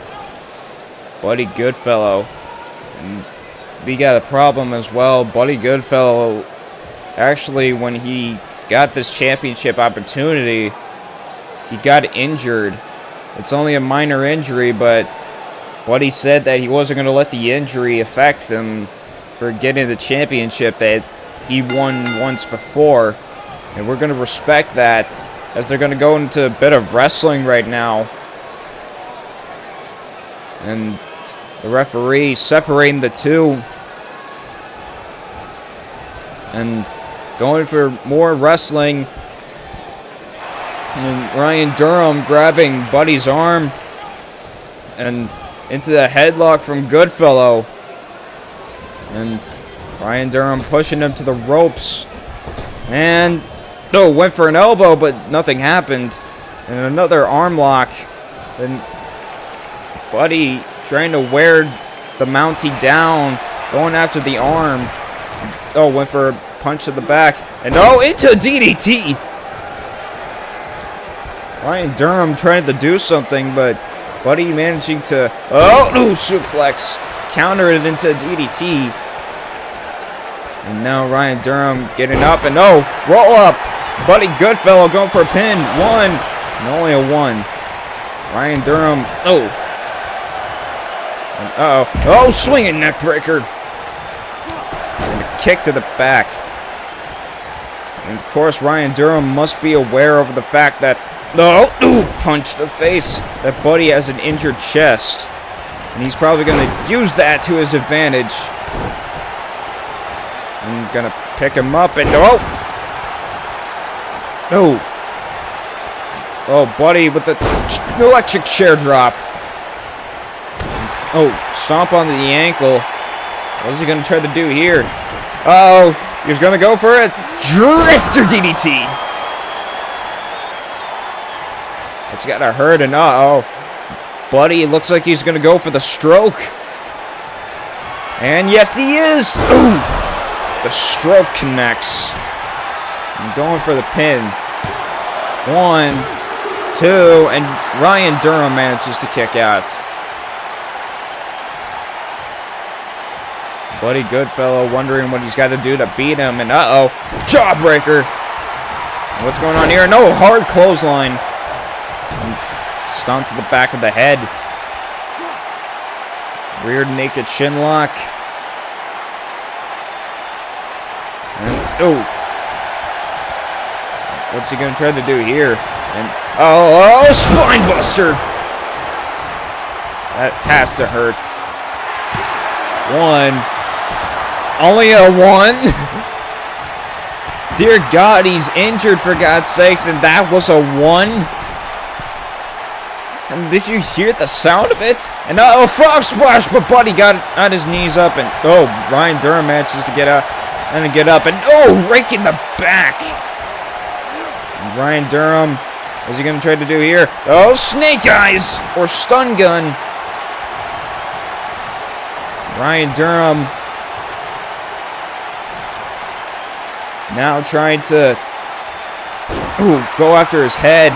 S1: Buddy Goodfellow. And we got a problem as well. Buddy Goodfellow, actually, when he got this championship opportunity, he got injured. It's only a minor injury, but Buddy said that he wasn't going to let the injury affect him for getting the championship that he won once before. And we're going to respect that, as they're going to go into a bit of wrestling right now. And the referee separating the two. And going for more wrestling. And Ryan Durham grabbing Buddy's arm. And into the headlock from Goodfellow. And Ryan Durham pushing him to the ropes. And no, went for an elbow, but nothing happened. And another arm lock. Then Buddy trying to wear the Mountie down. going after the arm. Oh, went for a punch to the back. And oh, into DDT. Ryan Durham trying to do something, but Buddy managing to... Oh, suplex. Counter it into DDT. And now Ryan Durham getting up and oh, roll up. Buddy Goodfellow going for a pin. 1. And only a 1. Ryan Durham. Oh. And oh, swinging neck breaker. And a kick to the back. And of course, Ryan Durham must be aware of the fact that punch to the face. That Buddy has an injured chest. And he's probably going to use that to his advantage. I'm going to pick him up and Oh, Buddy with the electric chair drop. Oh, stomp onto the ankle. What is he going to try to do here? Uh-oh, he's going to go for a drifter DDT. It's got to hurt, and Buddy looks like he's going to go for the stroke. And yes, he is. Ooh, the stroke connects. I'm going for the pin. 1, 2, and Ryan Durham manages to kick out. Buddy Goodfellow wondering what he's got to do to beat him, and jawbreaker. What's going on here? No, hard clothesline. And stomp to the back of the head. Rear naked shin lock. And what's he gonna try to do here? And spine buster. That has to hurt. 1. Only a 1. Dear God, he's injured for God's sakes, and that was a 1. And did you hear the sound of it? And frog splash, but Buddy got on his knees up, and Ryan Durham manages to get up and get up, and rake in the back. And Ryan Durham, what's he gonna try to do here? Snake eyes or stun gun. Ryan Durham now trying to go after his head.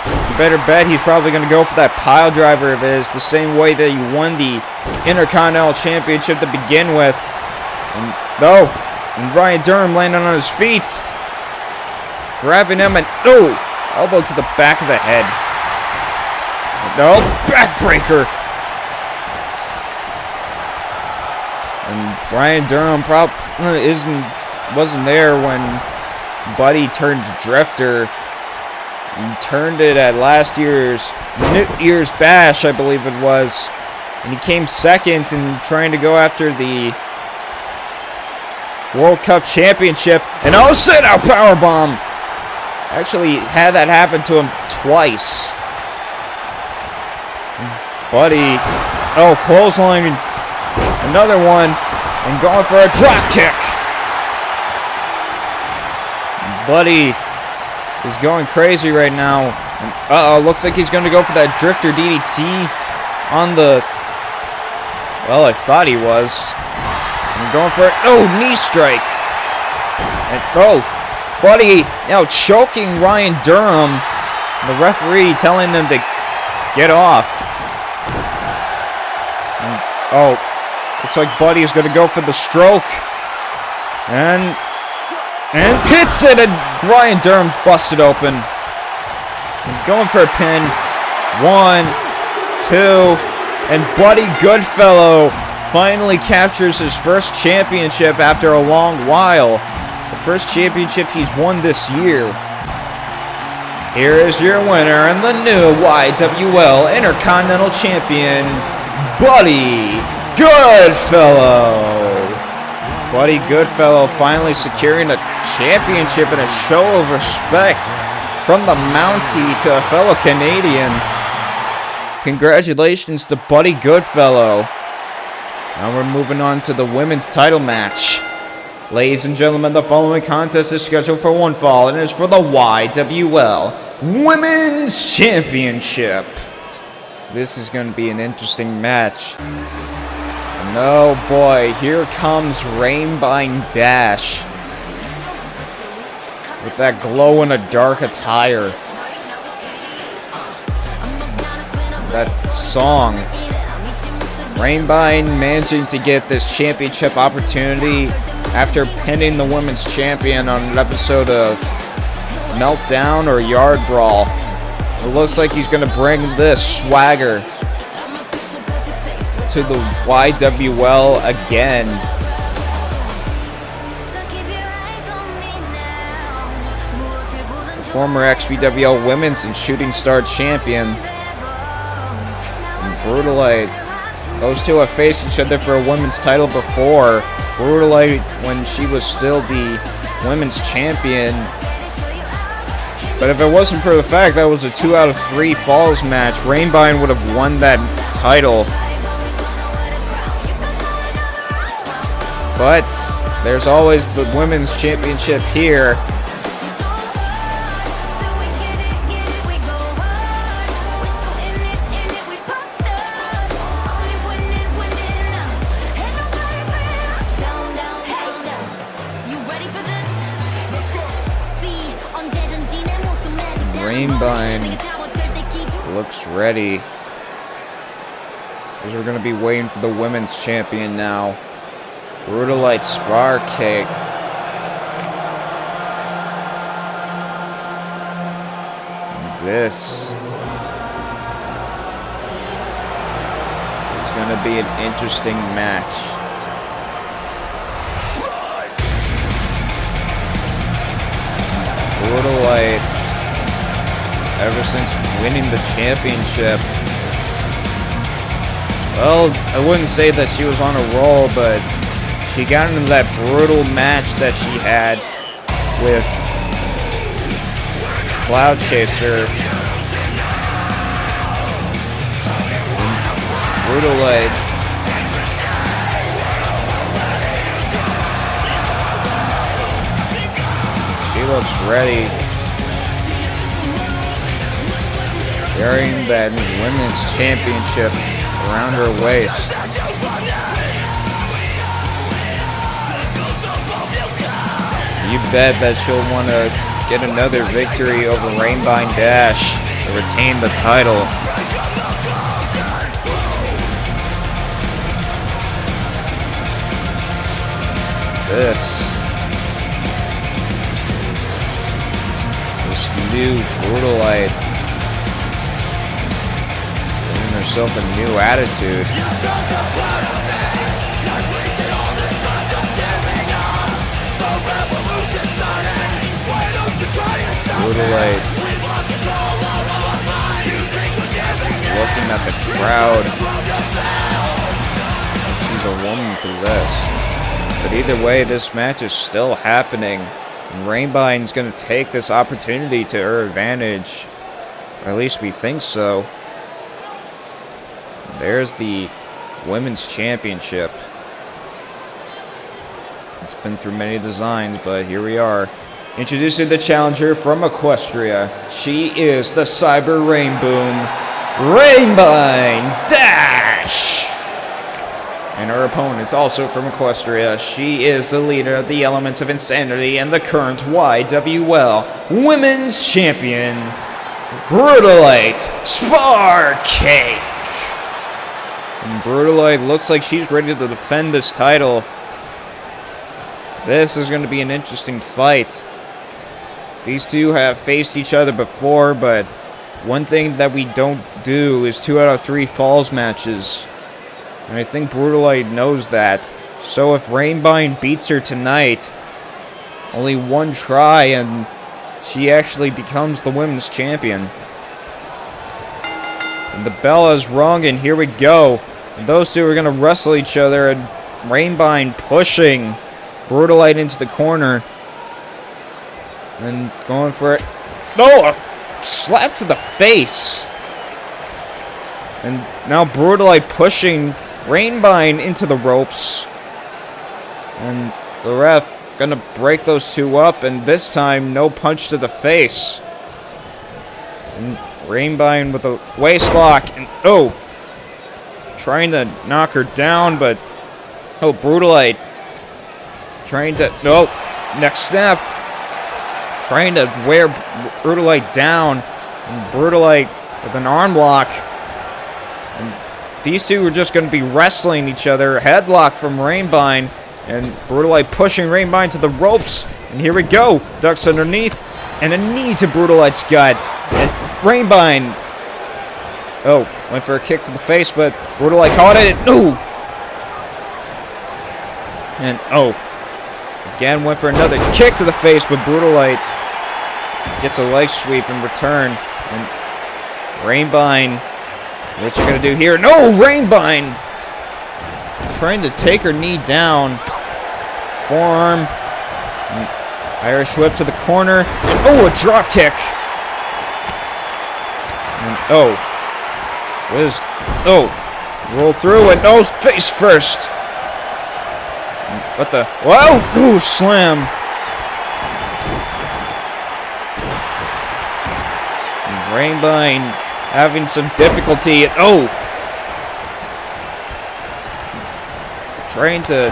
S1: You better bet he's probably going to go for that pile driver of his, the same way that he won the Intercontinental Championship to begin with. And Ryan Durham landing on his feet. Grabbing him and elbow to the back of the head. Backbreaker. And Ryan Durham probably wasn't there when Buddy turned Drifter. He turned it at last year's New Year's Bash, I believe it was. And he came second in trying to go after the World Cup Championship. And sit out powerbomb. Actually had that happen to him twice. Buddy, clothesline. Another one, and going for a drop kick. Buddy is going crazy right now. And, looks like he's going to go for that drifter DDT on the... Well, I thought he was. And going for it. Knee strike. And, Buddy now choking Ryan Durham. The referee telling him to get off. And, looks like Buddy is going to go for the stroke. And hits it, and Ryan Durham's busted open. And going for a pin. 1, 2, and Buddy Goodfellow finally captures his first championship after a long while. The first championship he's won this year. Here is your winner and the new YWL Intercontinental Champion, Buddy Goodfellow. Buddy Goodfellow finally securing a championship and a show of respect from the Mountie to a fellow Canadian. Congratulations to Buddy Goodfellow. Now we're moving on to the women's title match. Ladies and gentlemen, the following contest is scheduled for one fall and is for the YWL Women's Championship. This is going to be an interesting match. No, boy, here comes Rainbine Dash with that glow-in-the-dark attire. That song. Rainbine managing to get this championship opportunity after pinning the women's champion on an episode of Meltdown or Yard Brawl. It looks like he's going to bring this swagger to the YWL again. The former XBWL Women's and Shooting Star champion. And Brutalite. Those two have faced each other for a women's title before. Brutalite when she was still the women's champion. But if it wasn't for the fact that it was a 2 out of 3 falls match, Rainbine would have won that title. But there's always the women's championship here. Rainbine looks ready. Because we're going to be waiting for the women's champion now. Brutalite Spar Cake. This is going to be an interesting match. Brutalite, ever since winning the championship, well, I wouldn't say that she was on a roll, but she got into that brutal match that she had with Cloud Chaser. Brutalite. She looks ready. Wearing that women's championship around her waist. You bet that she'll want to get another victory over Rainbine Dash to retain the title. This new Brutalite giving herself a new attitude. Brutalite looking at the crowd. She's a woman possessed. But either way, this match is still happening. And Rainbine's going to take this opportunity to her advantage. Or at least we think so. There's the Women's Championship. It's been through many designs, but here we are. Introducing the challenger from Equestria. She is the Cyber Rainboom, Rainbine Dash! And her opponent is also from Equestria. She is the leader of the Elements of Insanity and the current YWL Women's Champion, Brutalite Spar Cake! And Brutalite looks like she's ready to defend this title. This is going to be an interesting fight. These two have faced each other before, but one thing that we don't do is 2 out of 3 falls matches. And I think Brutalite knows that. So if Rainbine beats her tonight, only one try and she actually becomes the women's champion. And the bell is rung and here we go. And those two are going to wrestle each other and Rainbine pushing Brutalite into the corner. And going for it. No! A slap to the face! And now Brutalite pushing Rainbine into the ropes. And the ref gonna break those two up. And this time, no punch to the face. And Rainbine with a waist lock. And oh! Trying to knock her down, but Oh, Brutalite. Trying to... No. Next snap. Trying to wear Brutalite down. And Brutalite with an arm lock. And these two are just going to be wrestling each other. Headlock from Rainbine. And Brutalite pushing Rainbine to the ropes. And here we go. Ducks underneath. And a knee to Brutalite's gut. And Rainbine... Oh, went for a kick to the face, but Brutalite caught it. No! And, oh. Again, went for another kick to the face, but Brutalite gets a leg sweep in return. And Rainbine, what's she going to do here? No! Rainbine! Trying to take her knee down. Forearm. And Irish whip to the corner. And, oh, a drop kick. And, oh. Roll through and nose face first. What the? Whoa! Ooh, slam. And Rainbine having some difficulty. Oh! Trying to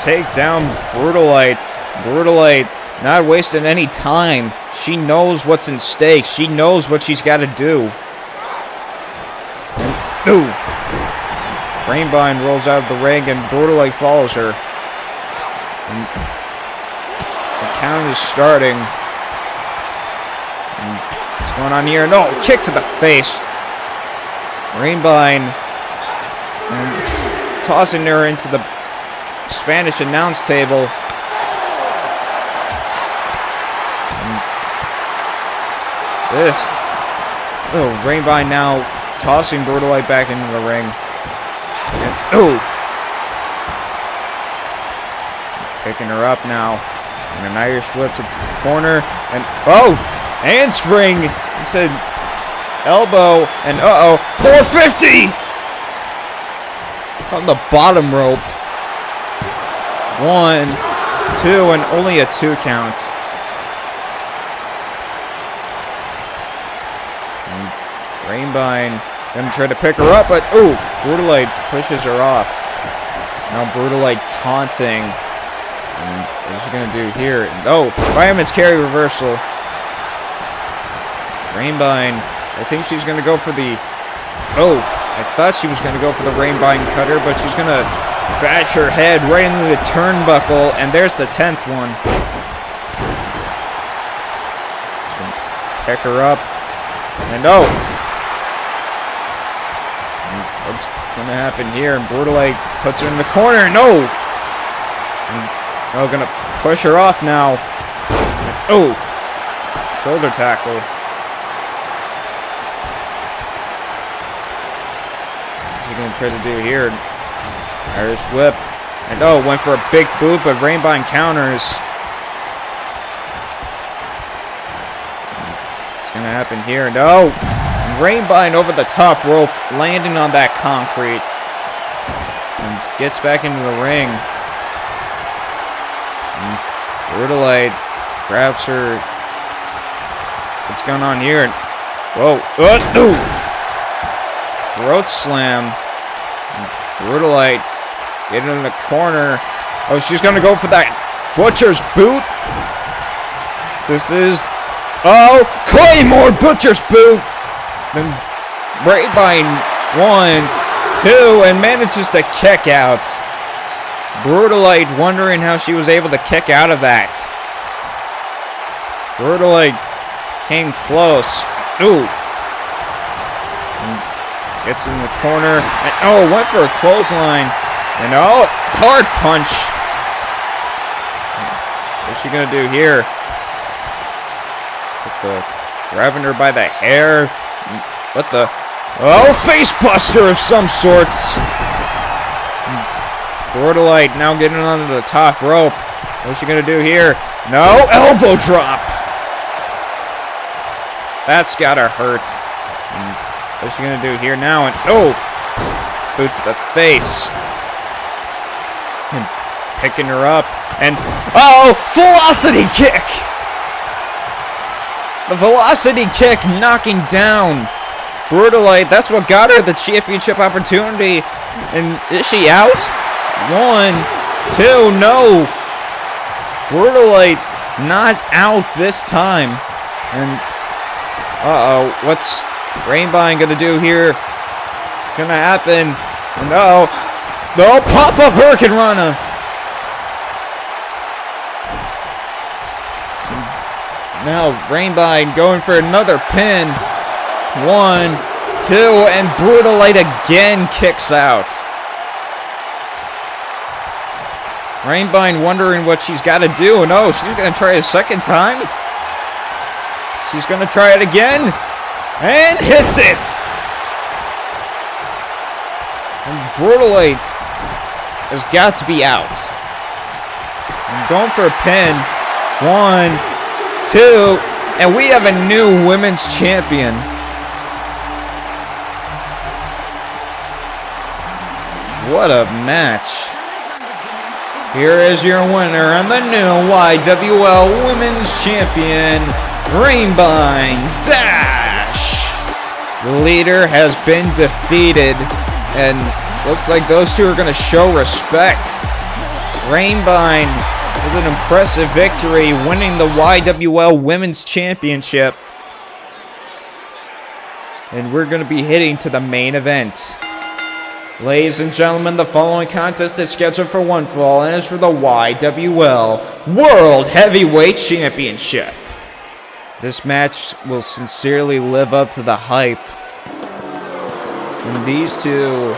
S1: take down Brutalite. Brutalite not wasting any time. She knows what's in stake. She knows what she's got to do. No! Rainbine rolls out of the ring and Brutalite follows her. And the count is starting. And what's going on here? No! Kick to the face. Rainbine tossing her into the Spanish announce table. And this. Oh, Rainbine now tossing Brutalite back into the ring. And, oh! Picking her up now. And an Irish whip to the corner. And, oh! Handspring into elbow. And, uh-oh. 450! On the bottom rope. 1, 2, and only a 2 count. Rainbine gonna try to pick her up, but ooh, Brutalite pushes her off. Now Brutalite taunting. And what's she gonna do here? And, oh, fireman's carry reversal. Rainbine, I think she's gonna go for the... Oh, I thought she was gonna go for the Rainbine cutter, but she's gonna bash her head right into the turnbuckle, and there's the 10th one. Pick her up. And oh! What's gonna happen here? And Brutalite puts her in the corner. No! And, oh, gonna push her off now. And, oh! Shoulder tackle. What's he gonna try to do here? Irish whip. And oh, went for a big boot, but Rainbine counters. What's gonna happen here? And oh! Rainbine over the top rope, landing on that concrete. And gets back into the ring. And Brutalite grabs her. What's going on here? Whoa. No! Throat slam. And Brutalite getting in the corner. Oh, she's going to go for that Butcher's boot. This is... Oh! Claymore Butcher's boot! Then Rainbine 1, 2, and manages to kick out. Brutalite wondering how she was able to kick out of that. Brutalite came close. Ooh. And gets in the corner. And, oh, went for a clothesline. And oh, hard punch. What's she gonna do here? Grabbing her by the hair. What the? Oh, face buster of some sorts. Brutalite now getting onto the top rope. What's she gonna do here? No, elbow drop. That's gotta hurt. And what's she gonna do here now? And oh, boot to the face. And picking her up. And oh, velocity kick. The velocity kick knocking down Brutalite, that's what got her the championship opportunity. And is she out? 1, 2, no. Brutalite not out this time. And, uh-oh, what's Rainbine gonna do here? It's gonna happen. And, no, pop-up Hurricane Rana. Now, Rainbine going for another pin. 1, 2, and Brutalite again kicks out. Rainbine wondering what she's got to do. No, she's going to try a second time. She's going to try it again. And hits it. And Brutalite has got to be out. I'm going for a pin. 1, 2, and we have a new women's champion. What a match. Here is your winner and the new YWL Women's Champion, Rainbine Dash. The leader has been defeated, and looks like those two are going to show respect. Rainbine with an impressive victory, winning the YWL Women's Championship. And we're going to be heading to the main event. Ladies and gentlemen, the following contest is scheduled for one fall and is for the YWL World Heavyweight Championship. This match will sincerely live up to the hype. And these two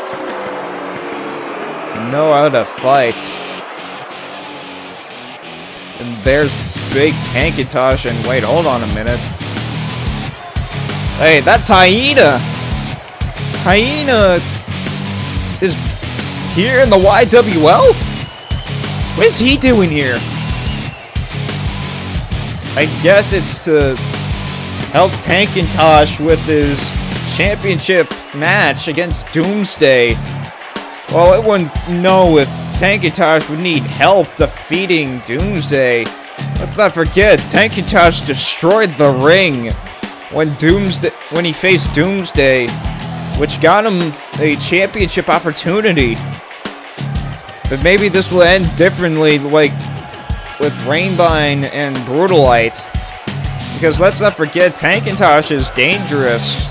S1: know how to fight. And there's Big Tankintosh, and wait, hold on a minute. Hey, that's Hyena! Hyena is here in the YWL? What is he doing here? I guess it's to help Tankintosh with his championship match against Doomsday. Well, I wouldn't know if Tankintosh would need help defeating Doomsday. Let's not forget, Tankintosh destroyed the ring when he faced Doomsday, which got him a championship opportunity. But maybe this will end differently, like with Rainbine and Brutalite. Because let's not forget, Tankintosh is dangerous.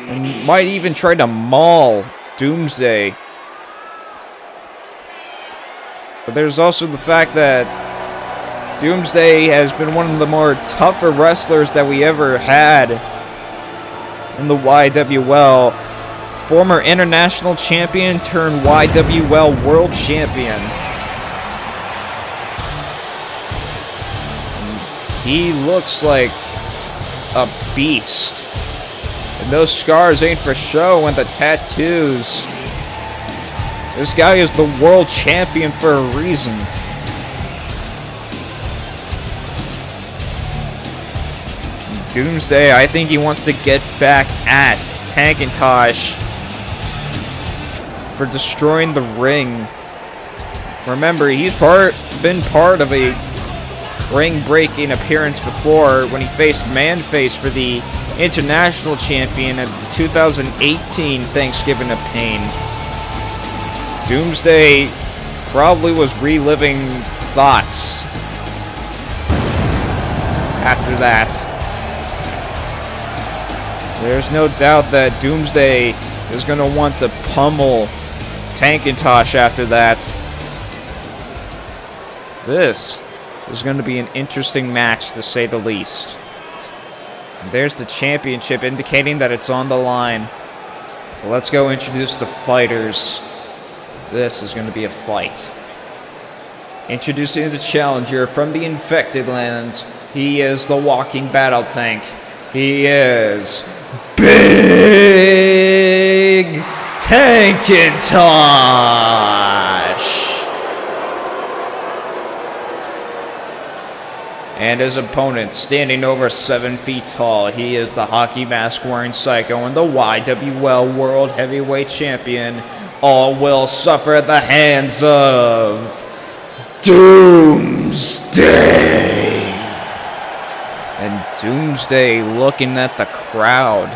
S1: And might even try to maul Doomsday. But there's also the fact that Doomsday has been one of the more tougher wrestlers that we ever had in the YWL. Former international champion turned YWL world champion. He looks like a beast. And those scars ain't for show, and the tattoos. This guy is the world champion for a reason. Doomsday, I think he wants to get back at Tankintosh for destroying the ring. Remember, he's been part of a ring-breaking appearance before when he faced Manface for the international champion at the 2018 Thanksgiving of Pain. Doomsday probably was reliving thoughts after that. There's no doubt that Doomsday is going to want to pummel Tankintosh after that. This is going to be an interesting match, to say the least. And there's the championship indicating that it's on the line. But let's go introduce the fighters. This is going to be a fight. Introducing the challenger from the Infected Lands. He is the walking battle tank. He is Big Tankintosh. And his opponent, standing over 7 feet tall, he is the hockey mask wearing Psycho and the YWL World Heavyweight Champion. All will suffer at the hands of Doomsday. And Doomsday looking at the crowd.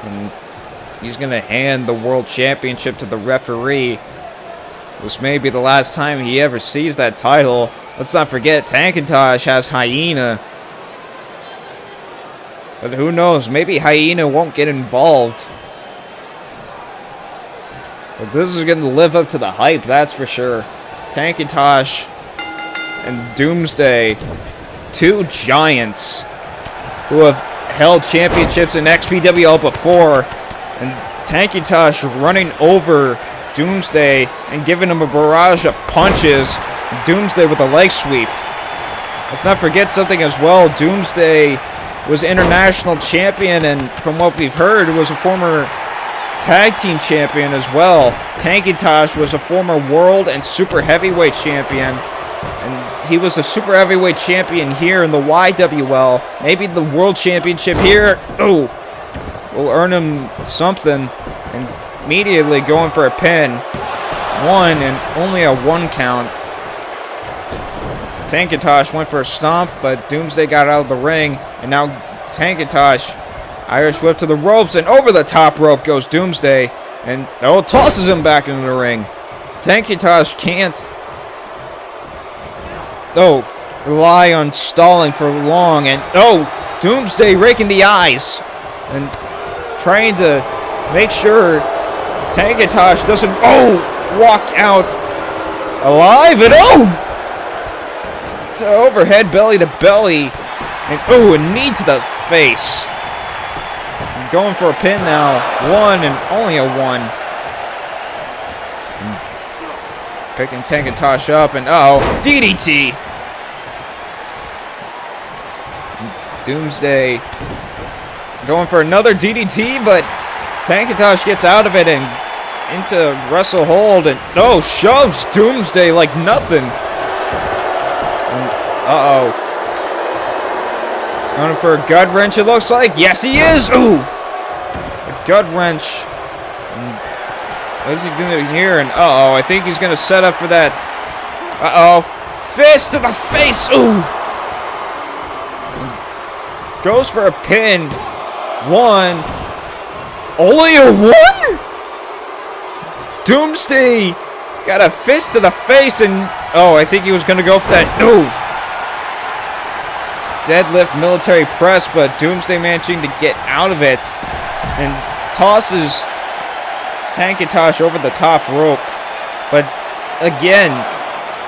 S1: And he's going to hand the World Championship to the referee. This may be the last time he ever sees that title. Let's not forget, Tankintosh has Hyena. But who knows, maybe Hyena won't get involved. But this is going to live up to the hype, that's for sure. Tankintosh and Doomsday, two giants who have held championships in XPWL before. And Tankintosh running over Doomsday and giving him a barrage of punches. Doomsday with a leg sweep. Let's not forget something as well. Doomsday was international champion, and from what we've heard, was a former tag team champion as well. Tankintosh was a former world and super heavyweight champion, and he was a super heavyweight champion here in the YWL. Maybe the world championship here, will earn him something. And immediately going for a pin. One, and only a 1 count. Tankintosh went for a stomp, but Doomsday got out of the ring. And now Tankintosh, Irish whip to the ropes, and over the top rope goes Doomsday. And tosses him back into the ring. Tankintosh can't rely on stalling for long. And Doomsday raking the eyes and trying to make sure Tankintosh doesn't walk out alive. And it's an overhead belly to belly. And a knee to the face. And going for a pin now. 1 and only a 1. And picking Tankintosh up, and DDT. And Doomsday going for another DDT, but Tankintosh gets out of it and into wrestle hold, and shoves Doomsday like nothing. And going for a gut wrench, it looks like. Yes, he is. A gut wrench. And what's he gonna do here? And I think he's gonna set up for that. Fist to the face. And goes for a pin. 1. Only a 1? Doomsday got a fist to the face, and I think he was going to go for that. Deadlift military press, but Doomsday managing to get out of it and tosses Tankintosh over the top rope. But again,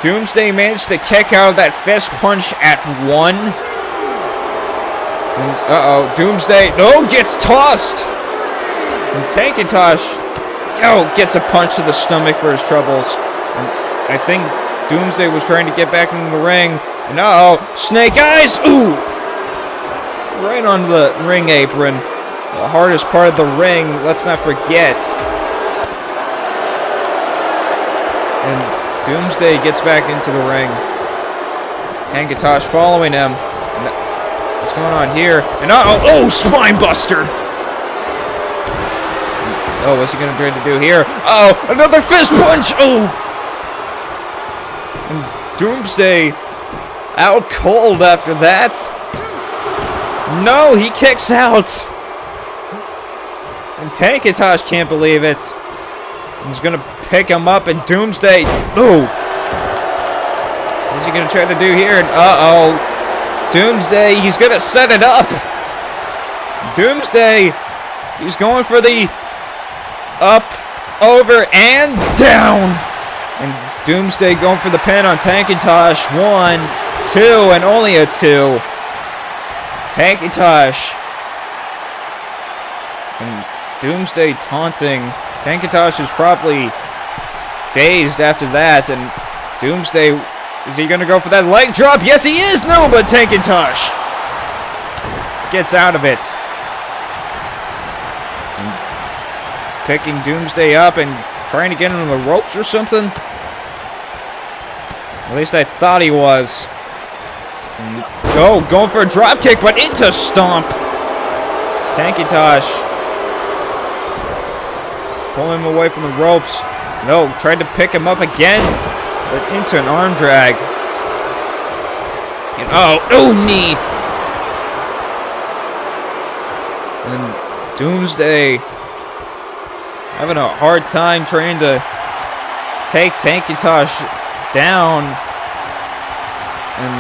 S1: Doomsday managed to kick out of that fist punch at 1. And Doomsday gets tossed. And Tankintosh gets a punch to the stomach for his troubles. And I think Doomsday was trying to get back into the ring. And snake eyes! Right onto the ring apron. The hardest part of the ring, let's not forget. And Doomsday gets back into the ring. Tankintosh following him. What's going on here? And spine buster! What's he gonna try to do here? Another fist punch! And Doomsday out cold after that. No, he kicks out. And Tankintosh can't believe it. He's gonna pick him up, and Doomsday. What's he gonna try to do here? And Doomsday, he's gonna set it up. Doomsday, he's going for the up, over, and down. And Doomsday going for the pin on Tankintosh. 1, 2, and only a 2. Tankintosh. And Doomsday taunting. Tankintosh is probably dazed after that. And Doomsday, is he going to go for that leg drop? Yes, he is. No, but Tankintosh gets out of it. And picking Doomsday up and trying to get him on the ropes or something. At least I thought he was. And going for a drop kick, but into stomp. Tankintosh pulling him away from the ropes. Tried to pick him up again, but into an arm drag. And knee. And Doomsday having a hard time trying to take Titantron down. And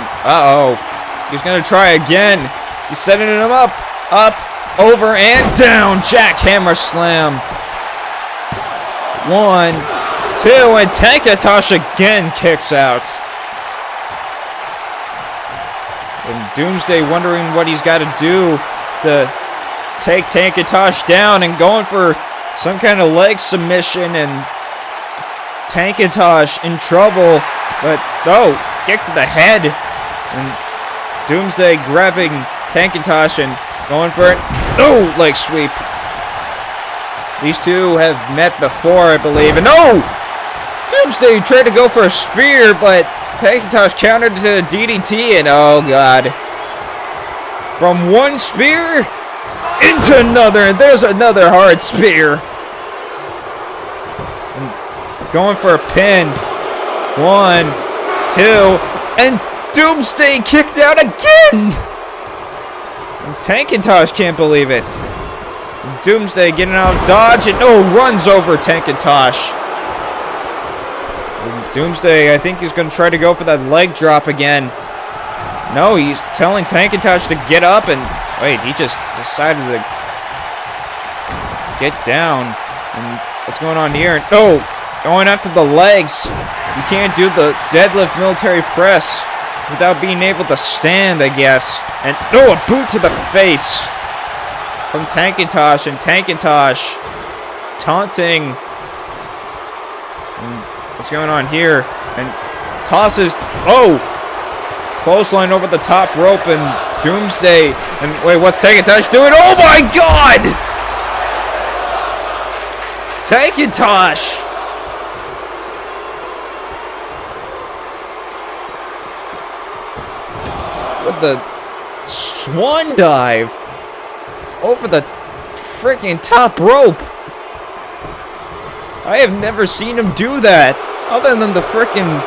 S1: he's gonna try again. He's setting him up, over and down. Jackhammer slam. 1, 2, and Titantron again kicks out. And Doomsday wondering what he's got to do to take Titantron down, and going for some kind of leg submission, and Titantron in trouble, but no, kick to the head, and Doomsday grabbing Titantron and going for it. No, leg sweep. These two have met before, I believe, and no! Doomsday tried to go for a spear, but Titantron countered to the DDT, and oh god. From one spear into another, and there's another hard spear. And going for a pin. 1, 2, and Doomsday kicked out again! And Titantron can't believe it. And Doomsday getting out of dodge, and runs over Titantron. Doomsday, I think he's going to try to go for that leg drop again. No, he's telling Titantron to get up, and wait, he just decided to get down. And what's going on here? No, going after the legs. You can't do the deadlift military press without being able to stand, I guess. And a boot to the face from Titantron, and Titantron taunting. And what's going on here? And tosses. Clothesline over the top rope, and Doomsday. And wait, what's Titantron doing? Oh my god! Titantron! With the swan dive over the freaking top rope. I have never seen him do that, other than the freaking...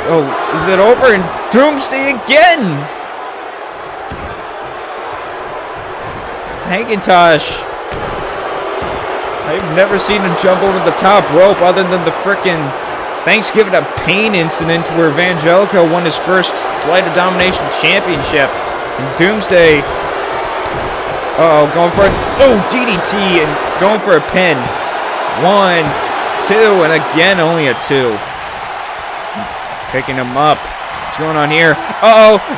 S1: Oh, is it over? And Doomsday again! Titantron. I've never seen him jump over the top rope, other than the frickin' Thanksgiving of Pain incident where Evangelico won his first Flight of Domination Championship. And Doomsday, going for it. DDT, and going for a pin. 1, 2, and again only a 2. Picking him up. What's going on here?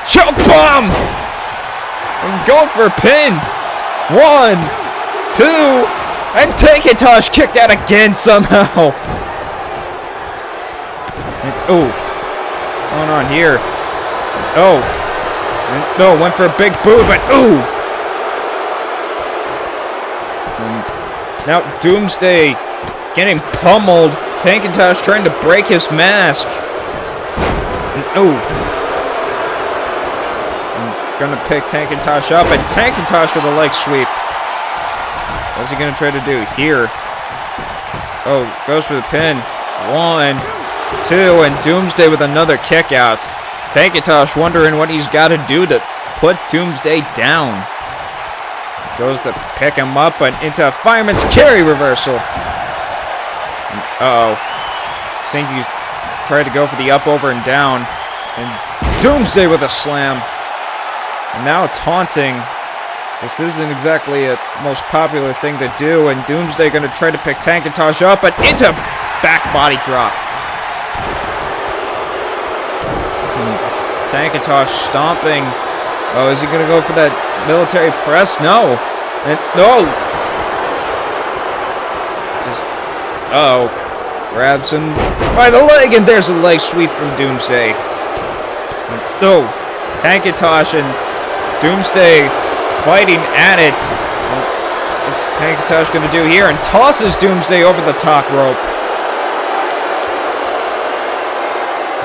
S1: Choke bomb! I'm going for a pin. 1, 2, and Titantron kicked out again somehow. And, going on here? And, went for a big boot, but And now Doomsday getting pummeled. Titantron trying to break his mask. I'm gonna pick Titantron up, and Titantron with a leg sweep. What's he gonna try to do here? Goes for the pin. 1, 2, and Doomsday with another kick out. Titantron wondering what he's got to do to put Doomsday down. Goes to pick him up, but into a fireman's carry reversal. I think he's tried to go for the up, over, and down. And Doomsday with a slam. And now taunting. This isn't exactly a most popular thing to do, and Doomsday going to try to pick Titantron up, but into back body drop. Titantron stomping. Is he going to go for that military press? No. And no. Just, grabs him by the leg, and there's a leg sweep from Doomsday. And, Titantron and Doomsday fighting at it. What's Titantron going to do here? And tosses Doomsday over the top rope.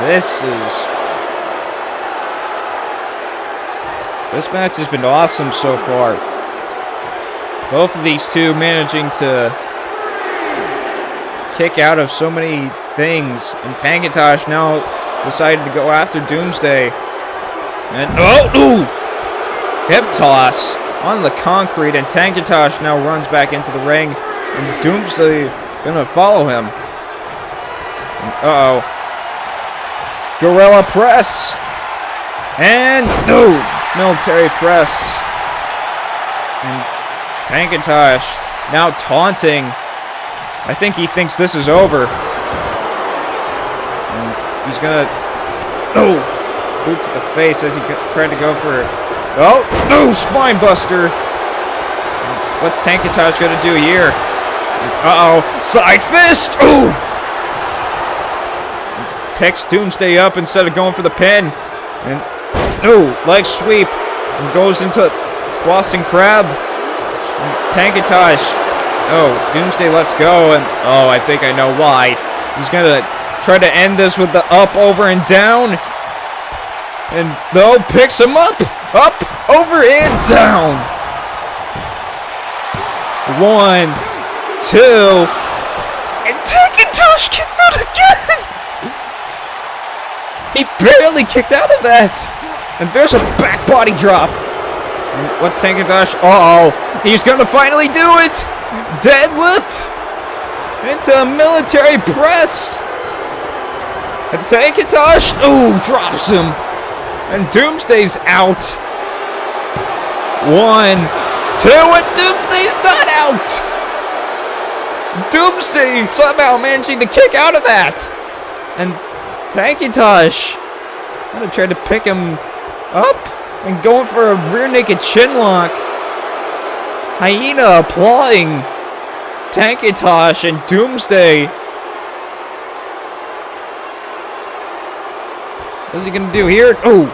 S1: This match has been awesome so far. Both of these two managing to kick out of so many things. And Titantron now decided to go after Doomsday. And hip toss. on the concrete, and Titantron now runs back into the ring, and Doomsday gonna follow him. Uh-oh. Gorilla press! And no! Military press. And Titantron now taunting. I think he thinks this is over. And he's gonna... Oh! Boot to the face as he tried to go for it. Oh! No! Spine buster! What's Titantron gonna do here? Uh-oh! Side fist! Ooh! Picks Doomsday up instead of going for the pin. And... Oh! Leg sweep. And goes into Boston Crab. Titantron. Oh, Doomsday lets go, and oh, I think I know why. He's gonna try to end this with the up, over, and down. And though picks him up, over, and down. 1, 2, and Titantron kicks out again. He barely kicked out of that. And there's a back body drop. And what's Titantron? Uh-oh, he's gonna finally do it. Deadlift into a military press. And Titantron, ooh, drops him. And Doomsday's out. 1, 2, and Doomsday's not out. Doomsday somehow managing to kick out of that. And Titantron gonna try to pick him up and going for a rear naked chin lock. Hyena applauding Titantron and Doomsday. What's he gonna do here? Oh,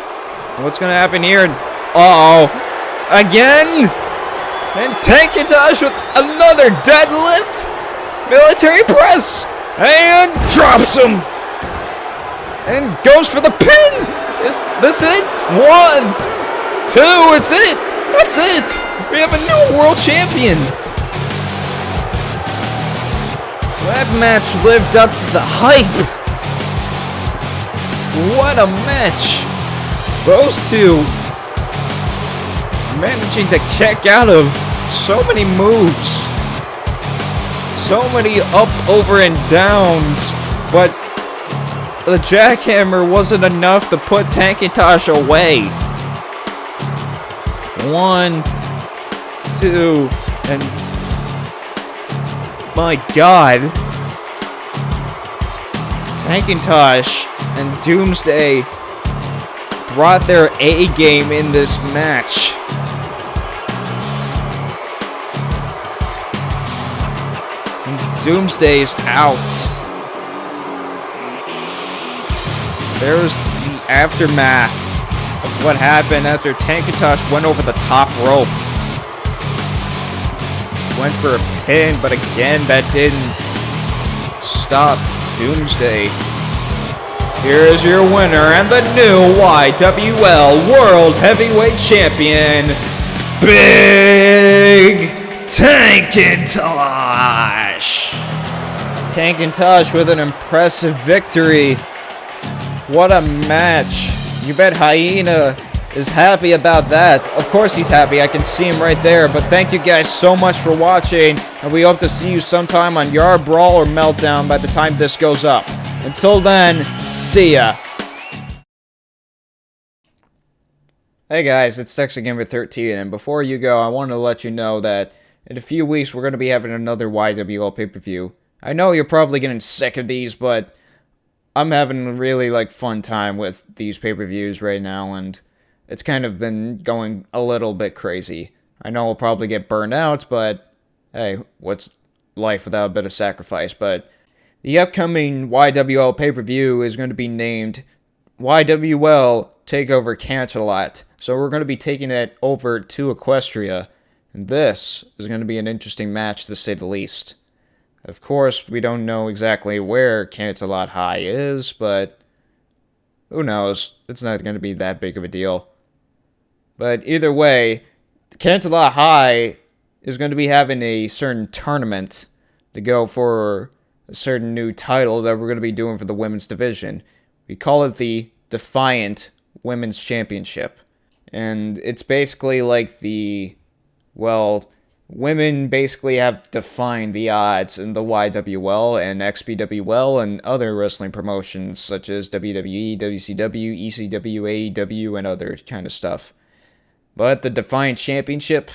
S1: what's gonna happen here? Uh-oh, again, and Titantron with another deadlift, military press, and drops him, and goes for the pin. Is this it? 1, 2, it's it. That's it. We have a new world champion. That match lived up to the hype. What a match. Those two managing to kick out of so many moves. So many up, over, and downs. But the jackhammer wasn't enough to put Titantron away. 1, 2, and my God, Titantron and Doomsday brought their A game in this match. And Doomsday's out. There's the aftermath of what happened after Titantron went over the top rope. Went for a pin, but again, that didn't stop Doomsday. Here is your winner and the new YWL World Heavyweight Champion, Big Titantron. Titantron with an impressive victory. What a match. You bet Hyena is happy about that. Of course he's happy. I can see him right there. But thank you guys so much for watching. And we hope to see you sometime on Yard Brawl or Meltdown by the time this goes up. Until then, see ya. Hey guys, it's TexaGamer13. And before you go, I wanted to let you know that in a few weeks we're going to be having another YWL pay-per-view. I know you're probably getting sick of these, but I'm having a really fun time with these pay-per-views right now, and it's kind of been going a little bit crazy. I know we'll probably get burned out, but hey, what's life without a bit of sacrifice? But the upcoming YWL pay-per-view is going to be named YWL Takeover Canterlot. So we're going to be taking it over to Equestria, and this is going to be an interesting match to say the least. Of course, we don't know exactly where Canterlot High is, but who knows? It's not going to be that big of a deal. But either way, Canterlot High is going to be having a certain tournament to go for a certain new title that we're going to be doing for the women's division. We call it the Defiant Women's Championship. And it's basically like the well, women basically have defined the odds in the YWL and XPWL and other wrestling promotions such as WWE, WCW, ECW, AEW, and other kind of stuff. But the Defiant Championship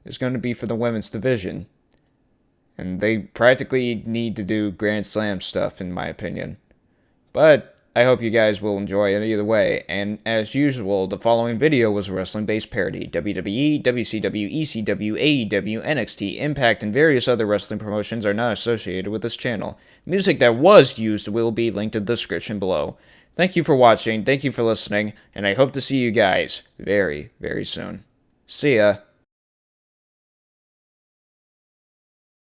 S1: is going to be for the women's division. And they practically need to do Grand Slam stuff, in my opinion. But I hope you guys will enjoy it either way. And as usual, the following video was a wrestling-based parody. WWE, WCW, ECW, AEW, NXT, Impact, and various other wrestling promotions are not associated with this channel. Music that was used will be linked in the description below. Thank you for watching, thank you for listening, and I hope to see you guys very, very soon. See ya.